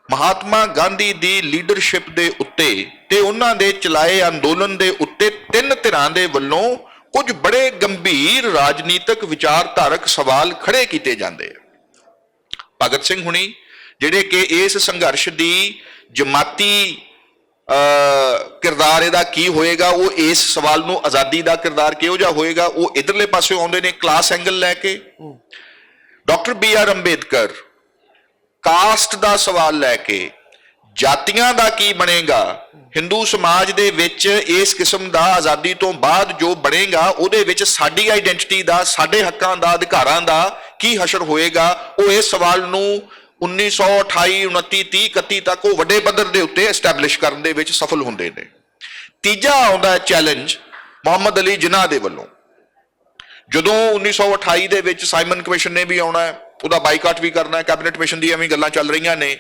Speaker 1: ਮਹਾਤਮਾ ਗਾਂਧੀ ਦੀ ਲੀਡਰਸ਼ਿਪ ਦੇ ਉੱਤੇ ਤੇ ਉਹਨਾਂ ਦੇ ਚਲਾਏ ਅੰਦੋਲਨ ਦੇ ਉੱਤੇ ਤਿੰਨ ਧਿਰਾਂ ਦੇ ਵੱਲੋਂ ਕੁਝ ਬੜੇ ਗੰਭੀਰ ਰਾਜਨੀਤਿਕ ਵਿਚਾਰਧਾਰਕ ਸਵਾਲ ਖੜੇ ਕੀਤੇ ਜਾਂਦੇ ਆ। ਭਗਤ ਸਿੰਘ ਹੁਣੀ ਜਿਹੜੇ ਕਿ ਇਸ ਸੰਘਰਸ਼ ਦੀ ਜਮਾਤੀ ਕਿਰਦਾਰ ਇਹਦਾ ਕੀ ਹੋਏਗਾ, ਉਹ ਇਸ ਸਵਾਲ ਨੂੰ ਆਜ਼ਾਦੀ ਦਾ ਕਿਰਦਾਰ ਕਿਹੋ ਜਿਹਾ ਹੋਏਗਾ, ਉਹ ਇਧਰਲੇ ਪਾਸੇ ਆਉਂਦੇ ਨੇ ਕਲਾਸ ਐਂਗਲ ਲੈ ਕੇ। ਡਾਕਟਰ BR ਅੰਬੇਦਕਰ ਕਾਸਟ ਦਾ ਸਵਾਲ ਲੈ ਕੇ, ਜਾਤੀਆਂ ਦਾ ਕੀ ਬਣੇਗਾ, ਹਿੰਦੂ ਸਮਾਜ ਦੇ ਵਿੱਚ ਇਸ ਕਿਸਮ ਦਾ ਆਜ਼ਾਦੀ ਤੋਂ ਬਾਅਦ ਜੋ ਬਣੇਗਾ ਉਹਦੇ ਵਿੱਚ ਸਾਡੀ ਆਈਡੈਂਟੀਟੀ ਦਾ, ਸਾਡੇ ਹੱਕਾਂ ਦਾ, ਅਧਿਕਾਰਾਂ ਦਾ ਕੀ ਹਸ਼ਰ ਹੋਏਗਾ, ਉਹ ਇਸ ਸਵਾਲ ਨੂੰ 1928, 29, 30, 31 ਤੱਕ ਉਹ ਵੱਡੇ ਪੱਧਰ ਦੇ ਉੱਤੇ ਐਸਟੈਬਲਿਸ਼ ਕਰਨ ਦੇ ਵਿੱਚ ਸਫਲ ਹੁੰਦੇ ਨੇ। ਤੀਜਾ ਆਉਂਦਾ ਹੈ ਚੈਲੰਜ ਮੁਹੰਮਦ ਅਲੀ ਜਿਨਾਹ ਦੇ ਵੱਲੋਂ। ਜਦੋਂ 1928 ਦੇ ਵਿੱਚ ਸਾਈਮਨ ਕਮਿਸ਼ਨ ਨੇ ਵੀ ਆਉਣਾ ਹੈ, ਉਹਦਾ ਬਾਈਕਾਟ ਵੀ ਕਰਨਾ ਹੈ, ਕੈਬਨਿਟ ਮਿਸ਼ਨ ਦੀ ਐਵੇਂ ਗੱਲਾਂ ਚੱਲ ਰਹੀਆਂ ਨੇ,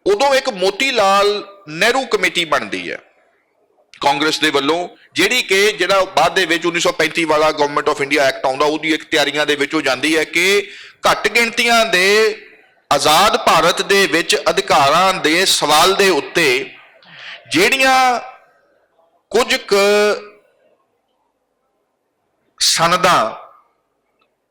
Speaker 1: ਉਦੋਂ ਇੱਕ ਮੋਤੀ ਲਾਲ ਨਹਿਰੂ ਕਮੇਟੀ ਬਣਦੀ ਹੈ ਕਾਂਗਰਸ ਦੇ ਵੱਲੋਂ, ਜਿਹੜੀ ਕਿ ਜਿਹੜਾ ਬਾਅਦ ਦੇ ਵਿੱਚ 1935 ਵਾਲਾ ਗਵਰਨਮੈਂਟ ਆਫ ਇੰਡੀਆ ਐਕਟ ਆਉਂਦਾ, ਉਹਦੀ ਇੱਕ ਤਿਆਰੀਆਂ ਦੇ ਵਿੱਚ ਉਹ ਜਾਂਦੀ ਹੈ ਕਿ ਘੱਟ ਗਿਣਤੀਆਂ ਦੇ ਆਜ਼ਾਦ ਭਾਰਤ ਦੇ ਵਿੱਚ ਅਧਿਕਾਰਾਂ ਦੇ ਸਵਾਲ ਦੇ ਉੱਤੇ ਜਿਹੜੀਆਂ ਕੁਝ ਕੁ ਸਨਦਾਂ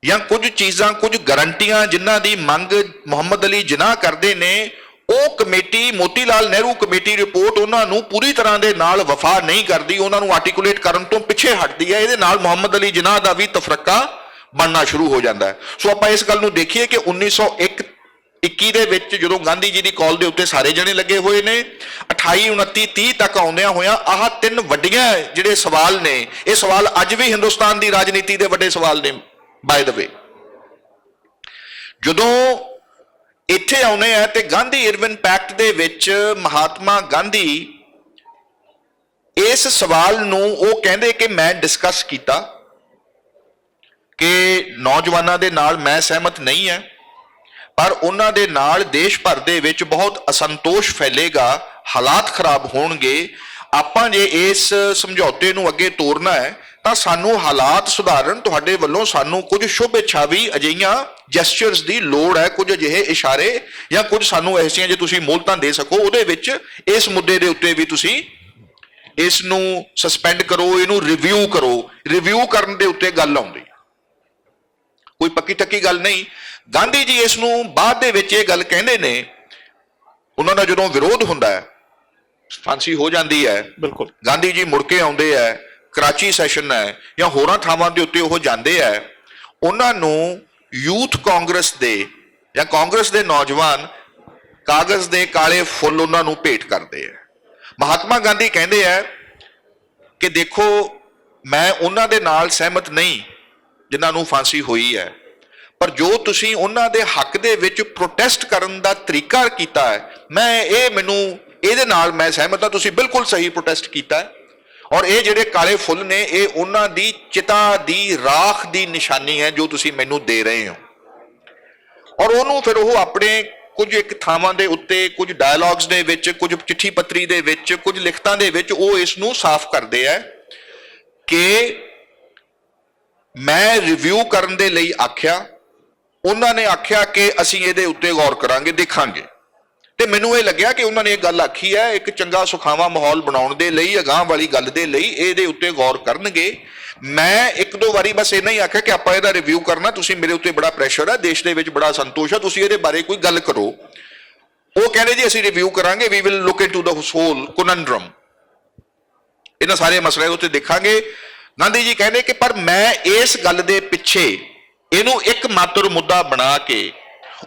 Speaker 1: ਜਾਂ ਕੁਝ ਚੀਜ਼ਾਂ, ਕੁਝ ਗਰੰਟੀਆਂ ਜਿਨ੍ਹਾਂ ਦੀ ਮੰਗ ਮੁਹੰਮਦ ਅਲੀ ਜਿਨਾਹ ਕਰਦੇ ਨੇ, ਉਹ committee Moti Lal Nehru committee report ਉਹਨਾਂ ਨੂੰ ਪੂਰੀ ਤਰ੍ਹਾਂ ਦੇ ਨਾਲ ਵਫਾ ਨਹੀਂ ਕਰਦੀ, ਉਹਨਾਂ ਨੂੰ ਆਰਟੀਕੂਲੇਟ ਕਰਨ ਤੋਂ ਪਿੱਛੇ ਹਟਦੀ ਹੈ। ਇਹਦੇ ਨਾਲ ਮੁਹੰਮਦ ਅਲੀ ਜਿਨਾਹ ਦਾ ਵੀ ਤਫਰਕਾ ਬਣਨਾ ਸ਼ੁਰੂ ਹੋ ਜਾਂਦਾ ਹੈ। ਸੋ ਆਪਾਂ ਇਸ ਗੱਲ ਨੂੰ ਦੇਖੀਏ ਕਿ 1921 ਦੇ ਵਿੱਚ ਜਦੋਂ ਗਾਂਧੀ ਜੀ ਦੀ ਕਾਲ ਦੇ ਉੱਤੇ ਸਾਰੇ ਜਣੇ ਲੱਗੇ ਹੋਏ ਨੇ, 28, 29, 30 ਤੱਕ ਆਉਂਦਿਆਂ ਹੋਇਆਂ ਆਹ ਤਿੰਨ ਵੱਡੀਆਂ ਜਿਹੜੇ ਸਵਾਲ ਨੇ, ਇਹ ਸਵਾਲ ਅੱਜ ਵੀ ਹਿੰਦੁਸਤਾਨ ਦੀ ਰਾਜਨੀਤੀ ਦੇ ਵੱਡੇ ਸਵਾਲ ਨੇ। ਬਾਏ ਦ ਵੇ, ਜਦੋਂ ਇੱਥੇ ਆਉਨੇ ਆ ਤੇ ਗਾਂਧੀ ਇਰਵਿਨ ਪੈਕਟ ਦੇ ਵਿੱਚ ਮਹਾਤਮਾ ਗਾਂਧੀ ਇਸ ਸਵਾਲ ਨੂੰ ਉਹ ਕਹਿੰਦੇ ਕਿ ਮੈਂ ਡਿਸਕਸ ਕੀਤਾ ਕਿ ਨੌਜਵਾਨਾਂ ਦੇ ਨਾਲ ਮੈਂ ਸਹਿਮਤ ਨਹੀਂ ਹੈ, ਪਰ ਉਹਨਾਂ ਦੇ ਨਾਲ ਦੇਸ਼ ਭਰ ਦੇ ਵਿੱਚ ਬਹੁਤ ਅਸੰਤੋਸ਼ ਫੈਲੇਗਾ, ਹਾਲਾਤ ਖਰਾਬ ਹੋਣਗੇ। ਆਪਾਂ ਜੇ ਇਸ ਸਮਝੌਤੇ ਨੂੰ ਅੱਗੇ ਤੋਰਨਾ ਹੈ ਤਾਂ ਸਾਨੂੰ ਹਾਲਾਤ ਸੁਧਾਰਨ, ਤੁਹਾਡੇ ਵੱਲੋਂ ਸਾਨੂੰ ਕੁਝ ਸ਼ੁਭ ਇੱਛਾ ਵੀ ਅਜਿਹੀਆਂ ਜੈਸਚਰਸ ਦੀ ਲੋੜ ਹੈ, ਕੁਝ ਅਜਿਹੇ ਇਸ਼ਾਰੇ ਜਾਂ ਕੁਝ ਸਾਨੂੰ ਐਸੀਆਂ ਜੇ ਤੁਸੀਂ ਮੋਹਲਤਾਂ ਦੇ ਸਕੋ, ਉਹਦੇ ਵਿੱਚ ਇਸ ਮੁੱਦੇ ਦੇ ਉੱਤੇ ਵੀ ਤੁਸੀਂ ਇਸ ਨੂੰ ਸਸਪੈਂਡ ਕਰੋ, ਇਹਨੂੰ ਰਿਵਿਊ ਕਰੋ। ਰਿਵਿਊ ਕਰਨ ਦੇ ਉੱਤੇ ਗੱਲ ਆਉਂਦੀ, ਕੋਈ ਪੱਕੀ ਟੱਕੀ ਗੱਲ ਨਹੀਂ। ਗਾਂਧੀ ਜੀ ਇਸ ਨੂੰ ਬਾਅਦ ਦੇ ਵਿੱਚ ਇਹ ਗੱਲ ਕਹਿੰਦੇ ਨੇ, ਉਹਨਾਂ ਦਾ ਜਦੋਂ ਵਿਰੋਧ ਹੁੰਦਾ ਹੈ, ਫਾਂਸੀ ਹੋ ਜਾਂਦੀ ਹੈ,
Speaker 2: ਬਿਲਕੁਲ
Speaker 1: ਗਾਂਧੀ ਜੀ ਮੁੜ ਕੇ ਆਉਂਦੇ ਹੈ, ਕਰਾਚੀ ਸੈਸ਼ਨ ਹੈ ਜਾਂ ਹੋਰਾਂ ਥਾਵਾਂ ਦੇ ਉੱਤੇ ਉਹ ਜਾਂਦੇ ਹੈ, ਉਹਨਾਂ ਨੂੰ ਯੂਥ ਕਾਂਗਰਸ ਦੇ ਜਾਂ ਕਾਂਗਰਸ ਦੇ ਨੌਜਵਾਨ ਕਾਗਜ਼ ਦੇ ਕਾਲੇ ਫੁੱਲ ਉਹਨਾਂ ਨੂੰ ਭੇਟ ਕਰਦੇ ਹੈ। ਮਹਾਤਮਾ ਗਾਂਧੀ ਕਹਿੰਦੇ ਹੈ ਕਿ ਦੇਖੋ, ਮੈਂ ਉਹਨਾਂ ਦੇ ਨਾਲ ਸਹਿਮਤ ਨਹੀਂ ਜਿਨ੍ਹਾਂ ਨੂੰ ਫਾਂਸੀ ਹੋਈ ਹੈ, ਪਰ ਜੋ ਤੁਸੀਂ ਉਹਨਾਂ ਦੇ ਹੱਕ ਦੇ ਵਿੱਚ ਪ੍ਰੋਟੈਸਟ ਕਰਨ ਦਾ ਤਰੀਕਾ ਕੀਤਾ ਹੈ, ਮੈਨੂੰ ਇਹਦੇ ਨਾਲ ਮੈਂ ਸਹਿਮਤ ਹਾਂ, ਤੁਸੀਂ ਬਿਲਕੁਲ ਸਹੀ ਪ੍ਰੋਟੈਸਟ ਕੀਤਾ ਹੈ। ਔਰ ਇਹ ਜਿਹੜੇ ਕਾਲੇ ਫੁੱਲ ਨੇ, ਇਹ ਉਹਨਾਂ ਦੀ ਚਿਤਾ ਦੀ ਰਾਖ ਦੀ ਨਿਸ਼ਾਨੀ ਹੈ ਜੋ ਤੁਸੀਂ ਮੈਨੂੰ ਦੇ ਰਹੇ ਹੋ। ਔਰ ਉਹਨੂੰ ਫਿਰ ਉਹ ਆਪਣੇ ਕੁਝ ਇੱਕ ਥਾਵਾਂ ਦੇ ਉੱਤੇ, ਕੁਝ ਡਾਇਲੌਗਸ ਦੇ ਵਿੱਚ, ਕੁਝ ਚਿੱਠੀ ਪੱਤਰੀ ਦੇ ਵਿੱਚ, ਕੁਝ ਲਿਖਤਾਂ ਦੇ ਵਿੱਚ ਉਹ ਇਸ ਨੂੰ ਸਾਫ਼ ਕਰਦੇ ਹੈ ਕਿ ਮੈਂ ਰਿਵਿਊ ਕਰਨ ਦੇ ਲਈ ਆਖਿਆ, ਉਹਨਾਂ ਨੇ ਆਖਿਆ ਕਿ ਅਸੀਂ ਇਹਦੇ ਉੱਤੇ ਗੌਰ ਕਰਾਂਗੇ, ਦੇਖਾਂਗੇ। ਤੇ ਮੈਨੂੰ ਇਹ ਲੱਗਿਆ ਕਿ ਉਹਨਾਂ ਨੇ ਇਹ ਗੱਲ ਆਖੀ ਹੈ ਇੱਕ ਚੰਗਾ ਸੁਖਾਵਾਂ ਮਾਹੌਲ ਬਣਾਉਣ ਦੇ ਲਈ, ਅਗਾਂਹ ਵਾਲੀ ਗੱਲ ਦੇ ਲਈ ਇਹਦੇ ਉੱਤੇ ਗੌਰ ਕਰਨਗੇ। ਮੈਂ ਇੱਕ ਦੋ ਵਾਰੀ ਬਸ ਇੰਨਾ ਹੀ ਆਖਿਆ ਕਿ ਆਪਾਂ ਇਹਦਾ ਰਿਵਿਊ ਕਰਨਾ, ਤੁਸੀਂ ਮੇਰੇ ਉੱਤੇ ਬੜਾ ਪ੍ਰੈਸ਼ਰ ਹੈ, ਦੇਸ਼ ਦੇ ਵਿੱਚ ਬੜਾ ਸੰਤੋਸ਼ ਹੈ, ਤੁਸੀਂ ਇਹਦੇ ਬਾਰੇ ਕੋਈ ਗੱਲ ਕਰੋ। ਉਹ ਕਹਿੰਦੇ ਜੀ ਅਸੀਂ ਰਿਵਿਊ ਕਰਾਂਗੇ, we will look into the whole conundrum, ਇਹਨਾਂ ਸਾਰੇ ਮਸਲੇ ਉੱਤੇ ਦੇਖਾਂਗੇ। ਗਾਂਧੀ ਜੀ ਕਹਿੰਦੇ ਕਿ ਪਰ ਮੈਂ ਇਸ ਗੱਲ ਦੇ ਪਿੱਛੇ ਇਹਨੂੰ ਇੱਕ ਮਾਤਰ ਮੁੱਦਾ ਬਣਾ ਕੇ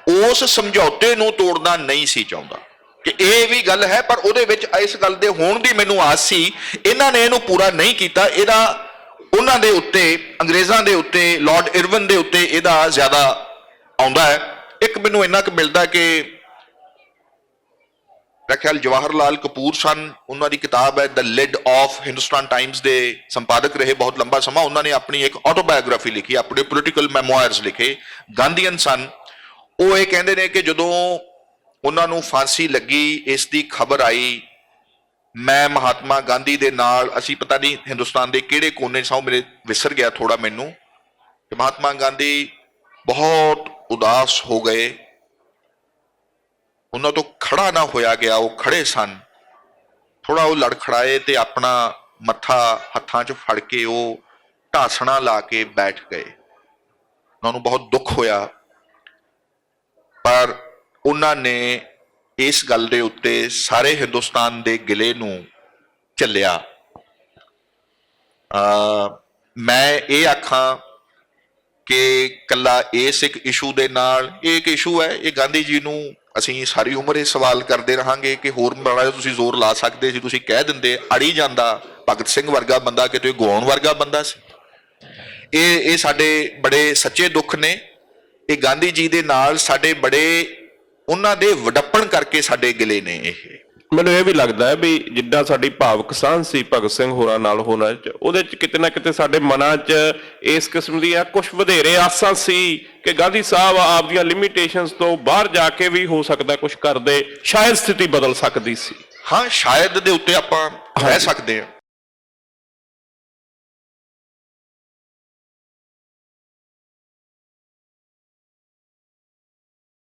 Speaker 1: ਉਸ ਸਮਝੌਤੇ ਨੂੰ ਤੋੜਨਾ ਨਹੀਂ ਸੀ ਚਾਹੁੰਦਾ, ਕਿ ਇਹ ਵੀ ਗੱਲ ਹੈ ਪਰ ਉਹਦੇ ਵਿੱਚ ਇਸ ਗੱਲ ਦੇ ਹੋਣ ਦੀ ਮੈਨੂੰ ਆਸ ਸੀ। ਇਹਨਾਂ ਨੇ ਇਹਨੂੰ ਪੂਰਾ ਨਹੀਂ ਕੀਤਾ। ਇਹਦਾ ਉਹਨਾਂ ਦੇ ਉੱਤੇ, ਅੰਗਰੇਜ਼ਾਂ ਦੇ ਉੱਤੇ, ਲਾਰਡ ਇਰਵਿਨ ਦੇ ਉੱਤੇ ਇਹਦਾ ਜ਼ਿਆਦਾ ਆਉਂਦਾ ਹੈ। ਇੱਕ ਮੈਨੂੰ ਇੰਨਾ ਕੁ ਮਿਲਦਾ ਕਿ ਮੇਰਾ ਖਿਆਲ ਜਵਾਹਰ ਲਾਲ ਕਪੂਰ ਸਨ, ਉਹਨਾਂ ਦੀ ਕਿਤਾਬ ਹੈ ਦ ਲਿਡ ਆਫ, ਹਿੰਦੁਸਤਾਨ ਟਾਈਮਜ਼ ਦੇ ਸੰਪਾਦਕ ਰਹੇ ਬਹੁਤ ਲੰਬਾ ਸਮਾਂ। ਉਹਨਾਂ ਨੇ ਆਪਣੀ ਇੱਕ ਆਟੋਬਾਇਓਗ੍ਰਾਫੀ ਲਿਖੀ, ਆਪਣੇ ਪੋਲੀਟੀਕਲ ਮੈਮੋਇਰਸ ਲਿਖੇ, ਗਾਂਧੀਅਨ ਸਨ। ਉਹ ਇਹ ਕਹਿੰਦੇ ਨੇ ਕਿ ਜਦੋਂ ਉਹਨਾਂ ਨੂੰ ਫਾਂਸੀ ਲੱਗੀ, ਇਸ ਦੀ ਖਬਰ ਆਈ, ਮੈਂ ਮਹਾਤਮਾ ਗਾਂਧੀ ਦੇ ਨਾਲ, ਅਸੀਂ ਪਤਾ ਨਹੀਂ ਹਿੰਦੁਸਤਾਨ ਦੇ ਕਿਹੜੇ ਕੋਨੇ ਸਾਂ, ਮੇਰੇ ਵਿਸਰ ਗਿਆ ਥੋੜਾ ਮੈਨੂੰ, ਕਿ ਮਹਾਤਮਾ ਗਾਂਧੀ ਬਹੁਤ ਉਦਾਸ ਹੋ ਗਏ, ਉਹਨਾਂ ਤੋਂ ਖੜਾ ਨਾ ਹੋਇਆ ਗਿਆ। ਉਹ ਖੜੇ ਸਨ, ਥੋੜਾ ਉਹ ਲੜਖੜਾਏ ਤੇ ਆਪਣਾ ਮੱਥਾ ਹੱਥਾਂ 'ਚ ਫੜ ਕੇ ਉਹ ਢਾਸਣਾ ਲਾ ਕੇ ਬੈਠ ਗਏ। ਉਹਨਾਂ ਨੂੰ ਬਹੁਤ ਦੁੱਖ ਹੋਇਆ, ਪਰ ਉਹਨਾਂ ਨੇ ਇਸ ਗੱਲ ਦੇ ਉੱਤੇ ਸਾਰੇ ਹਿੰਦੁਸਤਾਨ ਦੇ ਗਿਲੇ ਨੂੰ ਝੱਲਿਆ। ਮੈਂ ਇਹ ਆਖਾਂ ਕਿ ਕੱਲਾ ਇਸ ਇੱਕ ਇਸ਼ੂ ਦੇ ਨਾਲ, ਇਹ ਇੱਕ ਇਸ਼ੂ ਹੈ, ਇਹ ਗਾਂਧੀ ਜੀ ਨੂੰ ਅਸੀਂ ਸਾਰੀ ਉਮਰ ਇਹ ਸਵਾਲ ਕਰਦੇ ਰਹਾਂਗੇ ਕਿ ਹੋਰ ਬੜਾ ਤੁਸੀਂ ਜ਼ੋਰ ਲਾ ਸਕਦੇ ਸੀ, ਤੁਸੀਂ ਕਹਿ ਦਿੰਦੇ, ਅੜੀ ਜਾਂਦਾ। ਭਗਤ ਸਿੰਘ ਵਰਗਾ ਬੰਦਾ ਕਿਤੇ ਗਵਾਉਣ ਵਰਗਾ ਬੰਦਾ ਸੀ। ਇਹ ਸਾਡੇ ਬੜੇ ਸੱਚੇ ਦੁੱਖ ਨੇ। ਇਹ ਗਾਂਧੀ ਜੀ ਦੇ ਨਾਲ ਸਾਡੇ ਬੜੇ, ਉਹਨਾਂ ਦੇ ਵਡੱਪਣ ਕਰਕੇ ਸਾਡੇ ਗਿਲੇ ਨੇ। ਇਹ
Speaker 2: ਮੈਨੂੰ ਇਹ ਵੀ ਲੱਗਦਾ ਹੈ ਵੀ ਜਿੱਦਾਂ ਸਾਡੀ ਭਾਵਕ ਸਾਂਝ ਸੀ ਭਗਤ ਸਿੰਘ ਹੋਰਾਂ ਨਾਲ ਹੋਣਾ ਚ, ਉਹਦੇ ਚ ਕਿਤੇ ਨਾ ਕਿਤੇ ਸਾਡੇ ਮਨਾਂ 'ਚ ਇਸ ਕਿਸਮ ਦੀਆਂ ਕੁਝ ਵਧੇਰੇ ਆਸਾਂ ਸੀ ਕਿ ਗਾਂਧੀ ਸਾਹਿਬ ਆਪਦੀਆਂ ਲਿਮਿਟੇਸ਼ਨਸ ਤੋਂ ਬਾਹਰ ਜਾ ਕੇ ਵੀ ਹੋ ਸਕਦਾ ਕੁਝ ਕਰਦੇ, ਸ਼ਾਇਦ ਸਥਿਤੀ ਬਦਲ ਸਕਦੀ ਸੀ।
Speaker 1: ਹਾਂ, ਸ਼ਾਇਦ ਦੇ ਉੱਤੇ ਆਪਾਂ ਰਹਿ ਸਕਦੇ ਹਾਂ।